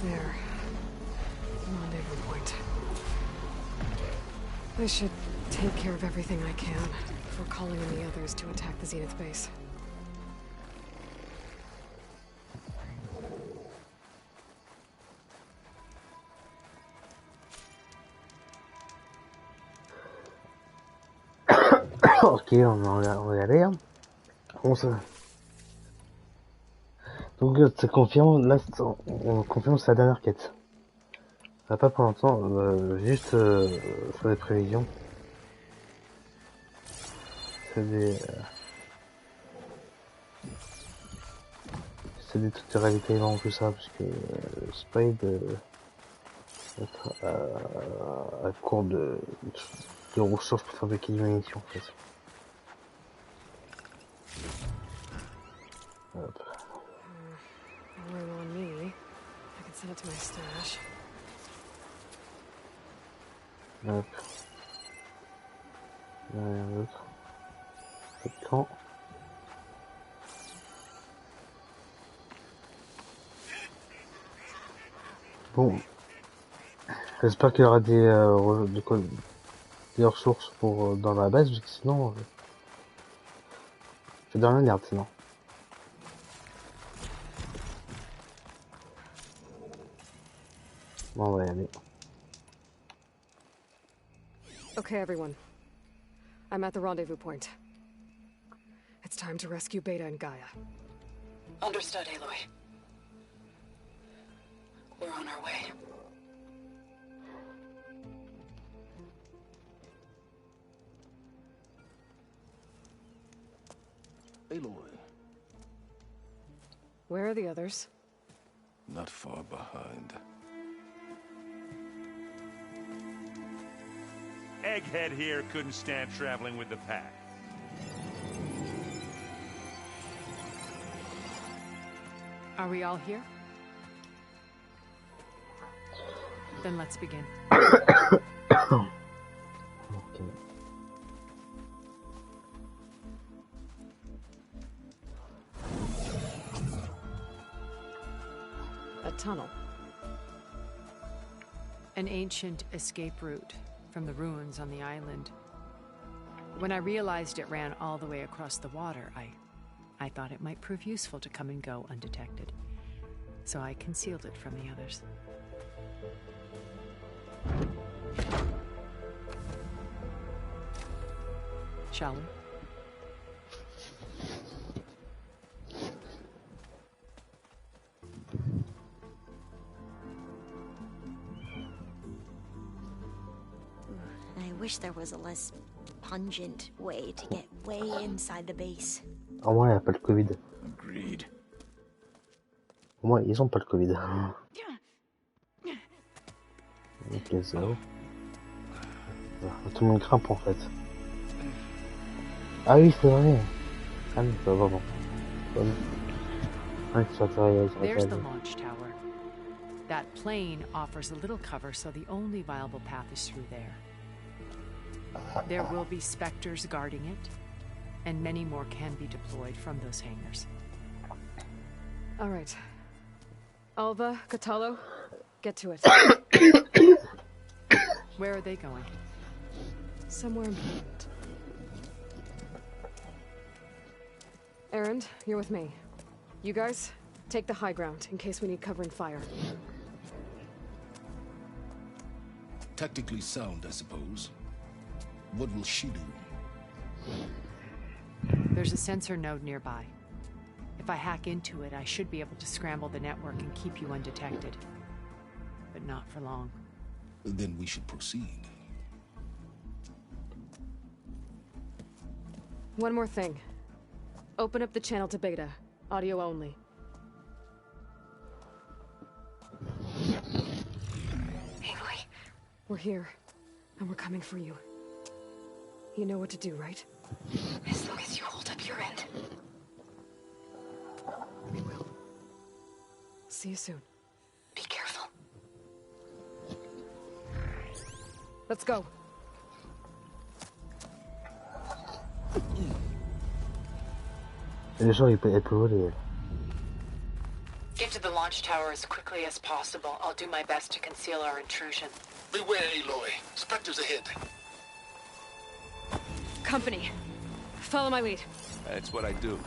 There. Rendezvous point. I should take care of everything I can before calling in the others to attack the Zenith base. Ok, on va y aller. Hein. Bon, ça... Donc ça confirme, là on confirme sa dernière quête. Ça va pas pour longtemps, juste sur les prévisions. C'est des trucs de réalité non tout ça, parce que Spade être à court de ressources pour fabriquer des munitions en fait. Hop. Oil on me. I can send it to my stash. Hop. Il n'y a rien d'autre. Pas de camp. Bon. J'espère qu'il y aura des ressources pour dans la base, parce que sinon je suis dans la merde sinon. Bon, on va y aller. Okay, everyone. I'm at the rendezvous point. It's time to rescue Beta and Gaia. Understood, Aloy. We're on our way. Aloy. Where are the others? Not far behind. Egghead here couldn't stand traveling with the pack. Are we all here? Then let's begin. Okay. A tunnel. An ancient escape route from the ruins on the island. When I realized it ran all the way across the water, I thought it might prove useful to come and go undetected. So I concealed it from the others. Shall we? I wish there was a less pungent way to get way inside the base. Au moins, il n'y a pas le Covid. Agreed. Au moins, ils ont pas le Covid. Ok, zéro. Tout le monde grimpe en fait. Ah oui, c'est vrai. Ah oui, ça va bon. There's the launch tower. That plane offers a little cover, so the only viable path is through there. There will be specters guarding it, and many more can be deployed from those hangars. All right. Alva, Catalo, get to it. Where are they going? Somewhere important. Erend, you're with me. You guys, take the high ground in case we need covering fire. Tactically sound, I suppose. What will she do? There's a sensor node nearby. If I hack into it, I should be able to scramble the network and keep you undetected. But not for long. Then we should proceed. One more thing. Open up the channel to Beta. Audio only. Aloy. We're here, and we're coming for you. You know what to do, right? As long as you hold up your end. We will. See you soon. Be careful. Let's go. Les gens, elle peut voler. Get to the launch tower as quickly as possible. I'll do my best to conceal our intrusion. Beware, Aloy. Spectres ahead. Company. Follow my lead. That's what I do.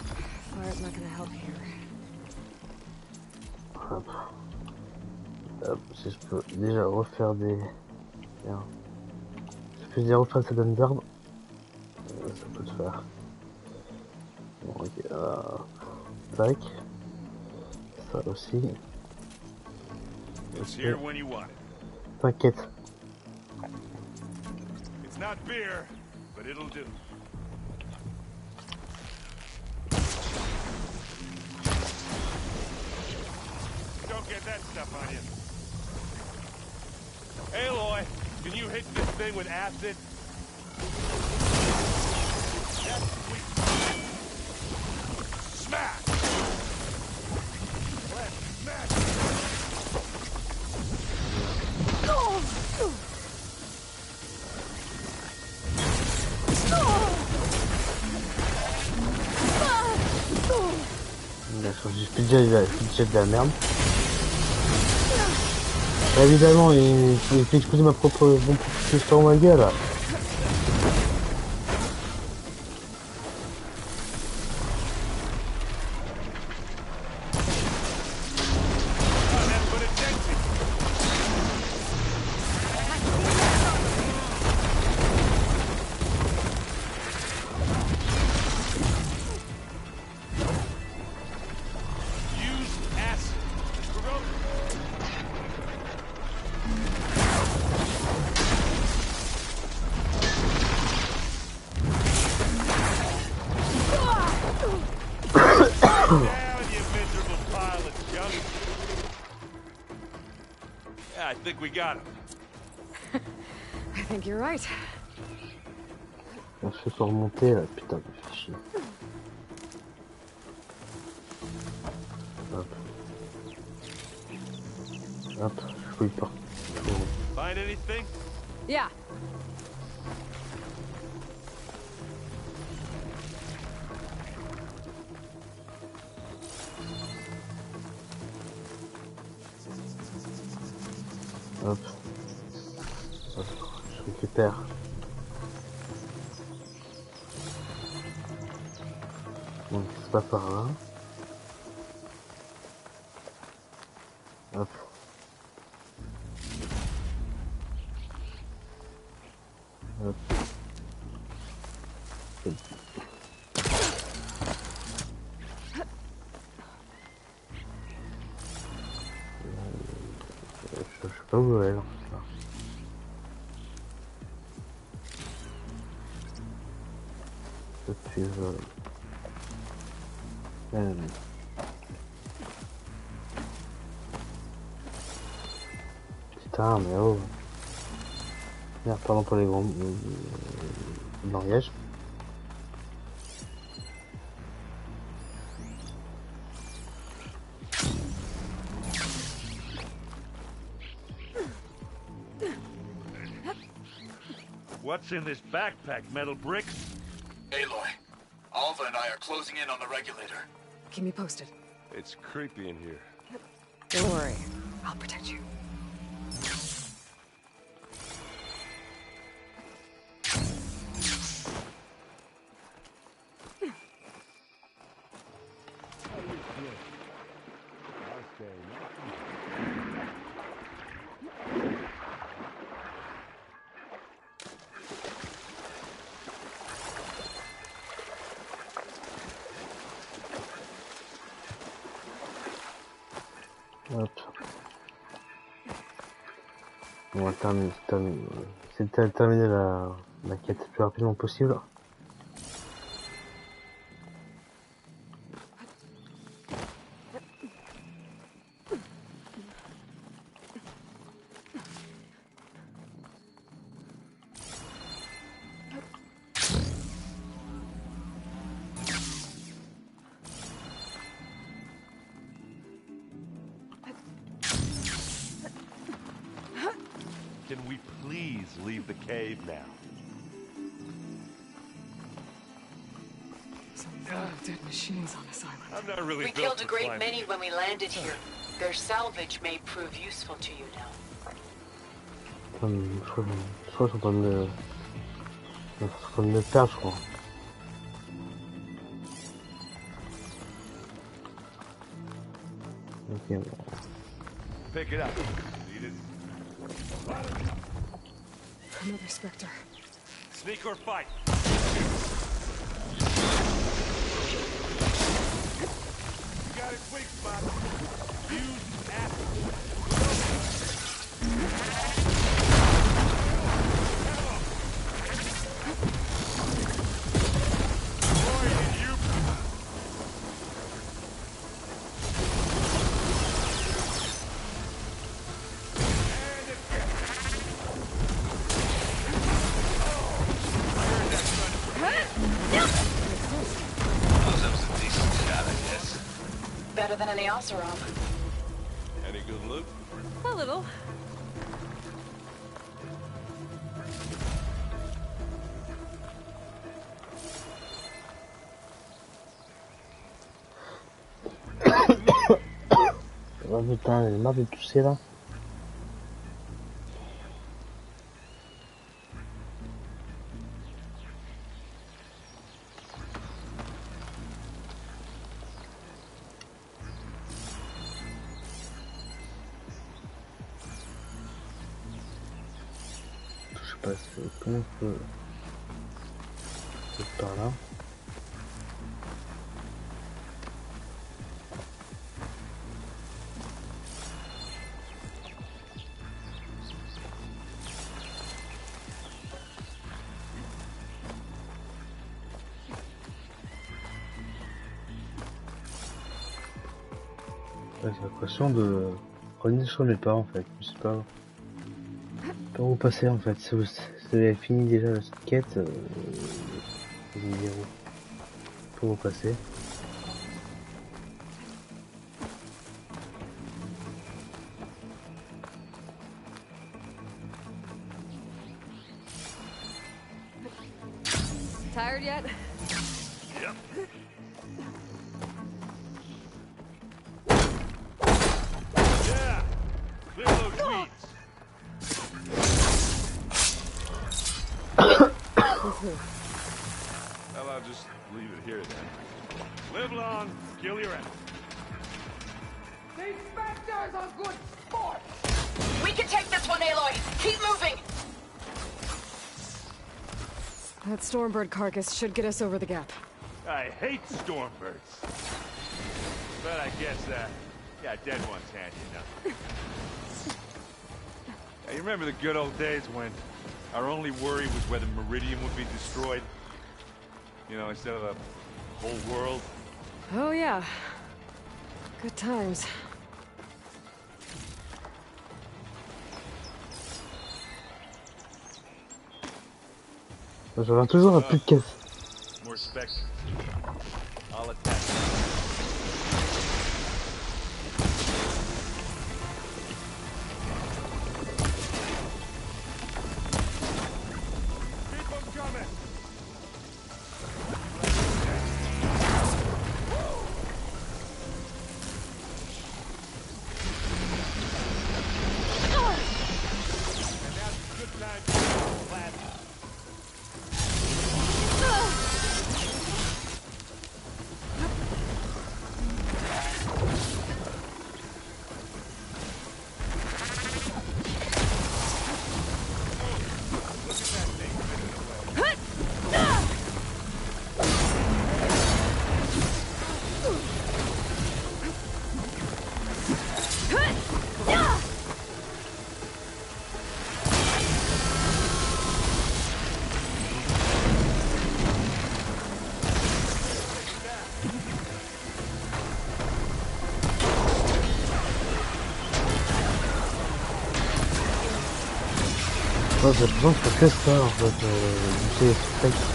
Fire's not gonna help here. Hop. Hop, si je peux déjà refaire des... Bien. Si je peux déjà refaire cette donne d'arbre, ça peut le faire. Bon, ok, tac. Ça aussi. It's here when you want it. T'inquiète. It's not beer, but it'll do. Don't get that stuff on you. Aloy, can you hit this thing with acid? That's sweet. Smash! Let's smash! D'accord, je fais déjà de la merde. Évidemment, il fait exploser mon propre pistolet dans ma gueule là. Yeah, I think we got him. I think you're right. On se fait remonter là, putain, me fait chier. Hop. Hop, je fouille pas. Find anything? Yeah. Hop. Hop. Je récupère. Bon, c'est pas par là. Hop. Hop. Je sais pas où elle est là. Depuis putain, mais oh. Merde, pardon pour les gros langages. What's in this backpack? Metal bricks? Aloy, Alva and I are closing in on the regulator. Keep me posted. It's creepy in here. Don't worry. I'll protect you. Hop. On va essayer de terminer la quête le plus rapidement possible. Can we please leave the cave now? Some dead machines on this island. I'm not really We built killed a for great climbing. many when we landed here. Their salvage may prove useful to you now. Je crois qu'ils sont en train de me perdre, je crois. Ok, bon. Pick it up. Need it. Another Spectre. Sneak or fight. You got his weak spot. Use acid. Better than any Oseram. Any good loot? A little. Oh putain, j'ai marre de tousser là. Je sais pas comment je peux... C'est par là. J'ai l'impression de revenir sur mes pas en fait, je sais pas où passer en fait. Si vous avez fini déjà cette quête, vous me direz pour où passer. Tired yet? Yep. Yeah. Clear those weeds. Well, I'll just leave it here then. Live long, kill your enemies. These Spectres are good sport! We can take this one, Aloy! Keep moving! That Stormbird carcass should get us over the gap. I hate stormbirds. But I guess, yeah, dead one's handy enough. Hey, you remember the good old days when our only worry was whether Meridian would be destroyed? You know, instead of the whole world? Oh yeah. Good times. J'aurai toujours un plus de caisse. More specters. I'll attack. j'ai l'impression que c'est que ça en fait, du spectre.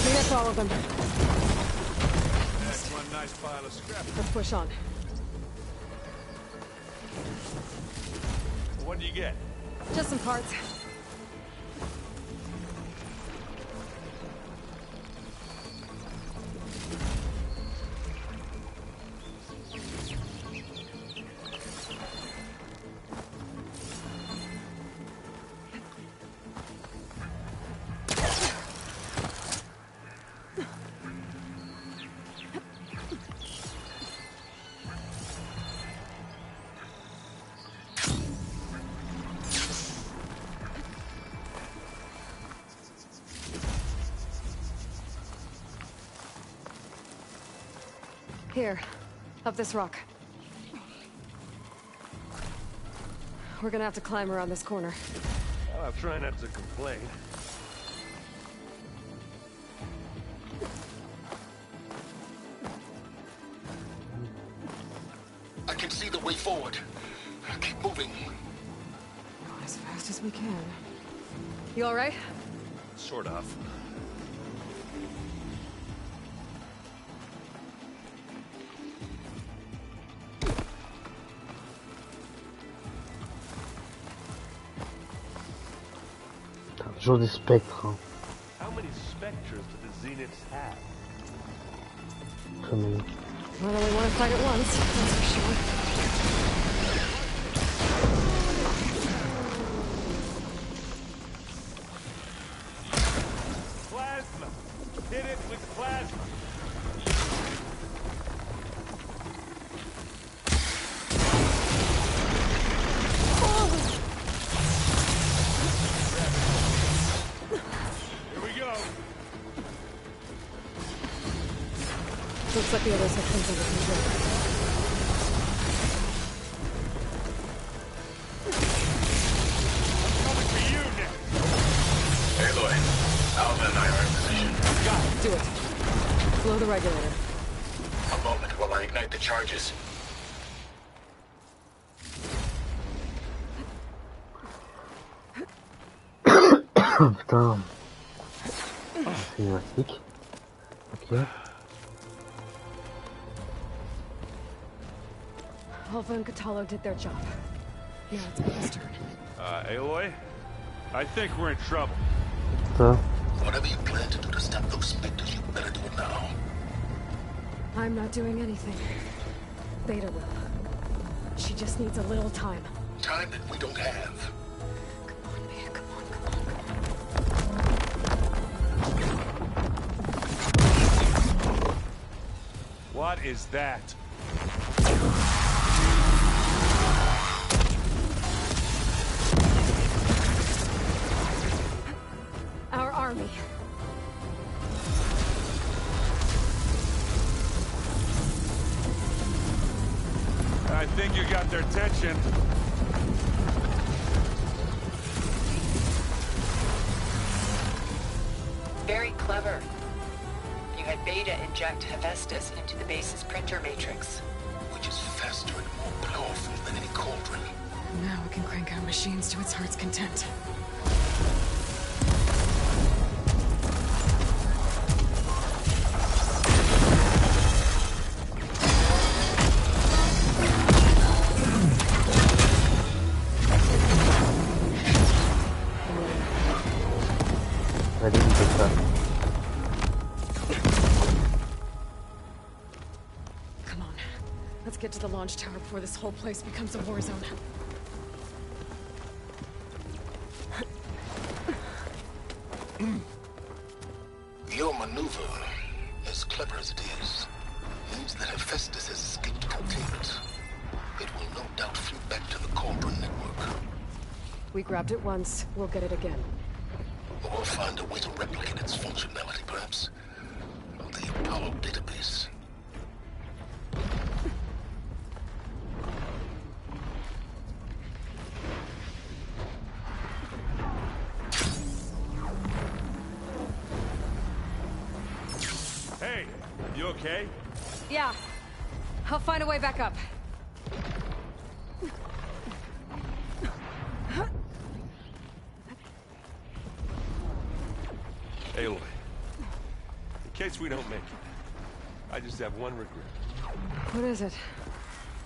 That's all of them. That's one nice pile of scrap. Let's push on. What do you get? Just some parts. Here, up this rock. We're gonna have to climb around this corner. Well, I'll try not to complain. I can see the way forward. Keep moving. Go as fast as we can. You all right? Sort of. Toujours des spectres. Hein. How many specters do the Zeniths have? Très many. Well, we want to fight at once, that's for sure. Plasma! Hit it with plasma! Looks like the others have things under control. I'm coming for you next! Hey, Lloyd. Alva and I are in position. Got it. Do it. Blow the regulator. A moment while I ignite the charges. Putain. Cinématique. Ok. Alva and Catalo did their job. Now it's Eva's turn. Aloy? I think we're in trouble. So? Whatever you plan to do to stop those specters, you better do it now. I'm not doing anything. Beta will. She just needs a little time. Time that we don't have. Come on, man. Come on, come on. What is that? Our army. I think you got their attention. Very clever. You had Beta inject Hephaestus into the base's printer matrix. Which is faster and more powerful than any cauldron. Now we can crank out machines to its heart's content. Let's get to the launch tower before this whole place becomes a war zone. Your maneuver, as clever as it is, means that Hephaestus has escaped containment. It will no doubt flee back to the Cauldron network. We grabbed it once, we'll get it again. Or find a way to replicate its functionality, perhaps. The Apollo database. Hey, you okay? Yeah. I'll find a way back up. Aloy, in case we don't make it, I just have one regret. What is it?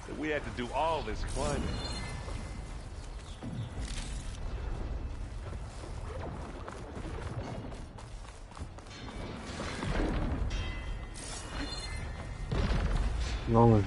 That we had to do all this climbing. Non, mais...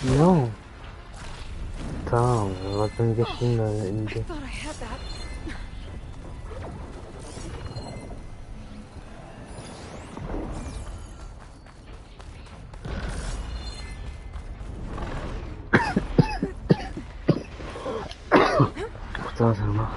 Non. Putain, on va pas me gâcher une idée. I thought I had that. Putain, ça marche.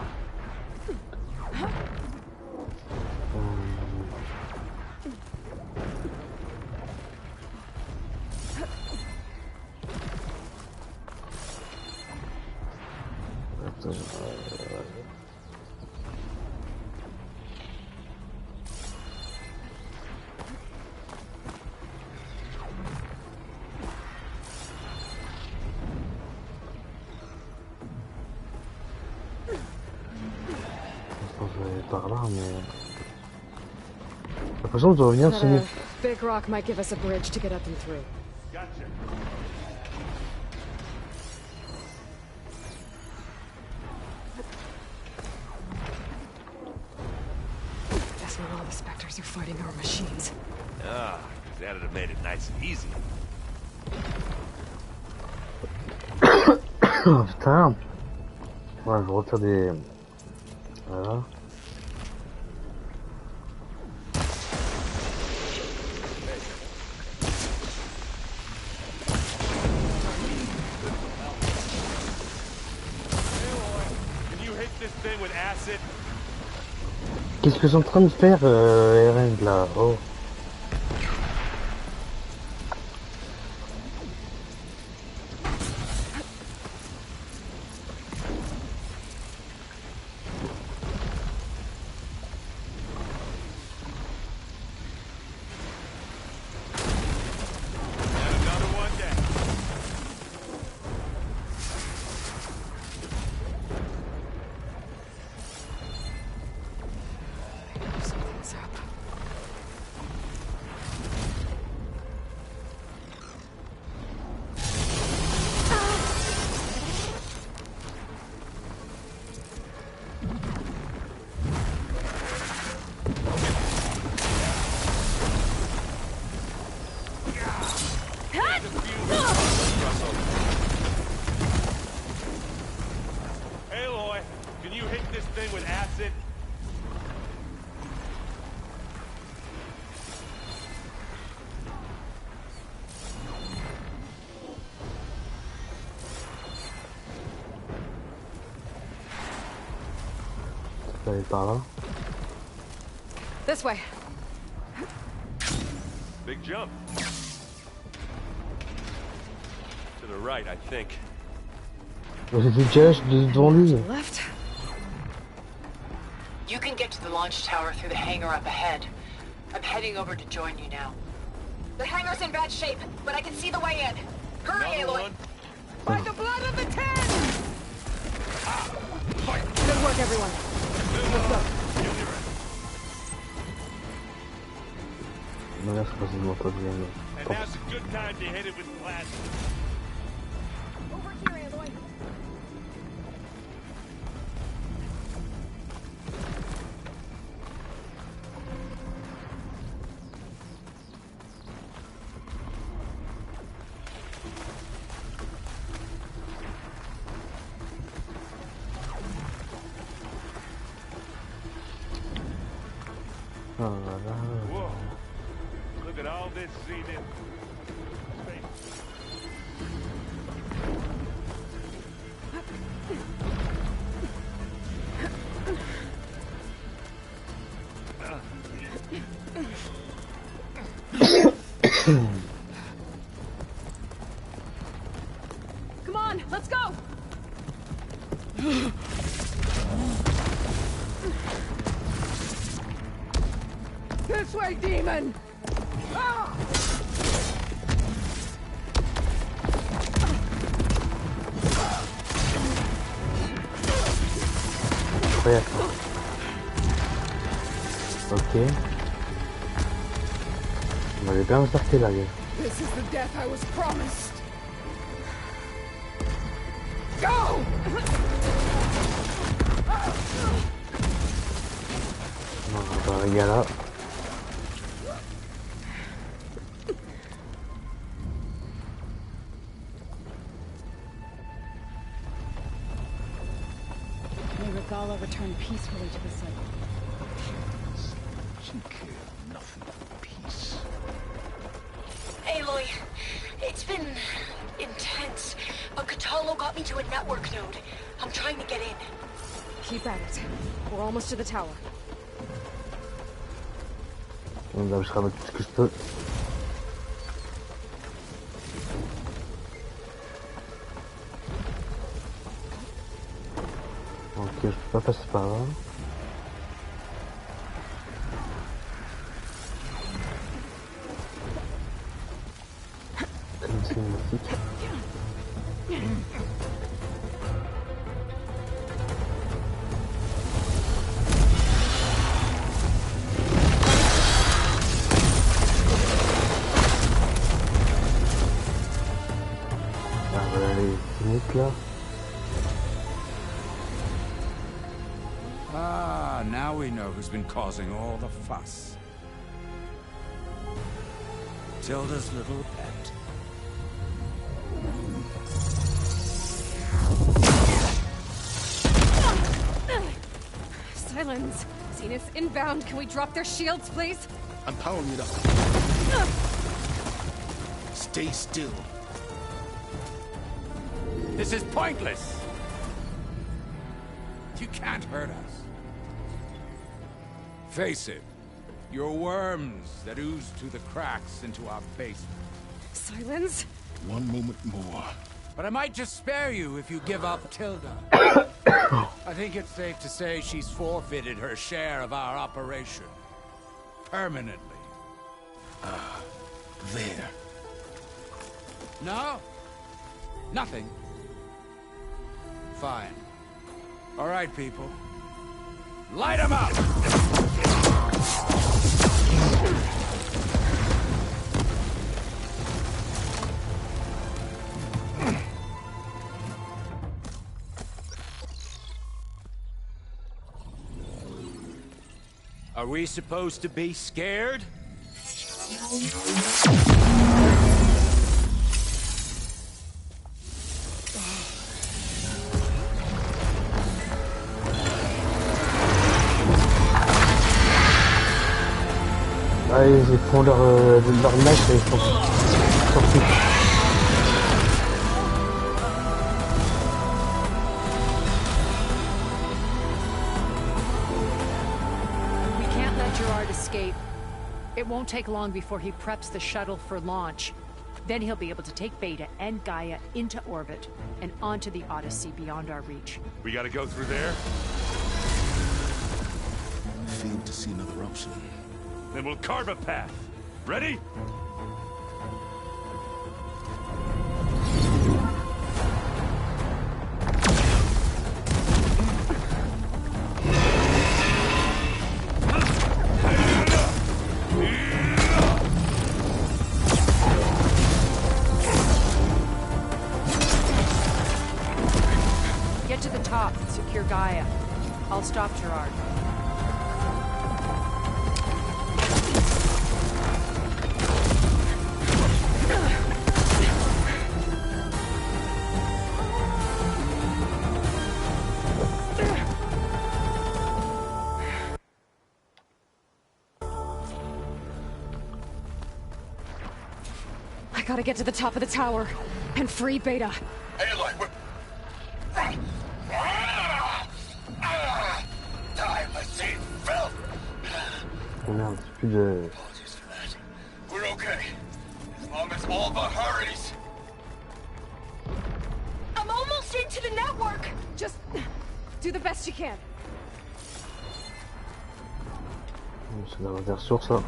Par là, mais... J'ai l'impression de revenir sur une... Big rock might give us a bridge to get up and through. Gotcha. That's when all the specters are fighting our machines. Ah, that'd have made it nice and easy. Putain. Ouais, je retire des... Voilà. Qu'est-ce que je suis en train de faire, Eren, là? Oh. Aloy, can you hit this thing with acid? Aller par là. This way. Big jump. To the right, I think. J'ai déjà devant lui. Left. You can get to the launch tower through the hangar up ahead. I'm heading over to join you now. The hangar's in bad shape, but I can see the way in. Hurry, Aloy! everyone. Let's go. Non, là, c'est pas une moto de gamme. And now's a good time to hit it with plasma. Over here, Aloy. Whoa. Look at all this Zenith space. Come on, let's go! This way, demon! Ah! Incroyable. Ok. On m'avait bien sorti là, gars. This is the death I was promised. Go! Non, on va un gars là. May Regala return peacefully to the site. She cared nothing for peace. Aloy, it's been intense, but Catalo got me to a network node. I'm trying to get in. Keep at it. We're almost to the tower. On va se ramasser tout ce que je peux. Ok, je peux pas passer par là. Comme c'est magnifique. Ah voilà les limites là. Ah, now we know who's been causing all the fuss. Tilda's little pet. Silence. Zenith inbound. Can we drop their shields, please? I'm powering it up. Stay still. This is pointless! You can't hurt us. Face it, you're worms that ooze through the cracks into our basement. Silence? One moment more. But I might just spare you if you give up Tilda. I think it's safe to say she's forfeited her share of our operation. Permanently. There. No? Nothing? Fine. All right, people. Light 'em up! Are we supposed to be scared? Ah, ils font leur match et ils sont sortis. We can't let Gerard escape. It won't take long before he preps the shuttle for launch. Then he'll be able to take Beta and Gaia into orbit and onto the Odyssey beyond our reach. We gotta go through there? Failed to see another option. Then we'll carve a path. Ready? to the top and secure Gaia. I'll stop Gerard. I gotta get to the top of the tower and free Beta. Aloy, we're... Time, I see. Phil! Oh merde, plus de... We're okay. As long as all but hurries. I'm almost into the network! Just do the best you can. C'est dans la ressources, ça.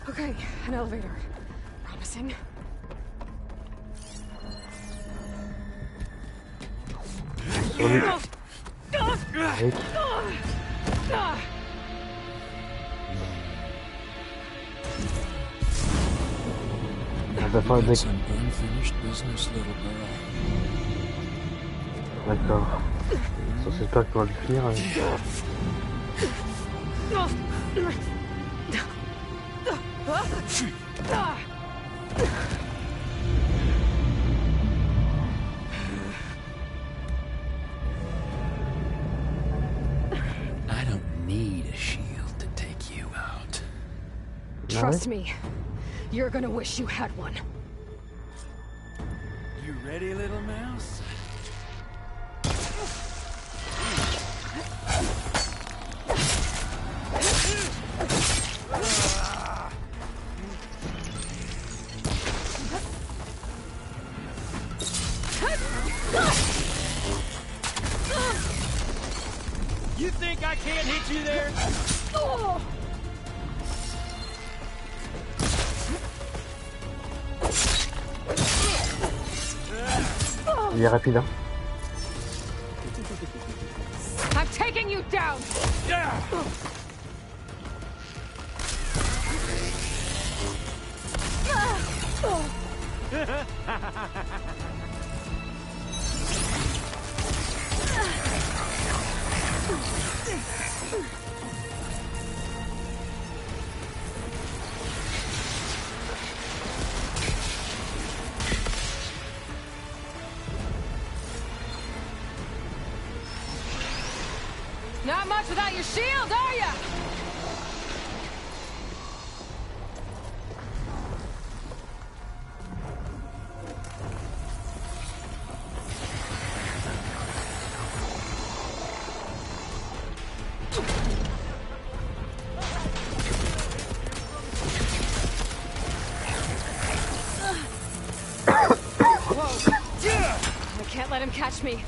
Okay, an elevator. Promising. It's an unfinished business, little girl. D'accord. Ça c'est pas qu'on va le finir. I don't need a shield to take you out. Trust me, you're gonna wish you had one. You ready, little mouse? You think I can't hit you there? Il est rapide, hein. I'm taking you down. Not much without your shield, are ya? Whoa. I can't let him catch me.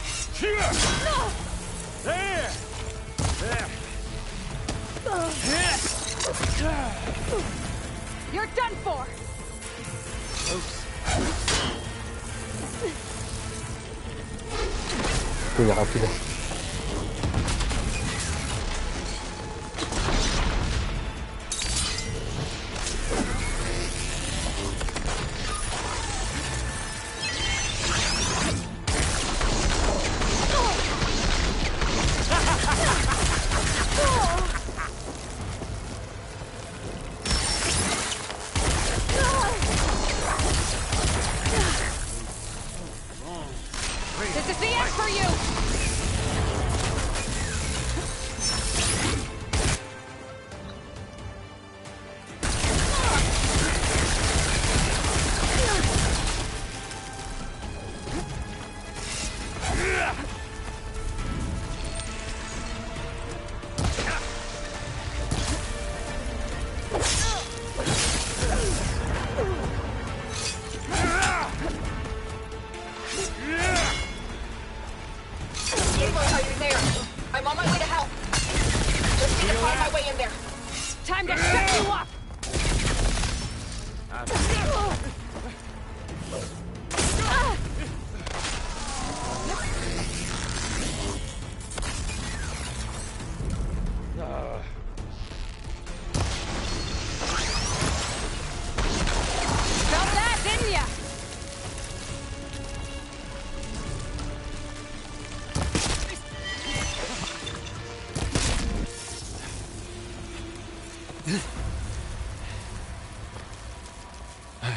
There! You're done for! Il est rapide. This is the end for you! I'm on my way to help. Just need to find my way in there. Time to shut you up! I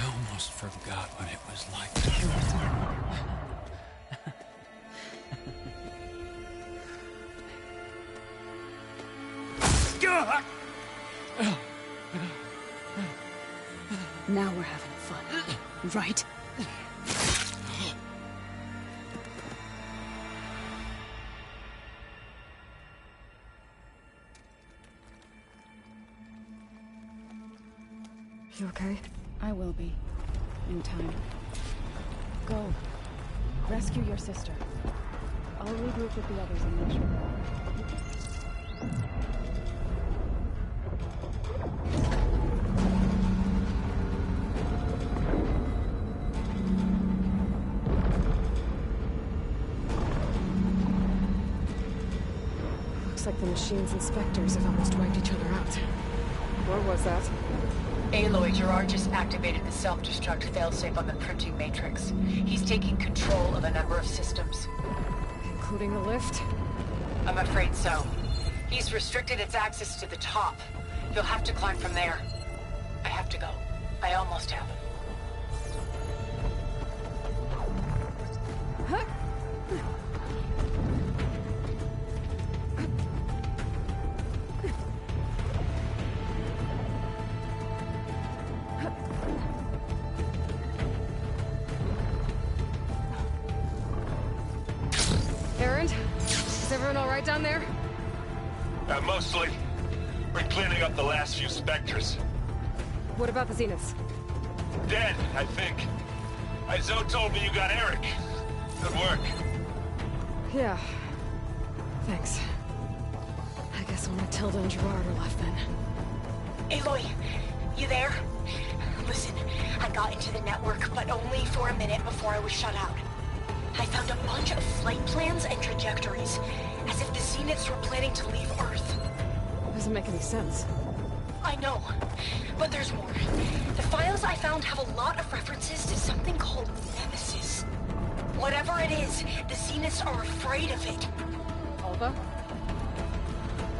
almost forgot what it was like. Now we're having fun, right? You okay? I will be. In time. Go. Rescue your sister. I'll regroup with the others and make sure. Looks like the machine's inspectors have almost wiped each other out. What was that? Aloy, Gerard just activated the self-destruct failsafe on the printing matrix. He's taking control of a number of systems. Including the lift? I'm afraid so. He's restricted its access to the top. You'll have to climb from there. I have to go. I almost have. Is everyone all right down there? Mostly. We're cleaning up the last few specters. What about the Zeniths? Dead, I think. Zoe told me you got Eric. Good work. Yeah. Thanks. I guess only Tilda and Gerard are left then. Aloy, you there? Listen, I got into the network, but only for a minute before I was shut out. I found a bunch of flight plans and trajectories, as if the Zeniths were planning to leave Earth. Doesn't make any sense. I know, but there's more. The files I found have a lot of references to something called Nemesis. Whatever it is, the Zeniths are afraid of it. Alva?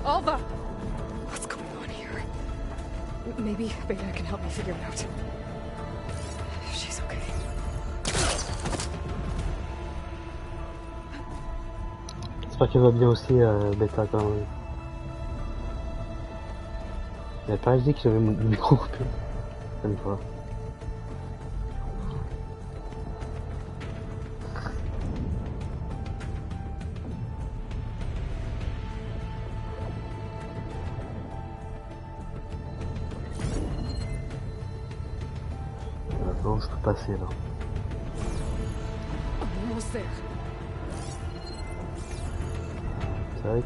Alva! What's going on here? Maybe Beta can help me figure it out. She's okay. J'espère qu'elle va bien aussi, Beta, quand même. Elle n'a pas dit que j'avais mon micro coupé. Une fois. Maintenant, je peux passer là. Almost there. Tac.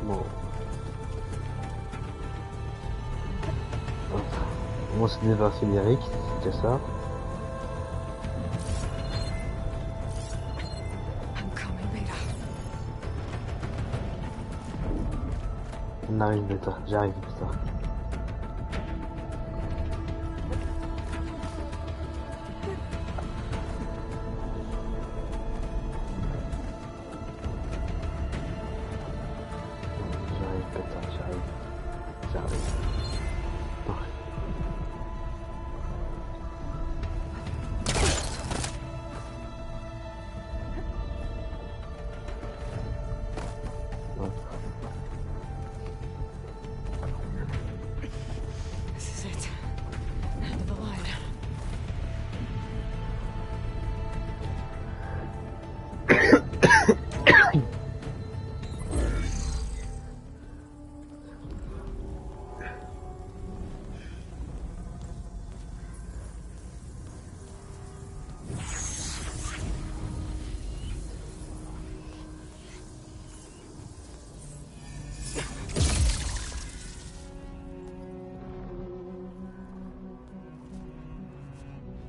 Bon. On se déverser l'Eric, c'était ça. On arrive Beta, j'arrive Beta. J'arrive Beta, j'arrive.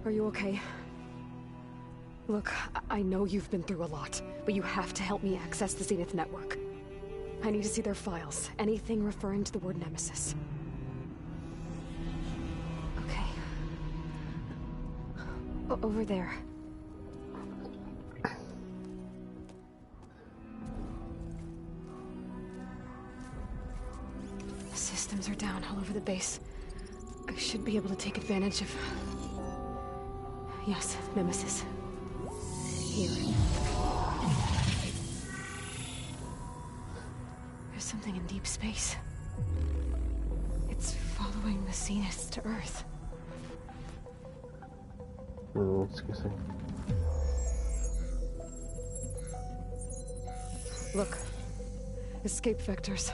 Are you okay? Look, I know you've been through a lot, but you have to help me access the Zenith network. I need to see their files. Anything referring to the word Nemesis. Okay. Over there. Systems are down all over the base. I should be able to take advantage of... Yes, Nemesis. Here. There's something in deep space. It's following the Zeniths to Earth. Qu'est-ce que c'est? Look. Escape vectors.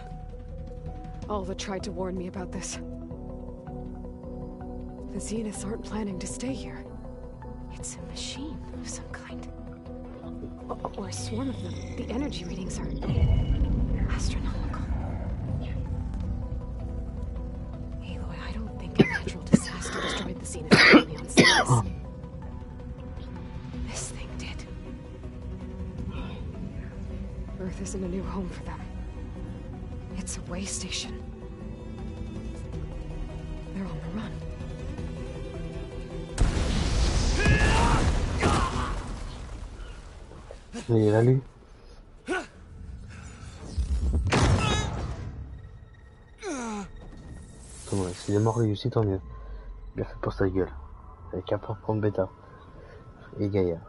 Alva tried to warn me about this. The Zeniths aren't planning to stay here. It's a machine of some kind. Or a swarm of them. The energy readings are astronomical. Aloy, I don't think a natural disaster destroyed the Zenith colony on Ceres. This thing did. Earth isn't a new home for them. It's a way station. They're on the run. Il est là, lui. Attends, s'il est mort réussi, tant mieux. Il a fait pour sa gueule. Avec qu'à pas prendre bêta. Et Gaïa.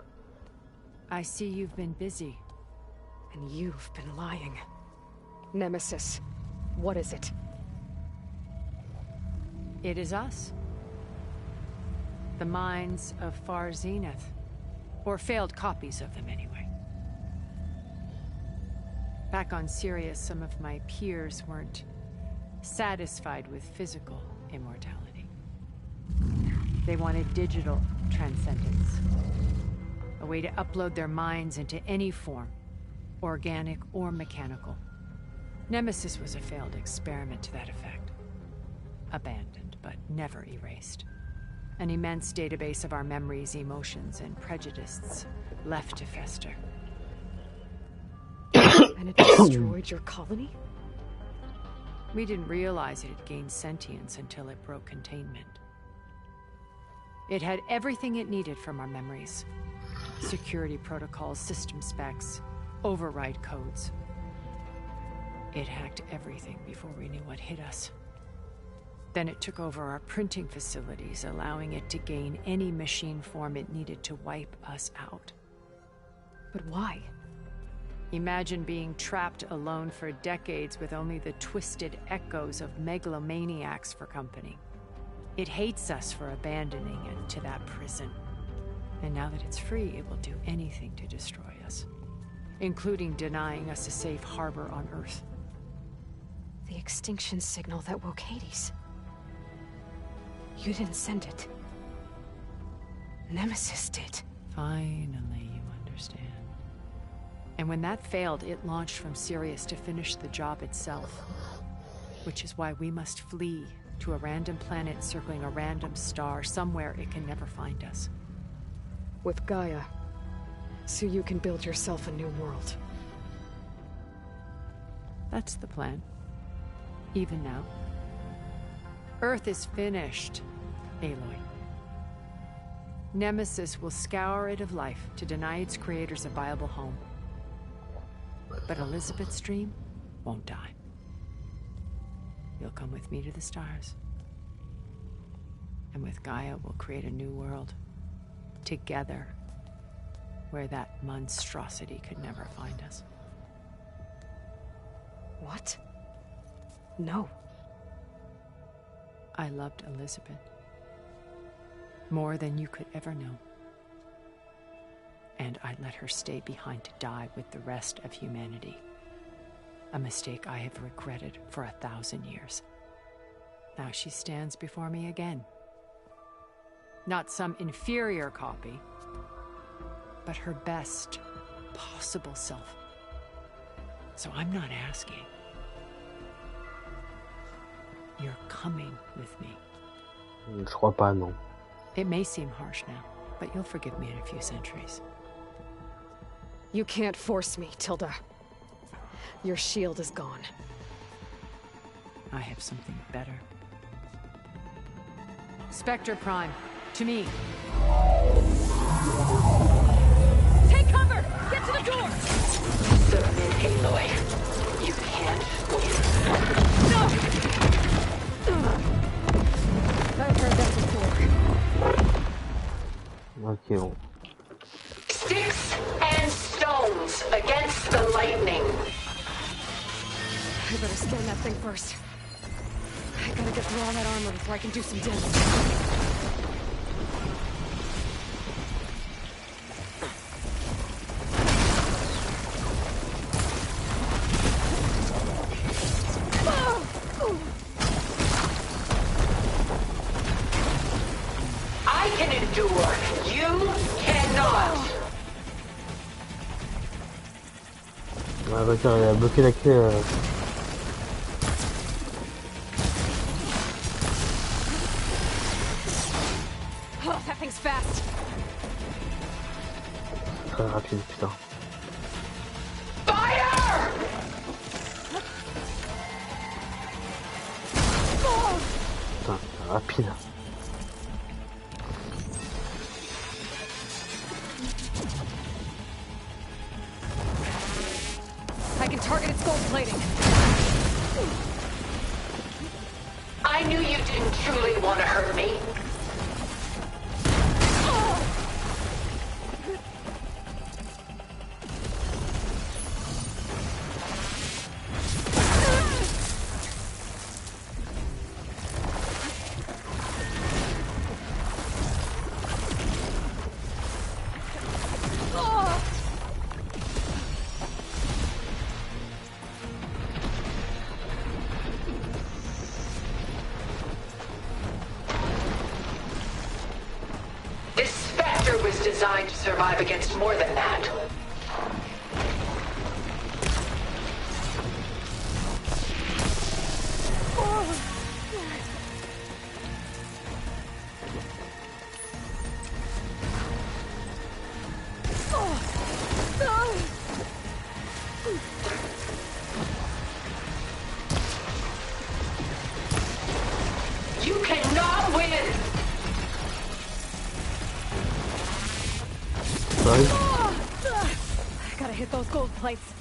I see you've been busy. And you've been lying. Nemesis. What is it? It is us. The minds of Far Zenith. Or failed copies of them, anyway. Back on Sirius, some of my peers weren't satisfied with physical immortality. They wanted digital transcendence. A way to upload their minds into any form, organic or mechanical. Nemesis was a failed experiment to that effect. Abandoned, but never erased. An immense database of our memories, emotions, and prejudices left to fester. And it destroyed your colony? We didn't realize it had gained sentience until it broke containment. It had everything it needed from our memories. Security protocols, system specs, override codes. It hacked everything before we knew what hit us. Then it took over our printing facilities, allowing it to gain any machine form it needed to wipe us out. But why? Imagine being trapped alone for decades with only the twisted echoes of megalomaniacs for company. It hates us for abandoning it to that prison. And now that it's free, it will do anything to destroy us, including denying us a safe harbor on Earth. The extinction signal that woke Hades. You didn't send it. Nemesis did. Finally, you understand. And when that failed, it launched from Sirius to finish the job itself. Which is why we must flee to a random planet circling a random star, somewhere it can never find us. With Gaia. So you can build yourself a new world. That's the plan. Even now. Earth is finished, Aloy. Nemesis will scour it of life to deny its creators a viable home. But Elizabeth's dream won't die. You'll come with me to the stars. And with Gaia, we'll create a new world. Together. Where that monstrosity could never find us. What? No. I loved Elizabeth. More than you could ever know. And I let her stay behind to die with the rest of humanity. A mistake I have regretted for 1,000 years. Now she stands before me again. Not some inferior copy, but her best possible self. So I'm not asking. You're coming with me. Je crois pas, non. It may seem harsh now, but you'll forgive me in a few centuries. You can't force me, Tilda. Your shield is gone. I have something better. Spectre Prime, to me. Take cover! Get to the door! Submit, Aloy. You can't win. No! I've heard that before. Ok, bon. Sticks and stones against the lightning. I better scan that thing first. I gotta get through all that armor before I can do some damage. I can endure. You cannot. Ouais, bah, tiens, il a bloqué la clé. Oh, that thing's fast. Très rapide, putain. Fire! Putain, c'est rapide. I can target its gold plating. I knew you didn't truly want to hurt me. This Spectre was designed to survive against more than that. You cannot win! Sorry. I gotta hit those gold plates.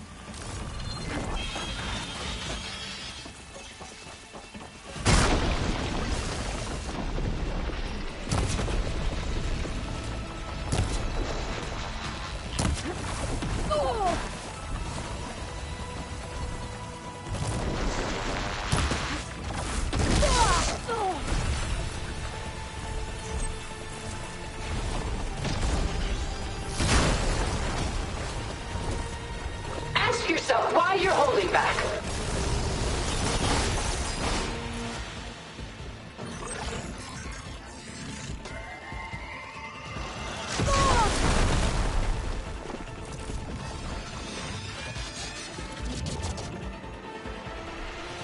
Ask yourself why you're holding back.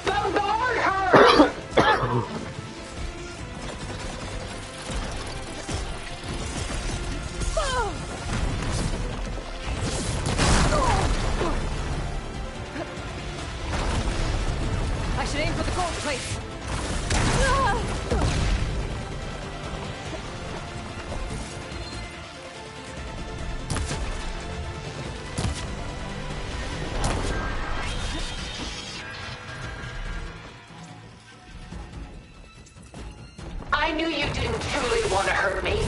Bombard her! I should aim for the gold plates. I knew you didn't truly want to hurt me.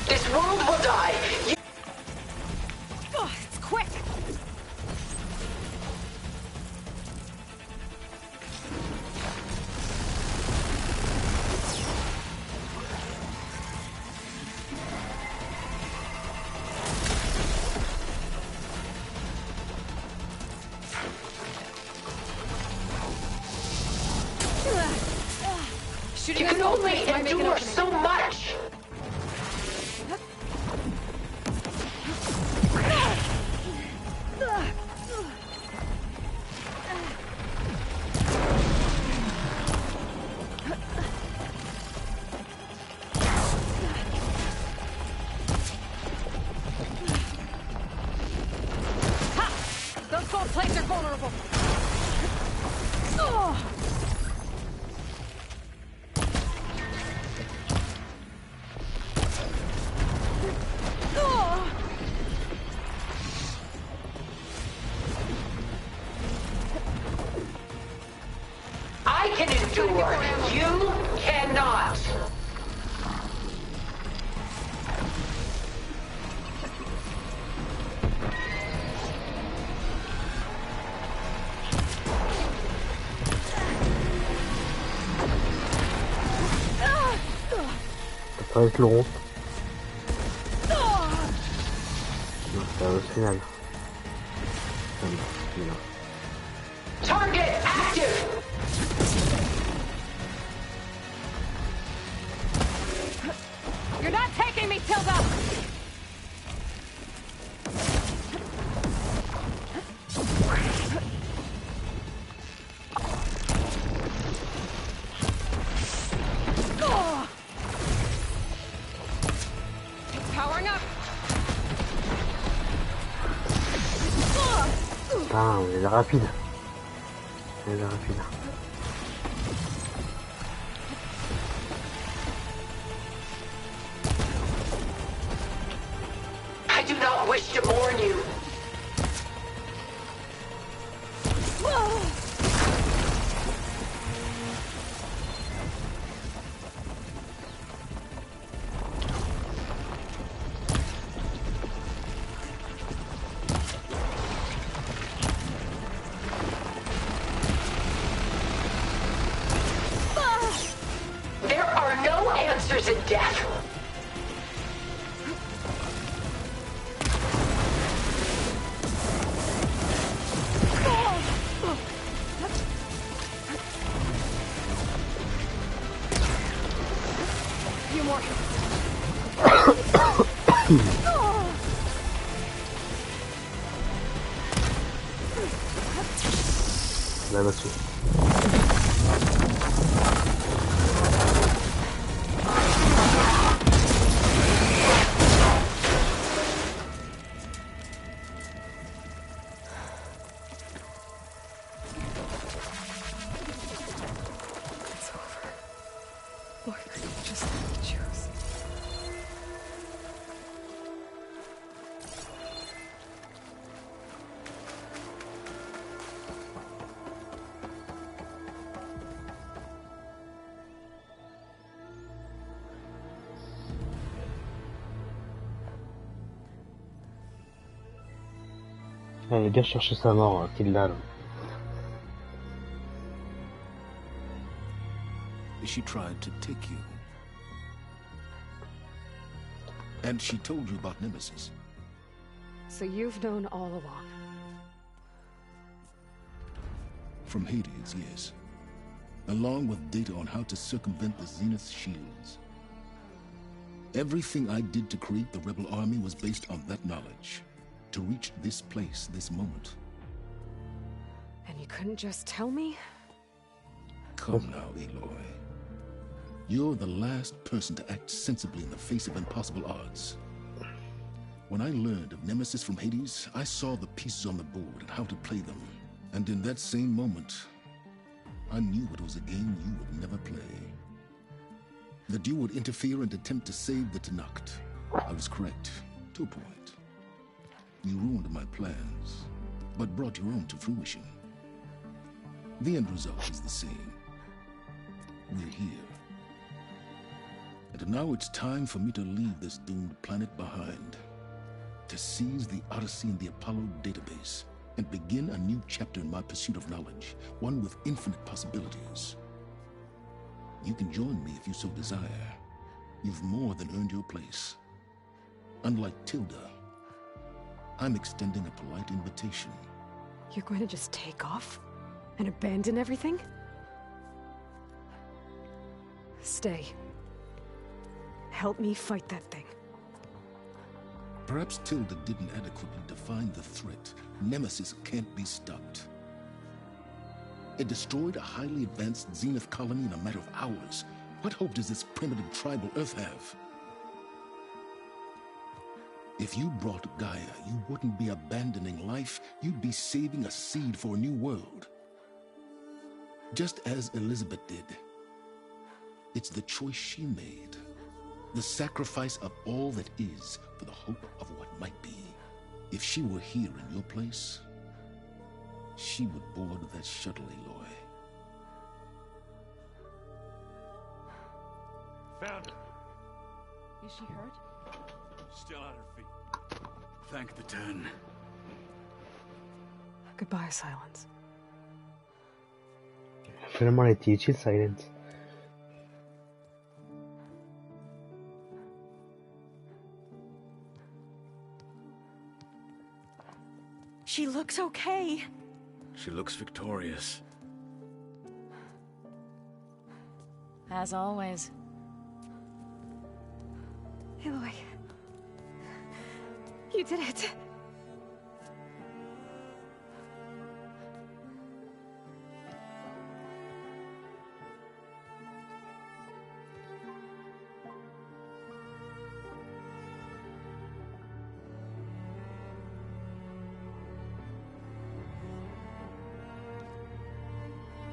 This world will die. It's quick. Shooting You at can gold only plates might make an endure opening. so much. You cannot. Ça va être long. Non, c'est au final. Target active. You're not taking me, Tilda! Powering up! Putain, elle est rapide. Elle est rapide. I do not wish to mourn you. There are no answers in death. Few more. Là, là-dessus. It's over. Why couldn't you just let me choose? Ah, le gars cherchait sa mort, Tilda. Là. She tried to take you. And she told you about Nemesis. So you've known all along. From Hades, yes. Along with data on how to circumvent the Zenith's shields. Everything I did to create the Rebel Army was based on that knowledge. To reach this place, this moment. And you couldn't just tell me? Come now, Aloy. You're the last person to act sensibly in the face of impossible odds. When I learned of Nemesis from Hades, I saw the pieces on the board and how to play them. And in that same moment, I knew it was a game you would never play. That you would interfere and attempt to save the Tenakth. I was correct, to a point. You ruined my plans, but brought your own to fruition. The end result is the same. We're here. And now it's time for me to leave this doomed planet behind. To seize the Odyssey and the Apollo database, and begin a new chapter in my pursuit of knowledge, one with infinite possibilities. You can join me if you so desire. You've more than earned your place. Unlike Tilda, I'm extending a polite invitation. You're going to just take off? And abandon everything? Stay. Help me fight that thing. Perhaps Tilda didn't adequately define the threat. Nemesis can't be stopped. It destroyed a highly advanced Zenith colony in a matter of hours. What hope does this primitive tribal Earth have? If you brought Gaia, you wouldn't be abandoning life, you'd be saving a seed for a new world. Just as Elizabeth did. It's the choice she made. The sacrifice of all that is for the hope of what might be. If she were here in your place, she would board that shuttle, Aloy. found her. Is she hurt? Still on her feet. Thank the 10. Goodbye, Silence. Finalement, elle était utile, Silence. She looks okay. She looks victorious. As always. Aloy. You did it.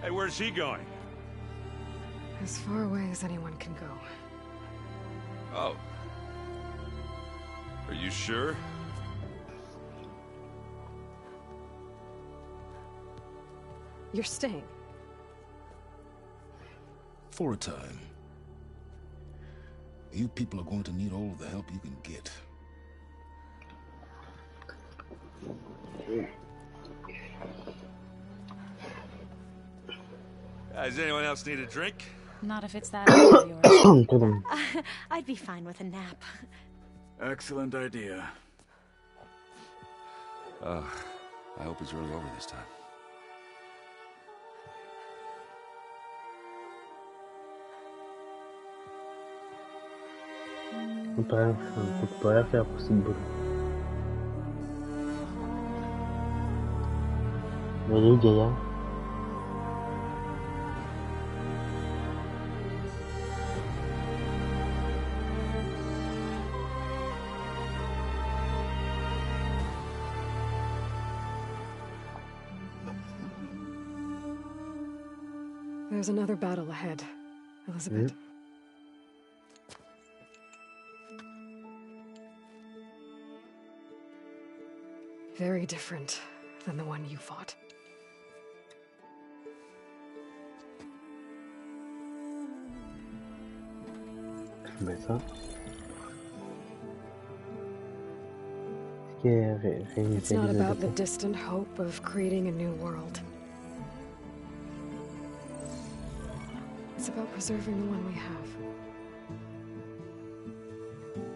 Hey, where's he going? As far away as anyone can go. Oh. Are you sure? You're staying. For a time. You people are going to need all of the help you can get. Does anyone else need a drink? Not if it's that of yours. I'd be fine with a nap. Excellent idea. I hope it's really over this time. On peut rien faire pour cette boule. Mais il est où, Gaïa? There's another battle ahead, Elizabeth. Very different than the one you fought. Mais ça. It's not about the distant hope of creating a new world. It's about preserving the one we have.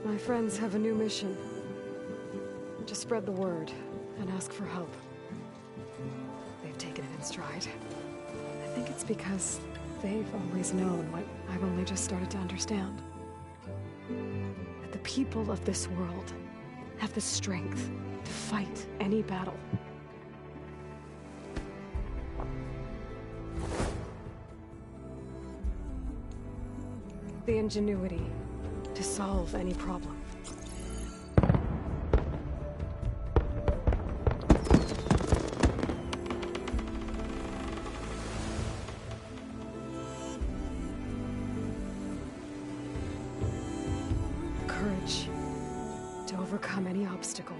My friends have a new mission. To spread the word and ask for help. They've taken it in stride. I think it's because they've always known what I've only just started to understand. That the people of this world have the strength to fight any battle. The ingenuity to solve any problem. Courage to overcome any obstacle.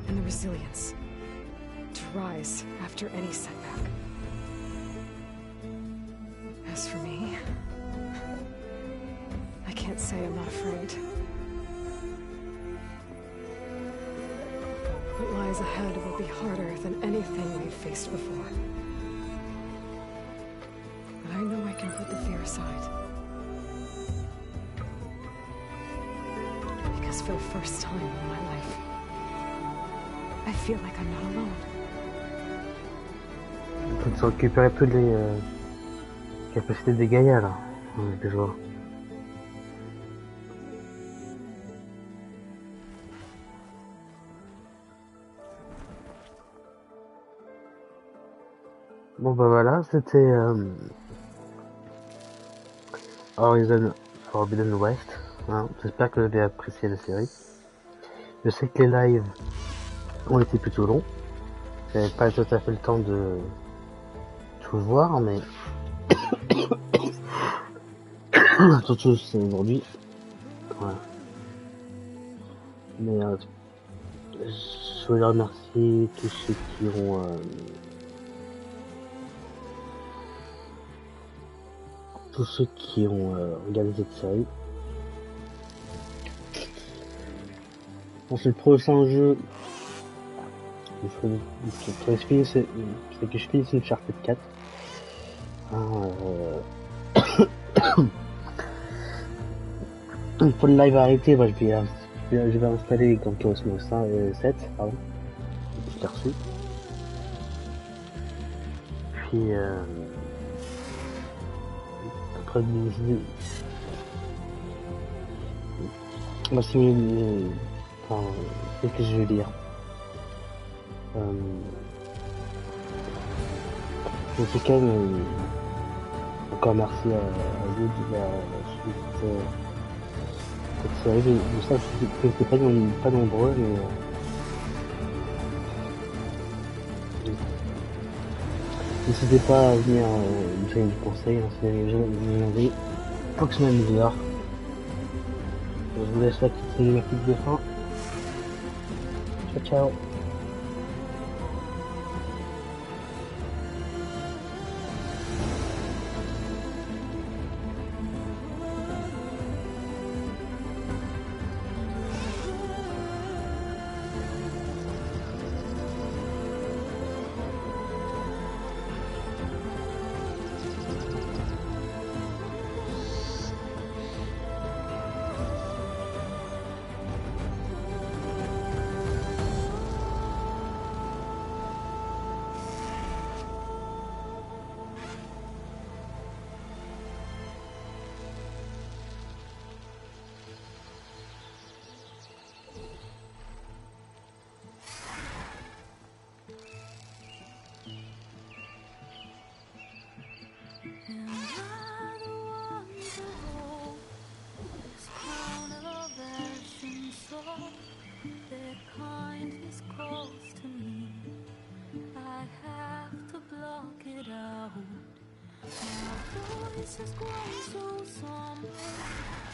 And the resilience to rise after any setback. As for me, I can't say I'm not afraid. What lies ahead will be harder than anything we've faced before. But I know I can put the fear aside. Because for the first time in my life, I feel like I'm not alone. Il faut récupérer toutes les capacités des Gaïa là, que je vois. Bon bah voilà, c'était Horizon Forbidden West. Hein. J'espère que vous avez apprécié la série. Je sais que les lives ont été plutôt longs. J'avais pas tout à fait le temps de tout voir, mais surtout c'est aujourd'hui. Voilà. Mais je voulais remercier tous ceux qui ont regardé cette série. Pour ce prochain jeu, il faudrait que je finisse Uncharted 4. Pour le live arrêté, moi je vais installer Gran Turismo 7, pardon. Je l'ai reçu. Puis après moi si vous voulez, enfin, qu'est-ce que je veux dire, en tout cas encore merci à vous de la suite cette série. Je sais que c'est pas nombreux, mais n'hésitez pas à venir me donner du conseil, hein, si les gens me demandent. Faut que je m'améliore. Je vous laisse la petite cinématique de fin. Ciao ciao. Has grown so somber.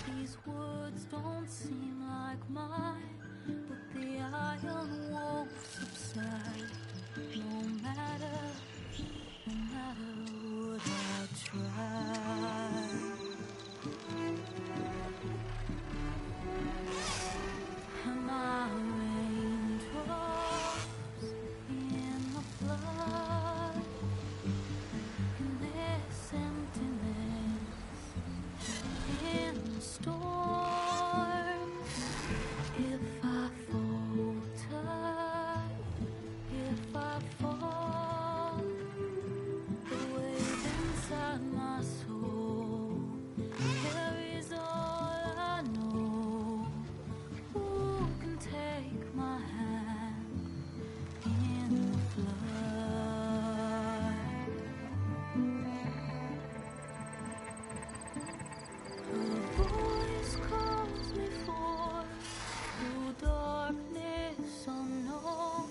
These words don't seem like mine, but the iron won't subside. No matter what I try. And my raindrops in the flood, in this emptiness. In the storm, if I falter, if I fall, the weight inside my soul carries all I know. Who can take my hand in the flood? A voice calls me forth through darkness unknown.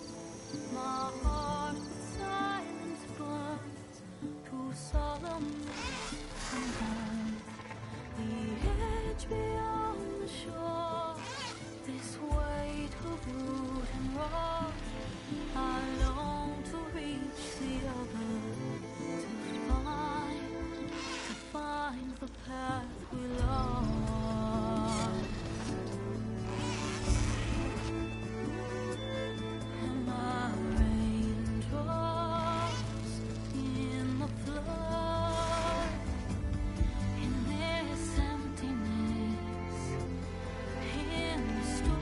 My heart with silence burns through solemnness and home. The edge beyond the shore, this weight of root and rock. I long to reach the other, to find the path we lost. And my raindrops in the flood, in this emptiness, in the storm.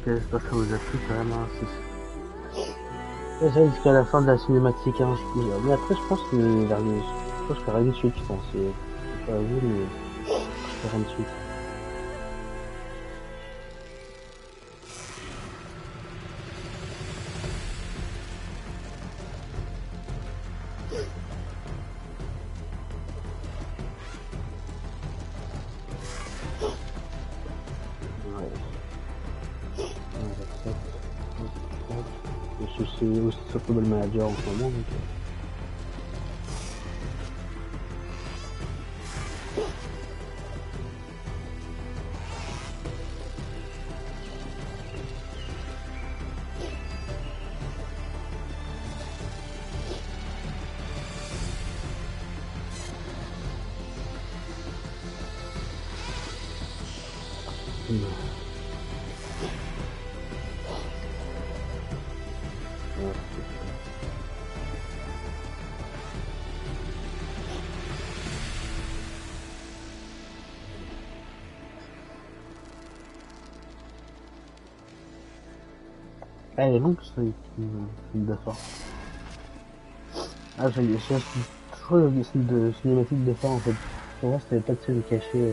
j'espère que ça vous a plu quand même. Hein. C'est ça jusqu'à la fin de la cinématique. Hein. Mais après, je pense que je ferai une suite, je pense. Je sais pas vous, mais je ferai une suite. Je suis aussi sur Football Manager en ce moment. Donc... Elle est longue, ce film de fin. Ah, j'ai toujours le film de cinématique de fin en fait. Pour moi, c'était pas de scène cachée.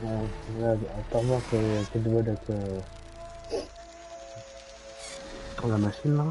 Voilà, à part voir qu'elle doit avec la machine là.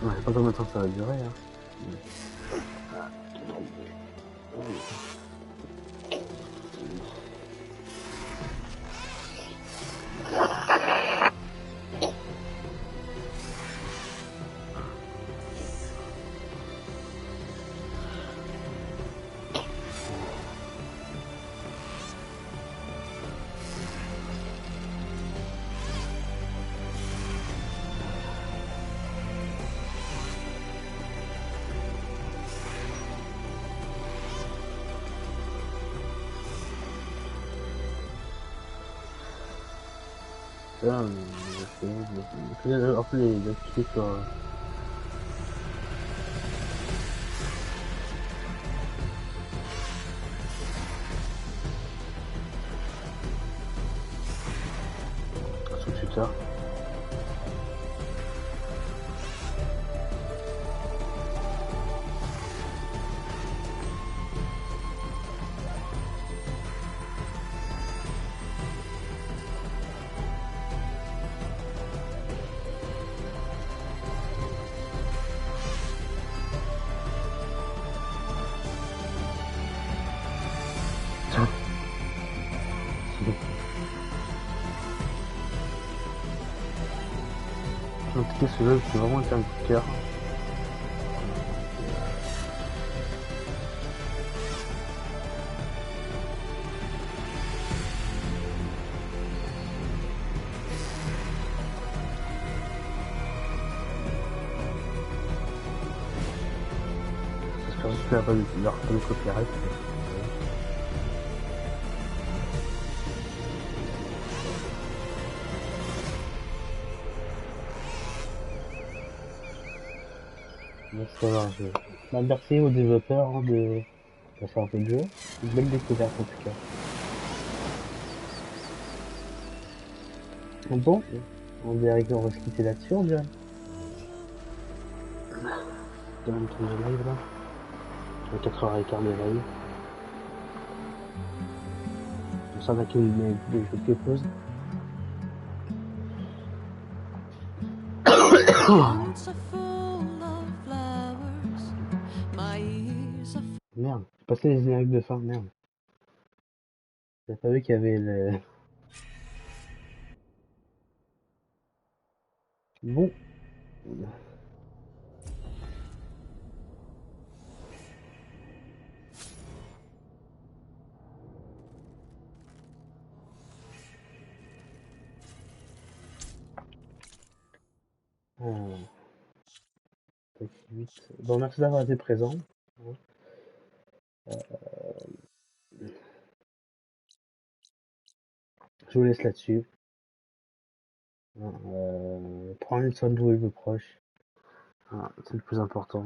Ouais, je sais pas combien de temps ça va durer. Hein. Là, après les activités sur Twitter. En tout cas, ce jeu, c'est vraiment un coup de cœur. J'espère juste qu'il n'y a pas de copyright. C'est un jeu. Bah, merci aux développeurs hein, de faire un peu de jeu. Une belle découverte en tout cas. Bon, on dirait qu'on va se quitter là-dessus, on dirait. Dans le truc de live là. À 4h15 de live. Comme ça, on a quelques pauses. Merde, j'ai passé les génériques de fin, merde. J'ai pas vu qu'il y avait le... Bon. Oh. Tac, 8. Bon, merci d'avoir été présent. Je vous laisse là-dessus. Prenez soin de vous et de vos proches. C'est le plus important.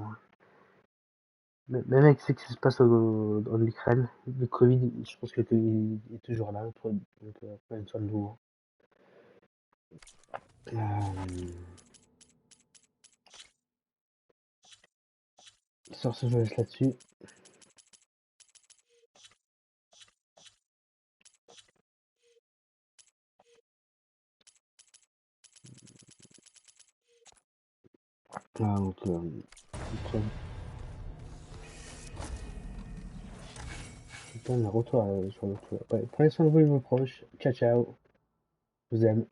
Même avec ce qui se passe en Ukraine, le Covid, je pense que le Covid est toujours là. Donc, prenez soin de vous. Sur ce, je vous laisse là-dessus. Donc, putain, Naruto sur le tour. Ouais, prenez soin de vous et de vos proches. Ciao, ciao. Je vous aime.